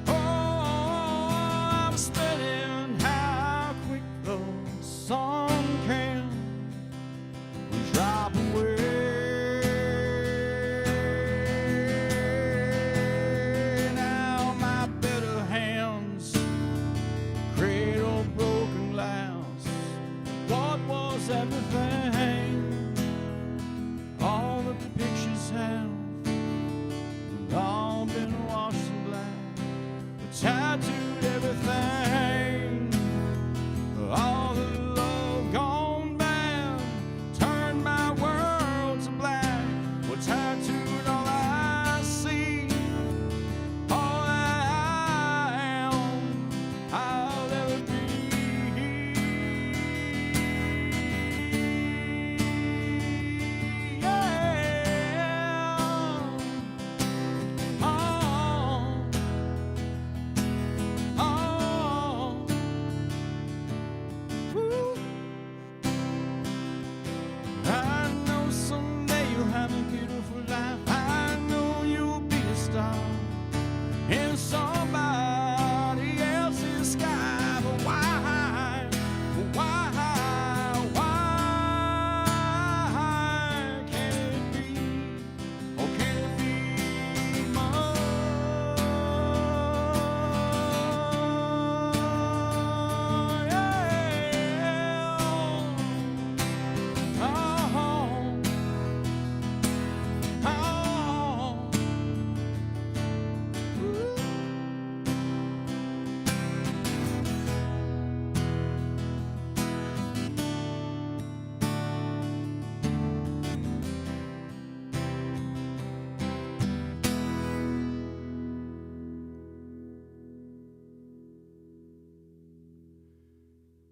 Speaker 1: oh, I'm spinning. How quick the sun can drop away. Now my better hands cradle broken glass. What was everything? All the pictures have all been washed in black, but tattooed everything. All the love gone bad turned my world to black, but tattooed all I see, all I am, I'll ever be. I know someday you'll have a beautiful life. I know you'll be a star in somebody else's sky. But why can't it be? Or can it be more?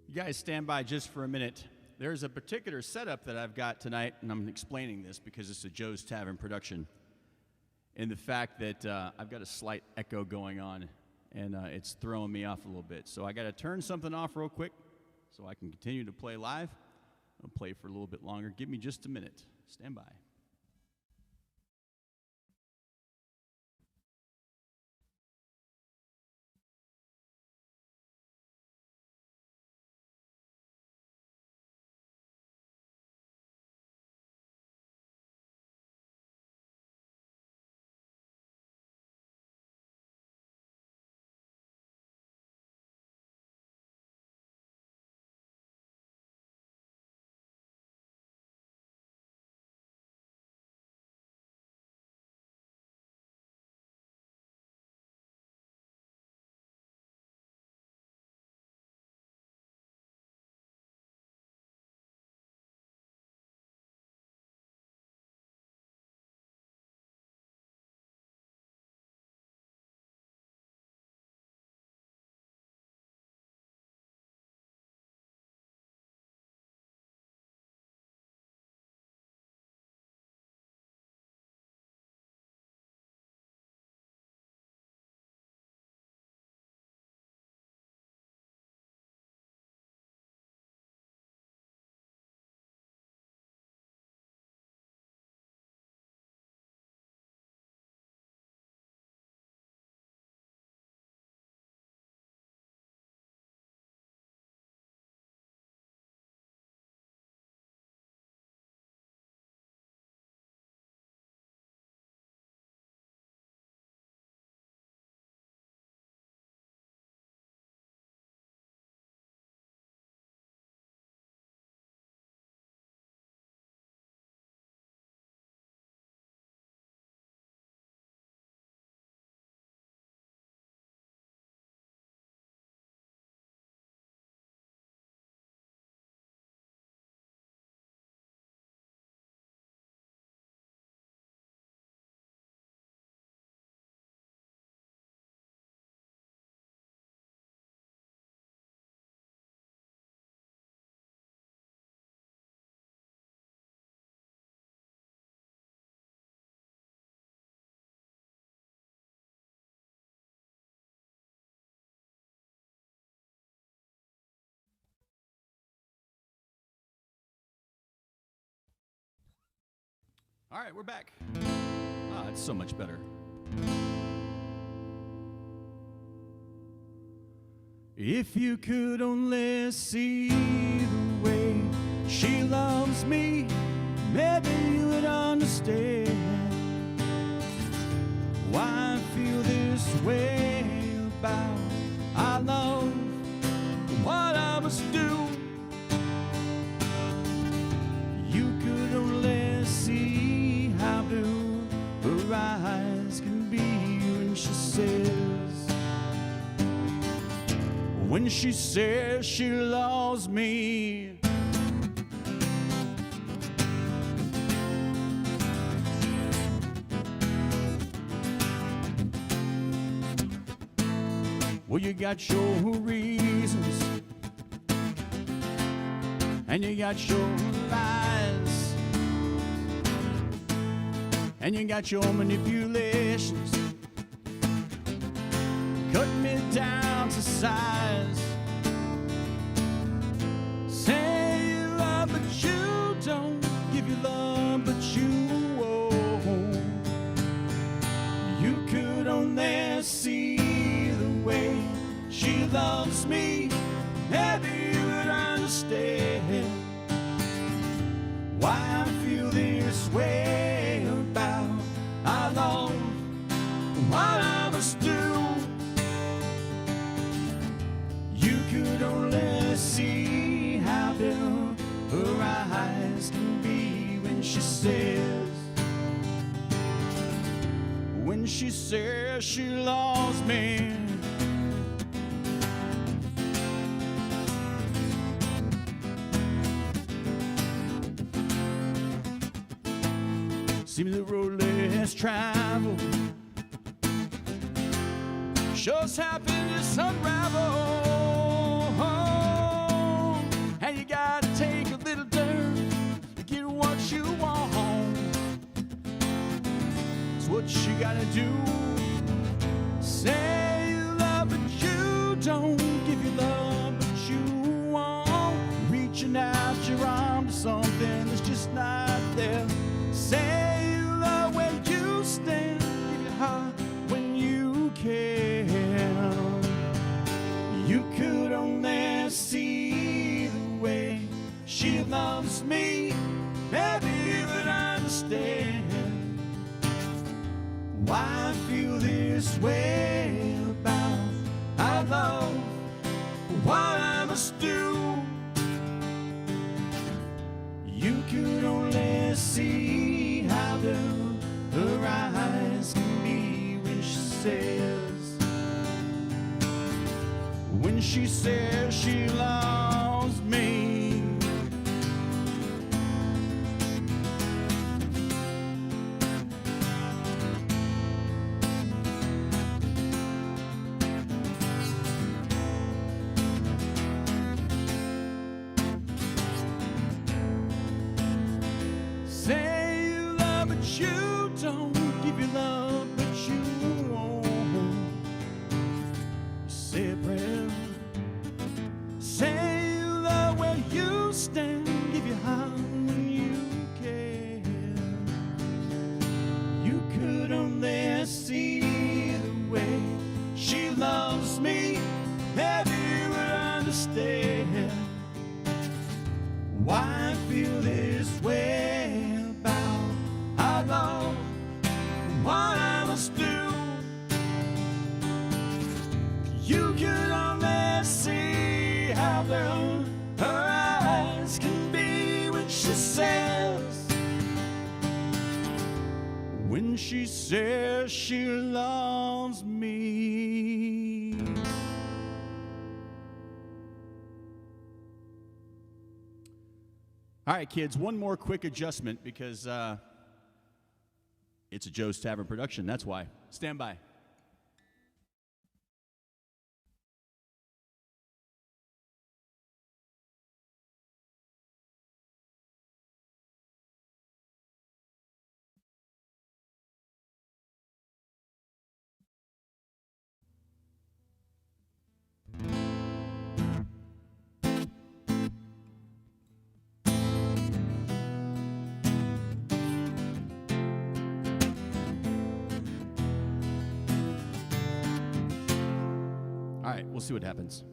Speaker 3: You guys stand by just for a minute. there's a particular setup that I've got tonight, and I'm explaining this because it's a Joe's Tavern production, in the fact that I've got a slight echo going on, and it's throwing me off a little bit. So I got to turn something off real quick so I can continue to play live. I'll play for a little bit longer. Give me just a minute. Stand by. All right, we're back. Ah, it's so much better. If you could only see the way she loves me, maybe you would understand why I feel this way about our love, what I must do. You could only see how blue her eyes can be when she says she loves me. Well, you got your reasons, and you got your lies, and you got your manipulations, cut me down to size. Say you love, but you don't give you love, but you won't. You could only see the way she loves me, maybe you would understand why I feel this way about our love, what I must do. You could only see how blue her eyes can be when she says she loves me. Seems the road less traveled shows happiness unravel, and you gotta take a little
Speaker 1: what you want. It's what you gotta do. Say you love, but you don't. Give your love, but you won't. Reaching out your arm to something that's just not there. Say you love where you stand. Give your heart when you can. You could only see the way she loves me. Maybe you would understand why I feel this way about our love. What I must do. You could only see how blue her eyes can be when she says she loves me. Say you love, but you don't. Give your love, but you won't. Say a prayer. Say you love where you stand. Give your heart when you can. You could only see the way she loves me. Maybe you would understand why I feel this way about our love. What I must do. You could only see how blue her eyes can be when she says she loves me. All right, kids, one more quick adjustment because it's a Joe's Tavern production. That's why. Stand by. All right, we'll see what happens.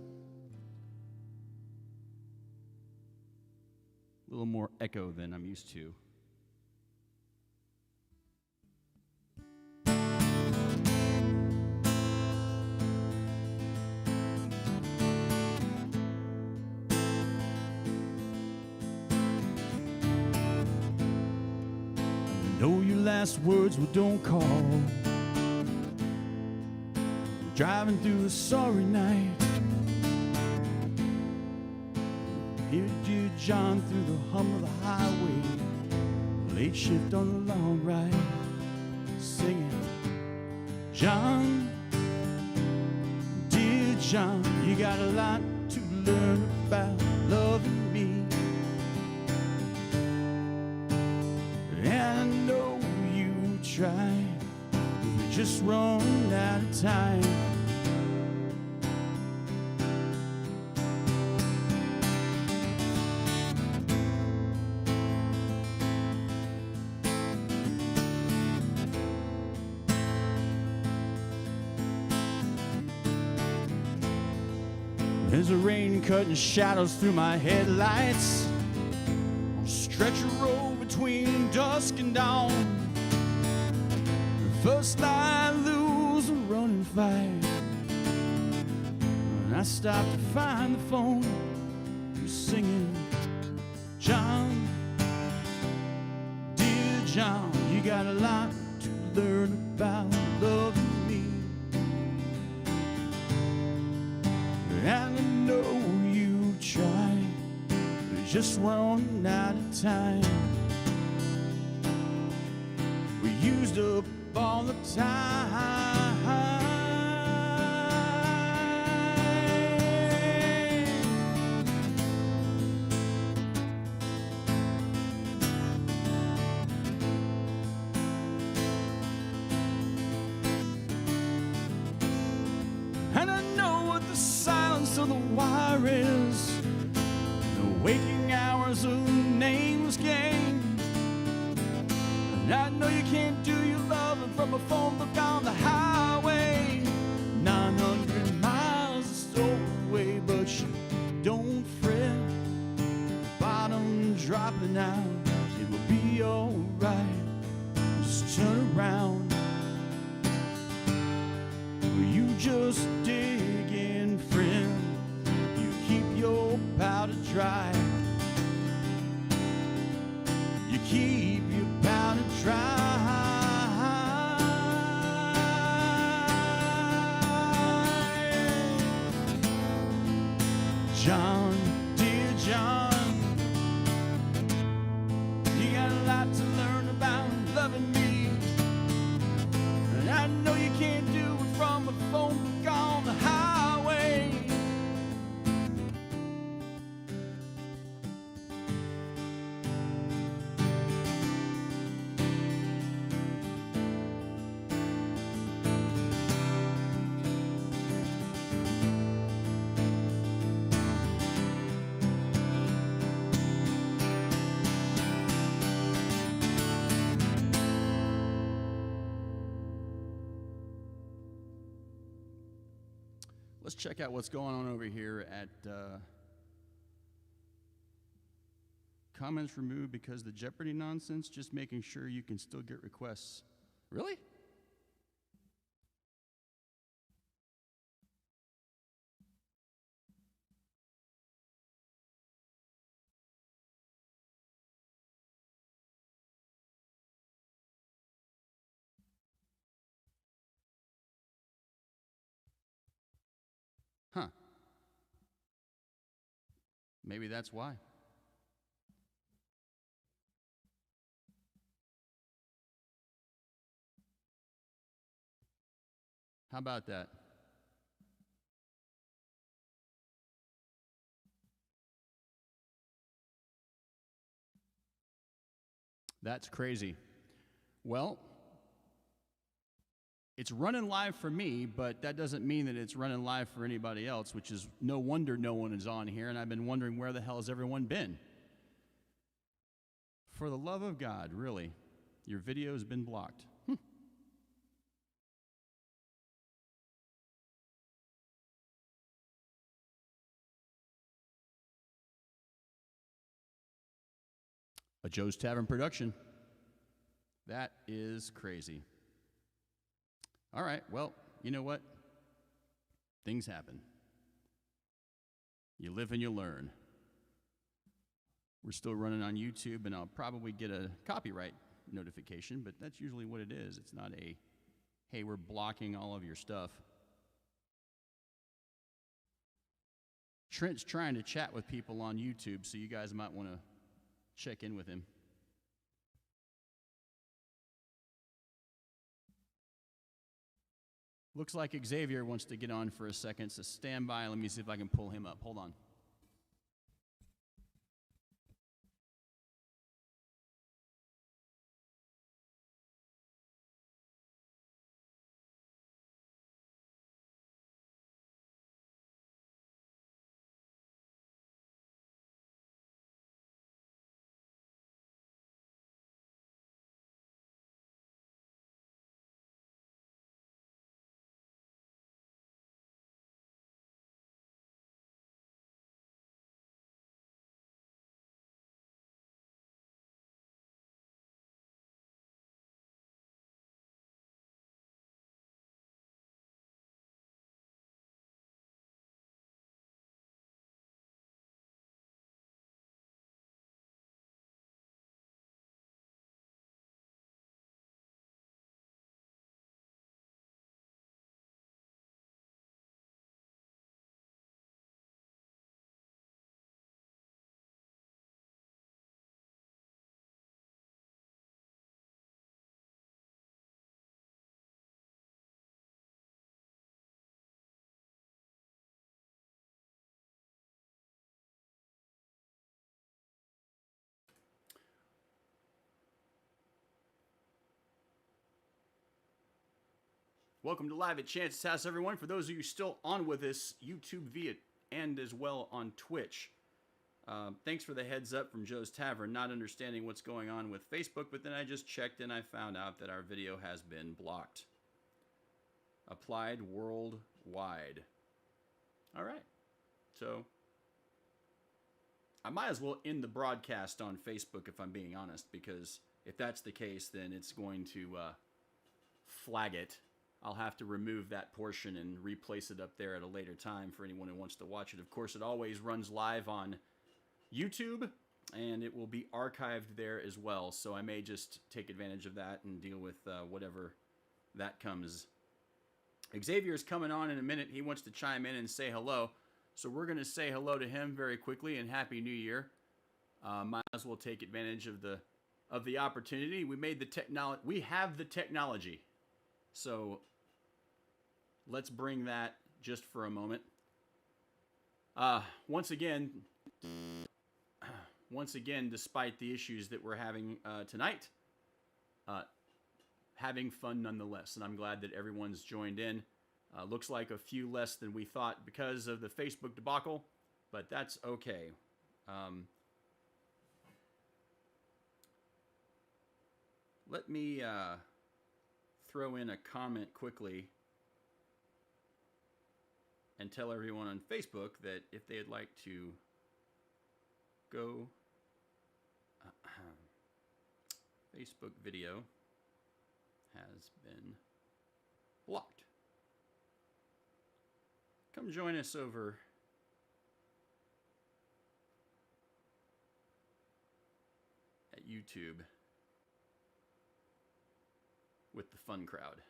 Speaker 1: A little more echo than I'm used to. I know your last words were don't call. Driving through a sorry night. Here dear John through the hum of the highway. Late shift on the long ride. Singing, John, dear John, you got a lot to learn about loving me. And I know you try, you just run out of time. There's a rain cutting shadows through my headlights on a stretch of road between dusk and dawn. First I lose a running fight, and I stop to find the phone. Who's singing, John, dear John, you got a lot to learn about loving me. And I know you try, but just run out of time. We used up all the time. of the wire is the waking hours of nameless game. And I know you can't do your loving from a phone book on the highway. 900 miles is stolen away, but you don't fret. Bottom dropping out, it will be alright. Just turn around. You just dig in, friend. You keep your powder dry. You keep your powder dry. John, dear John, you got a lot to learn about loving me. And I know you can't do it from a phone book on the highway. Let's check out what's going on over here at comments removed because the Jeopardy nonsense, just making sure you can still get requests. Really? Huh. Maybe that's why. How about that? That's crazy. Well, it's running live for me, but that doesn't mean that it's running live for anybody else, which is no wonder no one is on here, and I've been wondering where the hell has everyone been? For the love of God, really, your video has been blocked. A Joe's Tavern production. That is crazy. All right, well, you know what? Things happen. You live and you learn. We're still running on YouTube, and I'll probably get a copyright notification, but that's usually what it is. It's not a, hey, we're blocking all of your stuff. Trent's trying to chat with people on YouTube, so you guys might want to check in with him. Looks like Xavier wants to get on for a second, so stand by. Let me see if I can pull him up. Hold on. Welcome to Live at Chance's House, everyone. For those of you still on with us, YouTube via
Speaker 3: and as well on Twitch. Thanks for the heads up from Joe's Tavern, not understanding what's going on with Facebook, but then I just checked and I found out that our video has been blocked. Applied worldwide. All right. So I might as well end the broadcast on Facebook if I'm being honest, because if that's the case, then it's going to flag it. I'll have to remove that portion and replace it up there at a later time for anyone who wants to watch it. Of course, it always runs live on YouTube, and it will be archived there as well. So I may just take advantage of that and deal with whatever that comes. Xavier's coming on in a minute. He wants to chime in and say hello. So we're going to say hello to him very quickly and Happy New Year. Might as well take advantage of the opportunity. We made the technology. We have the technology. So let's bring that just for a moment. Once again, despite the issues that we're having tonight, having fun nonetheless. And I'm glad that everyone's joined in. Looks like a few less than we thought because of the Facebook debacle, but that's okay. Let me throw in a comment quickly and tell everyone on Facebook that if they'd like to go Facebook video has been blocked. Come join us over at YouTube with the fun crowd.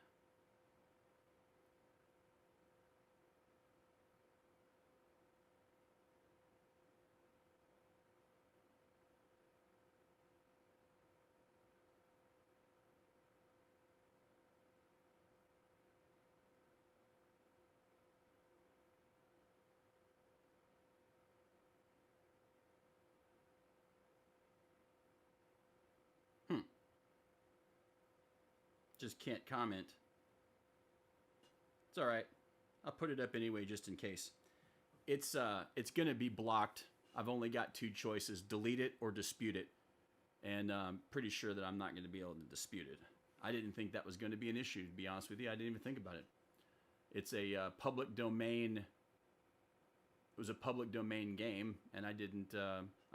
Speaker 3: Just can't comment. It's all right. I'll put it up anyway just in case. It's going to be blocked. I've only got two choices, delete it or dispute it. And I'm pretty sure that I'm not going to be able to dispute it. I didn't think that was going to be an issue, to be honest with you. I didn't even think about it. It's a public domain. It was a public domain game, and I didn't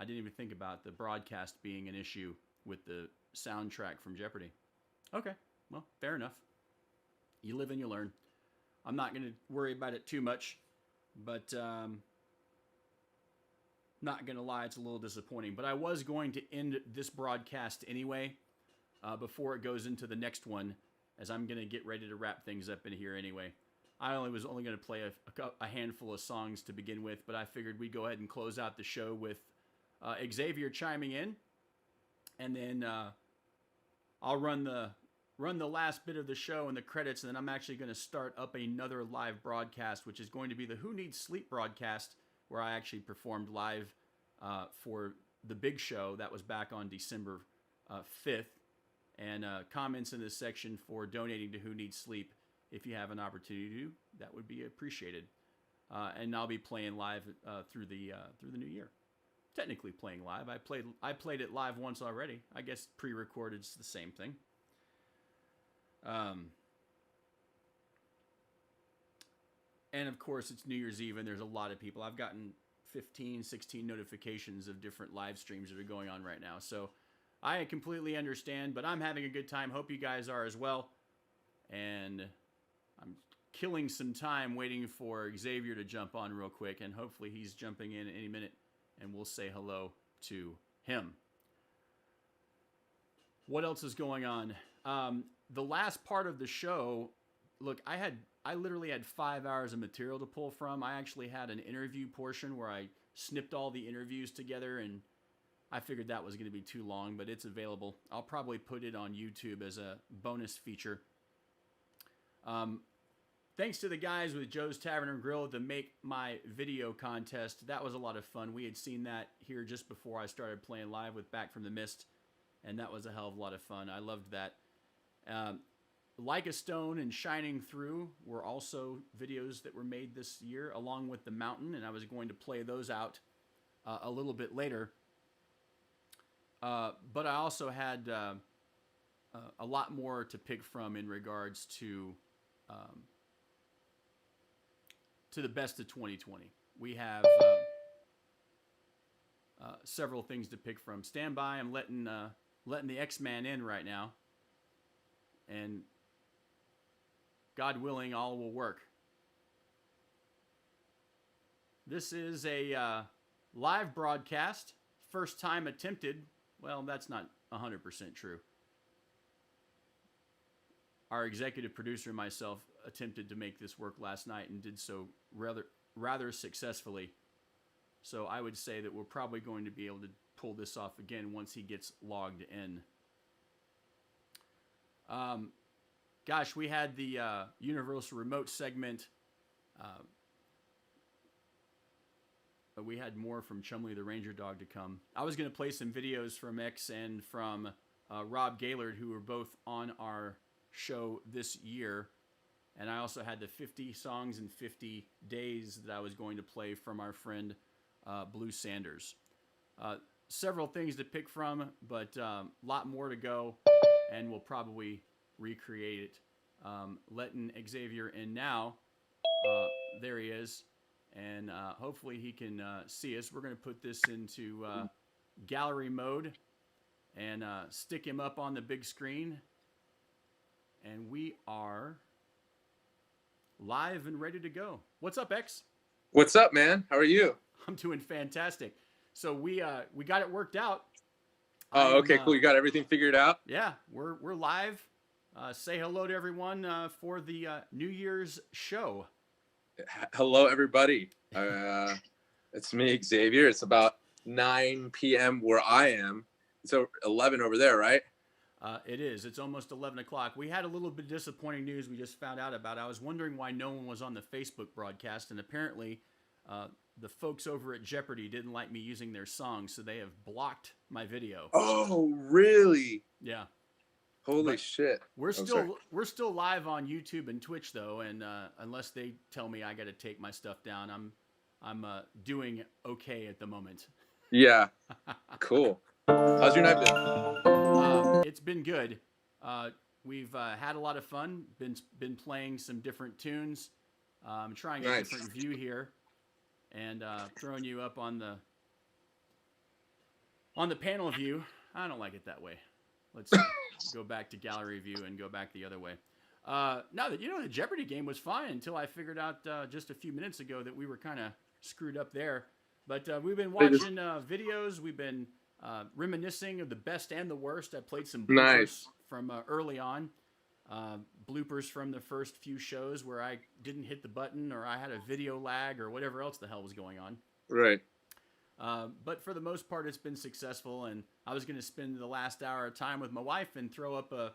Speaker 3: even think about the broadcast being an issue with the soundtrack from Jeopardy. Okay. Well, fair enough. You live and you learn. I'm not going to worry about it too much, but not going to lie, it's a little disappointing. But I was going to end this broadcast anyway before it goes into the next one, as I'm going to get ready to wrap things up in here anyway. I was only going to play a handful of songs to begin with, but I figured we'd go ahead and close out the show with Xavier chiming in, and then I'll run the last bit of the show and the credits, and then I'm actually going to start up another live broadcast, which is going to be the Who Needs Sleep broadcast, where I actually performed live for the big show. That was back on December 5th. And comments in this section for donating to Who Needs Sleep, if you have an opportunity to, that would be appreciated. And I'll be playing live through the new year. Technically playing live. I played it live once already. I guess pre-recorded's the same thing. And of course it's New Year's Eve and there's a lot of people. I've gotten 15, 16 notifications of different live streams that are going on right now. So I completely understand, but I'm having a good time. Hope you guys are as well. And I'm killing some time waiting for Xavier to jump on real quick, and hopefully he's jumping in any minute and we'll say hello to him. What else is going on? The last part of the show, look, I literally had 5 hours of material to pull from. I actually had an interview portion where I snipped all the interviews together, and I figured that was going to be too long, but it's available. I'll probably put it on YouTube as a bonus feature. Thanks to the guys with Joe's Tavern and Grill, the Make My Video contest. That was a lot of fun. We had seen that here just before I started playing live with Back from the Mist, and that was a hell of a lot of fun. I loved that. Like a Stone and Shining Through were also videos that were made this year, along with The Mountain, and I was going to play those out a little bit later. But I also had a lot more to pick from in regards to the best of 2020. We have several things to pick from. Stand by. I'm letting the X-Man in right now. And God willing, all will work. This is a live broadcast. First time attempted. Well, that's not 100% true. Our executive producer and myself attempted to make this work last night and did so rather successfully. So I would say that we're probably going to be able to pull this off again once he gets logged in. Gosh, we had the Universal Remote segment. But we had more from Chumley the Ranger Dog to come. I was going to play some videos from X and from Rob Gaylord, who were both on our show this year. And I also had the 50 songs in 50 days that I was going to play from our friend Blue Sanders. Several things to pick from, but a lot more to go, and we'll probably recreate it. Letting Xavier in now. There he is. And hopefully he can see us. We're going to put this into gallery mode and stick him up on the big screen. And we are live and ready to go. What's up, X?
Speaker 17: What's up, man? How are you?
Speaker 3: I'm doing fantastic. So we got it worked out.
Speaker 17: Oh, okay, cool. You got everything figured out?
Speaker 3: Yeah, we're live. Say hello to everyone for the New Year's show.
Speaker 17: Hello, everybody. It's me, Xavier. It's about 9 p.m. where I am. It's 11 over there, right?
Speaker 3: It is. It's almost 11 o'clock. We had a little bit of disappointing news we just found out about. I was wondering why no one was on the Facebook broadcast, and apparently the folks over at Jeopardy didn't like me using their song, so they have blocked my video.
Speaker 17: Oh, really?
Speaker 3: Yeah.
Speaker 17: Holy shit.
Speaker 3: We're still live on YouTube and Twitch though, and unless they tell me I got to take my stuff down, I'm doing okay at the moment.
Speaker 17: Yeah. Cool. How's your night been?
Speaker 3: It's been good. We've had a lot of fun. Been playing some different tunes. I'm trying a different view here, and throwing you up on the panel view. I don't like it that way. Let's go back to gallery view and go back the other way. Now that the Jeopardy game was fine until I figured out just a few minutes ago that we were kind of screwed up there. But we've been watching videos. We've been reminiscing of the best and the worst. I played some bloopers from early on. Bloopers from the first few shows where I didn't hit the button or I had a video lag or whatever else the hell was going on.
Speaker 17: Right.
Speaker 3: But for the most part, it's been successful, and I was going to spend the last hour of time with my wife and throw up a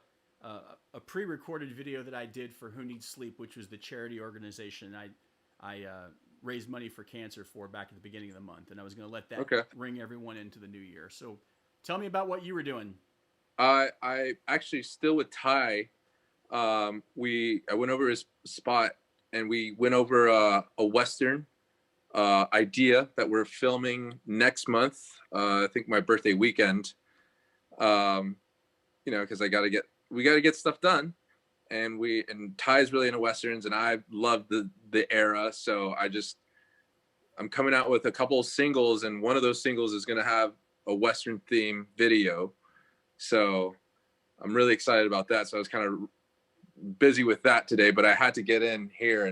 Speaker 3: pre-recorded video that I did for Who Needs Sleep, which was the charity organization I raised money for cancer for back at the beginning of the month, and I was going to let that ring everyone into the new year. So tell me about what you were doing.
Speaker 17: I actually still with Ty. I went over his spot, and we went over a Western idea that we're filming next month. I think my birthday weekend. Because we got to get stuff done, and Ty's really into Westerns, and I love the era. So I'm coming out with a couple of singles, and one of those singles is going to have a Western theme video. So I'm really excited about that. So I was kind of busy with that today, but I had to get in here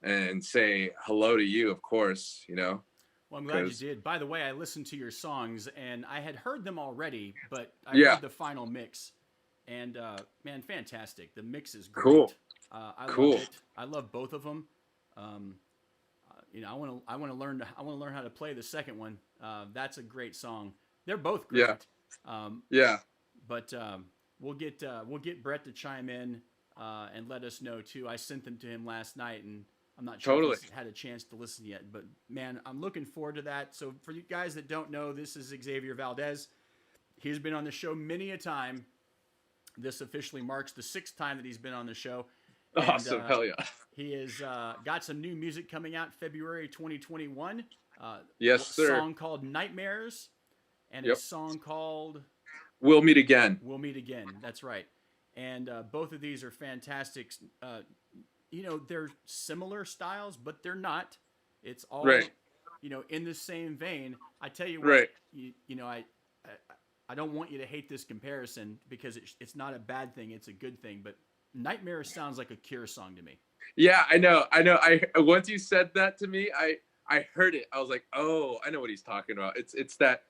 Speaker 17: and say hello to you, of course, Well,
Speaker 3: I'm glad you did. By the way, I listened to your songs, and I had heard them already, but I heard the final mix. And, man, fantastic. The mix is great.
Speaker 17: Cool.
Speaker 3: I love it. I love both of them. I want to learn how to play the second one. That's a great song. They're both great.
Speaker 17: Yeah.
Speaker 3: But we'll get Brett to chime in and let us know too. I sent them to him last night, and I'm not sure if he's had a chance to listen yet. But man, I'm looking forward to that. So for you guys that don't know, this is Xavier Valdez. He's been on the show many a time. This officially marks the 6th time that he's been on the show.
Speaker 17: Awesome. Hell yeah.
Speaker 3: He has got some new music coming out February 2021.
Speaker 17: Yes,
Speaker 3: a
Speaker 17: sir.
Speaker 3: song called Nightmares and a song called
Speaker 17: We'll Meet Again.
Speaker 3: We'll Meet Again. That's right. And both of these are fantastic. You know, they're similar styles, but they're not. It's all, you know, in the same vein. I tell you what, you know, I don't want you to hate this comparison because it's not a bad thing. It's a good thing. But Nightmares sounds like a Cure song to me.
Speaker 17: Yeah, I know. Once you said that to me, I heard it. I was like, oh, I know what he's talking about. It's that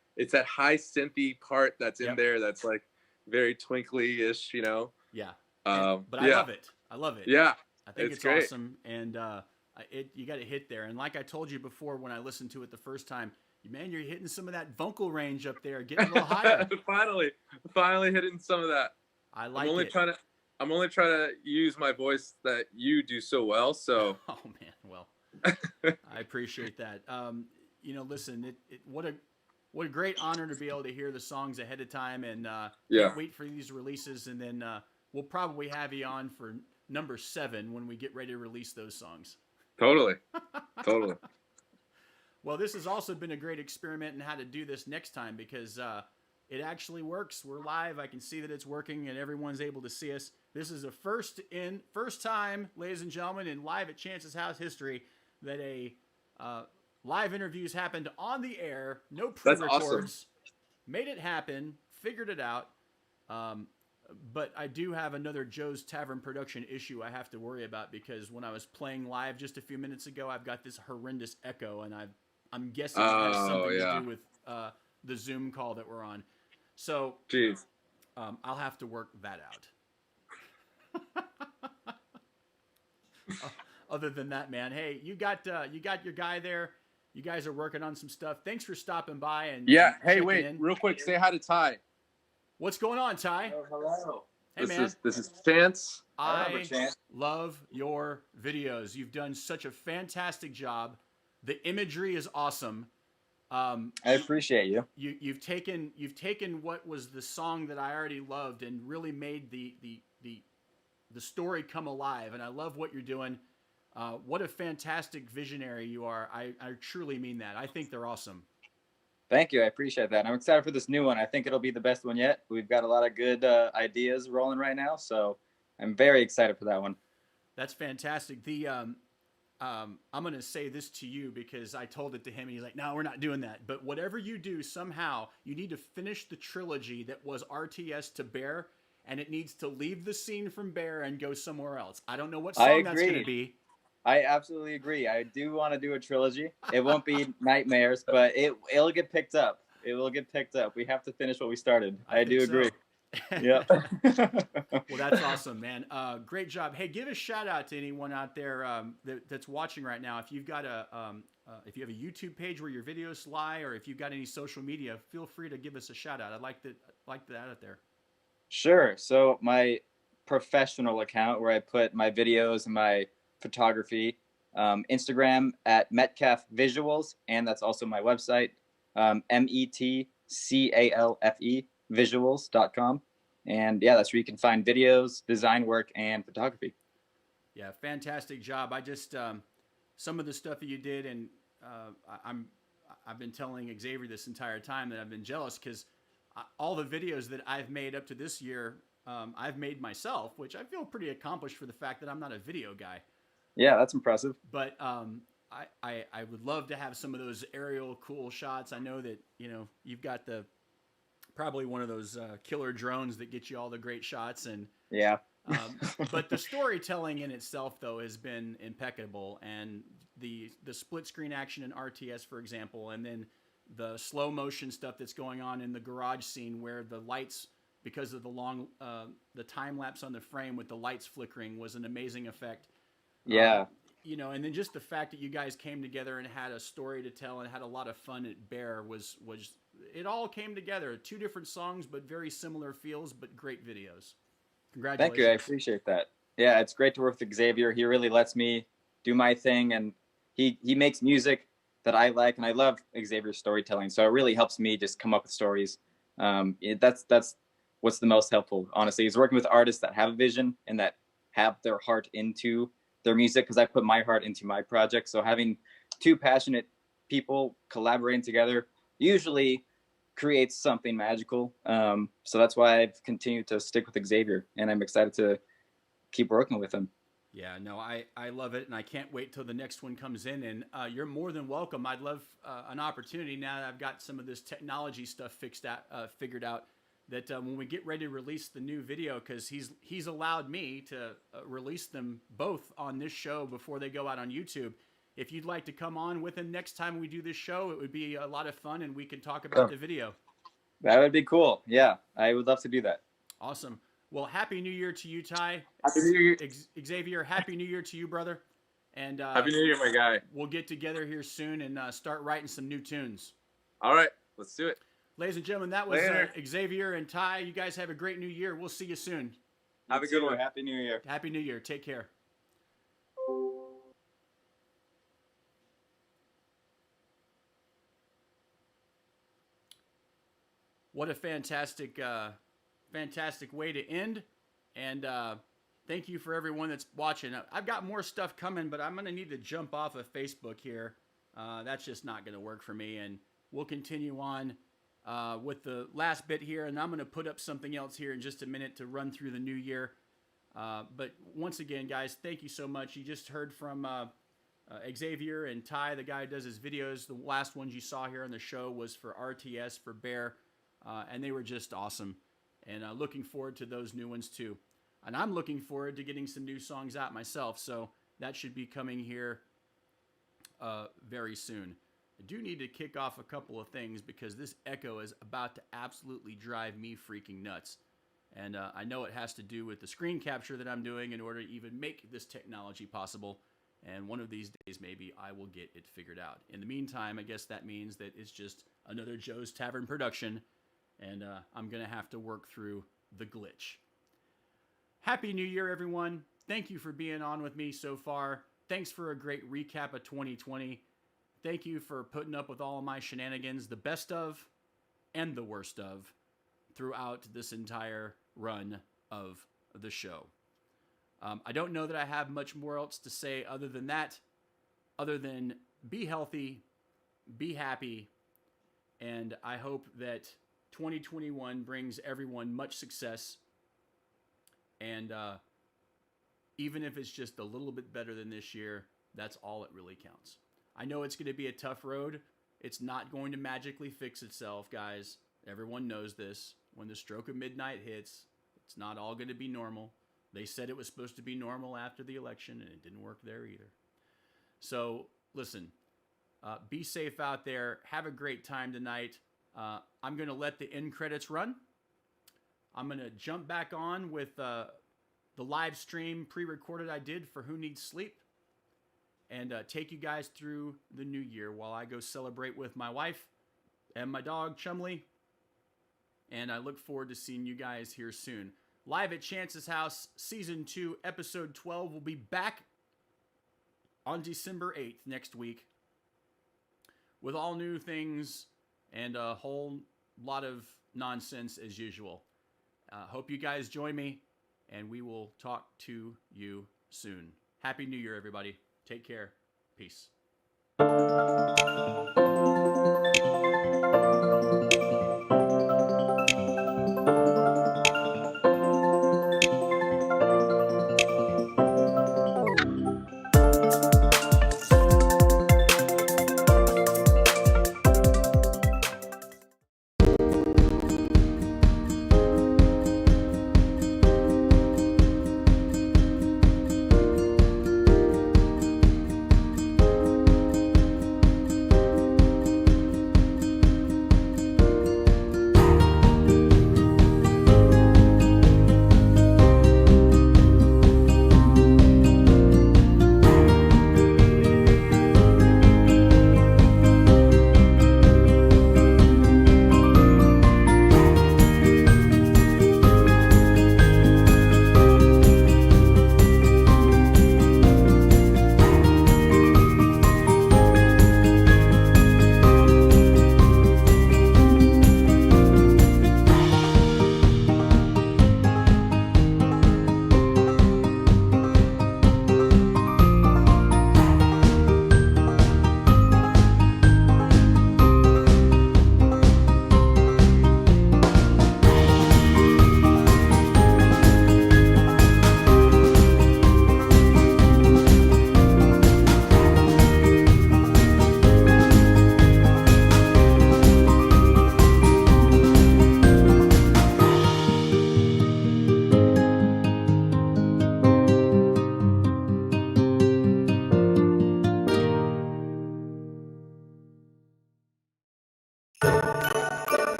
Speaker 17: high synthy part that's in there that's like very twinkly-ish, you know.
Speaker 3: Yeah. But I love it. I love it.
Speaker 17: Yeah.
Speaker 3: I think it's
Speaker 17: great.
Speaker 3: awesome, and you got to hit there. And like I told you before when I listened to it the first time, man, you're hitting some of that vocal range up there, getting a little higher.
Speaker 17: finally hitting some of that.
Speaker 3: I like
Speaker 17: I'm only trying to use my voice that you do so well. So.
Speaker 3: Oh man, well, I appreciate that. You know, listen, what a great honor to be able to hear the songs ahead of time, and can't wait for these releases, and then we'll probably have you on for number 7 when we get ready to release those songs.
Speaker 17: Totally.
Speaker 3: Well, this has also been a great experiment in how to do this next time because it actually works. We're live. I can see that it's working, and everyone's able to see us. This is the first time, ladies and gentlemen, in Live at Chance's House history that a live interviews happened on the air. No pre-records.
Speaker 17: That's awesome.
Speaker 3: Made it happen. Figured it out. But I do have another Joe's Tavern production issue I have to worry about because when I was playing live just a few minutes ago, I've got this horrendous echo, and I'm guessing it has something to do with the Zoom call that we're on. So, I'll have to work that out. Other than that, man, hey, you got your guy there. You guys are working on some stuff. Thanks for stopping by and
Speaker 17: hey, wait, real quick, say hi to Ty.
Speaker 3: What's going on, Ty?
Speaker 18: Oh, hello.
Speaker 3: Hey, man.
Speaker 17: This is Chance.
Speaker 3: I love your videos. You've done such a fantastic job. The imagery is awesome.
Speaker 18: I appreciate you.
Speaker 3: You've taken what was the song that I already loved and really made the story come alive. And I love what you're doing. What a fantastic visionary you are. I truly mean that. I think they're awesome.
Speaker 18: Thank you. I appreciate that. I'm excited for this new one. I think it'll be the best one yet. We've got a lot of good ideas rolling right now, so I'm very excited for that one.
Speaker 3: That's fantastic. I'm going to say this to you because I told it to him, and he's like, no, we're not doing that. But whatever you do, somehow, you need to finish the trilogy that was RTS to Bear, and it needs to leave the scene from Bear and go somewhere else. I don't know what song that's going to be.
Speaker 18: I absolutely agree. I do want to do a trilogy. It won't be Nightmares, but it'll get picked up. It will get picked up. We have to finish what we started. I do agree. Yeah.
Speaker 3: Well, that's awesome, man. Great job. Hey, give a shout out to anyone out there that's watching right now. If you've got if you have a YouTube page where your videos lie, or if you've got any social media, feel free to give us a shout out. I'd like that out there.
Speaker 18: Sure. So my professional account where I put my videos and my photography, Instagram at Metcalf Visuals, and that's also my website, METCALFE visuals.com. And yeah, that's where you can find videos, design work, and photography.
Speaker 3: Yeah, fantastic job. I just some of the stuff that you did, and I've been telling Xavier this entire time that I've been jealous because all the videos that I've made up to this year, I've made myself, which I feel pretty accomplished for the fact that I'm not a video guy.
Speaker 18: Yeah, that's impressive.
Speaker 3: But I would love to have some of those aerial cool shots. I know that, you know, you've got probably one of those killer drones that get you all the great shots. And
Speaker 18: yeah.
Speaker 3: But the storytelling in itself, though, has been impeccable. And the split screen action in RTS, for example, and then the slow motion stuff that's going on in the garage scene where the lights, because of the time lapse on the frame with the lights flickering, was an amazing effect.
Speaker 18: Yeah.
Speaker 3: You know, and then just the fact that you guys came together and had a story to tell and had a lot of fun at Bear was it all came together. 2 different songs, but very similar feels, but great videos. Congratulations.
Speaker 18: Thank you. I appreciate that. Yeah, it's great to work with Xavier. He really lets me do my thing, and he makes music that I like, and I love Xavier's storytelling. So it really helps me just come up with stories. That's what's the most helpful, honestly, is working with artists that have a vision and that have their heart into their music, because I put my heart into my project. So having two passionate people collaborating together usually creates something magical. So that's why I've continued to stick with Xavier, and I'm excited to keep working with him.
Speaker 3: Yeah, no, I love it, and I can't wait till the next one comes in. And you're more than welcome. I'd love an opportunity now that I've got some of this technology stuff figured out. That when we get ready to release the new video, because he's allowed me to release them both on this show before they go out on YouTube. If you'd like to come on with him next time we do this show, it would be a lot of fun, and we can talk about the video.
Speaker 18: That would be cool. Yeah, I would love to do that.
Speaker 3: Awesome. Well, Happy New Year to you, Ty.
Speaker 17: Happy New Year.
Speaker 3: Xavier, Happy New Year to you, brother. And
Speaker 17: Happy New Year, my guy.
Speaker 3: We'll get together here soon and start writing some new tunes.
Speaker 17: All right, let's do it.
Speaker 3: Ladies and gentlemen, that was Xavier and Ty. You guys have a great new year. We'll see you soon.
Speaker 17: Have a good one.
Speaker 18: Happy New Year.
Speaker 3: Happy New Year. Take care. What a fantastic, fantastic way to end. And thank you for everyone that's watching. I've got more stuff coming, but I'm going to need to jump off of Facebook here. That's just not going to work for me. And we'll continue on with the last bit here. And I'm going to put up something else here in just a minute to run through the new year. But once again, guys, thank you so much. You just heard from Xavier and Ty, the guy who does his videos. The last ones you saw here on the show was for RTS, for Bear. And they were just awesome. And looking forward to those new ones too. And I'm looking forward to getting some new songs out myself. So that should be coming here very soon. I do need to kick off a couple of things because this echo is about to absolutely drive me freaking nuts. And I know it has to do with the screen capture that I'm doing in order to even make this technology possible. And one of these days, maybe I will get it figured out. In the meantime, I guess that means that it's just another Joe's Tavern production. And I'm going to have to work through the glitch. Happy New Year, everyone. Thank you for being on with me so far. Thanks for a great recap of 2020. Thank you for putting up with all of my shenanigans, the best of and the worst of, throughout this entire run of the show. I don't know that I have much more else to say other than that, other than be healthy, be happy, and I hope that 2021 brings everyone much success, and even if it's just a little bit better than this year, that's all it really counts. I know it's going to be a tough road. It's not going to magically fix itself, guys. Everyone knows this. When the stroke of midnight hits, it's not all going to be normal. They said it was supposed to be normal after the election, and it didn't work there either. So, listen, be safe out there. Have a great time tonight. I'm going to let the end credits run. I'm going to jump back on with the live stream pre-recorded I did for Who Needs Sleep, and take you guys through the new year while I go celebrate with my wife and my dog, Chumley. And I look forward to seeing you guys here soon. Live at Chance's House, Season 2, Episode 12 will be back on December 8th next week with all new things and a whole lot of nonsense as usual. Hope you guys join me, and we will talk to you soon. Happy New Year, everybody. Take care. Peace.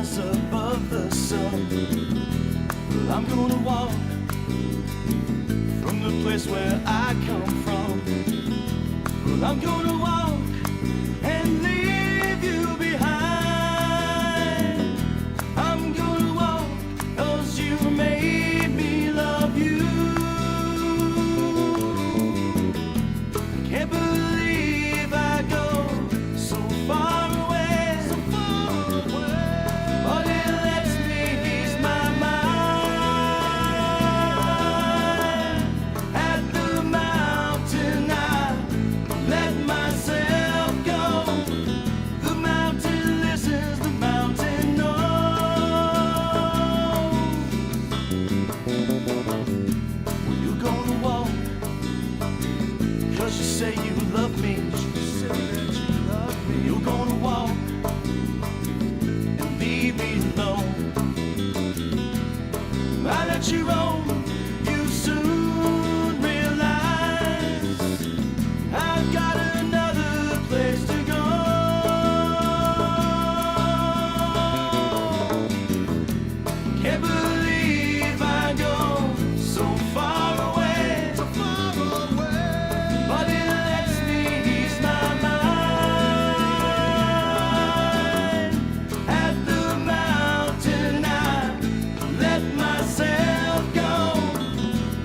Speaker 1: rise above the sun. Well, I'm gonna walk from the place where I come from. Well, I'm gonna walk and leave you behind. I'm gonna walk 'cause you made me love you. I can't believe I go so far away, but it lets me ease my mind. At the mountain I let myself go. The mountain listens, the mountain knows. Well, you're gonna walk 'cause you say you love me. You're gonna walk and leave me alone. I let you roam, you soon realize I've got another place to go. Can't believe I go so far away, but it lets me ease my mind. At the mountain I let myself go.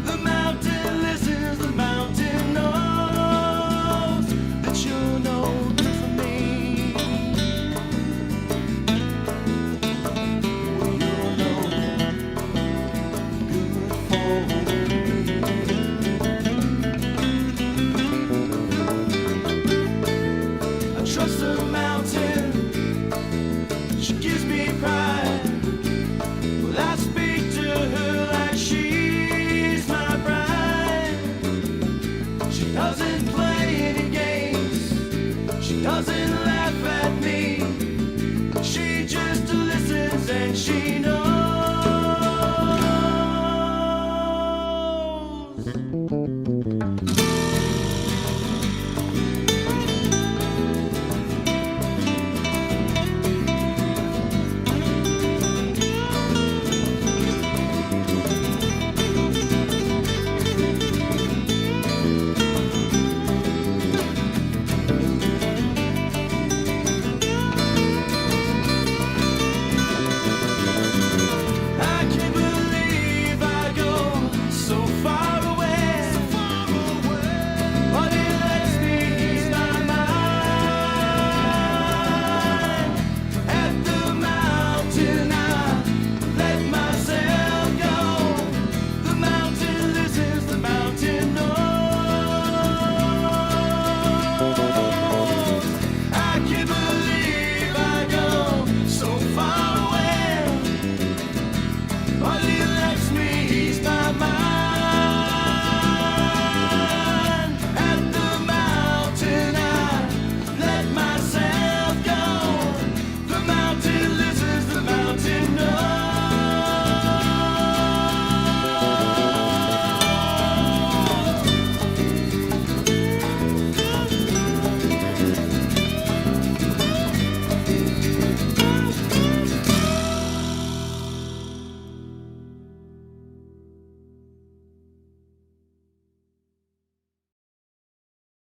Speaker 1: The mountain listens, the mountain knows that you're no good for me. Well, you're no good for me. I trust the mountain, she gives me pride.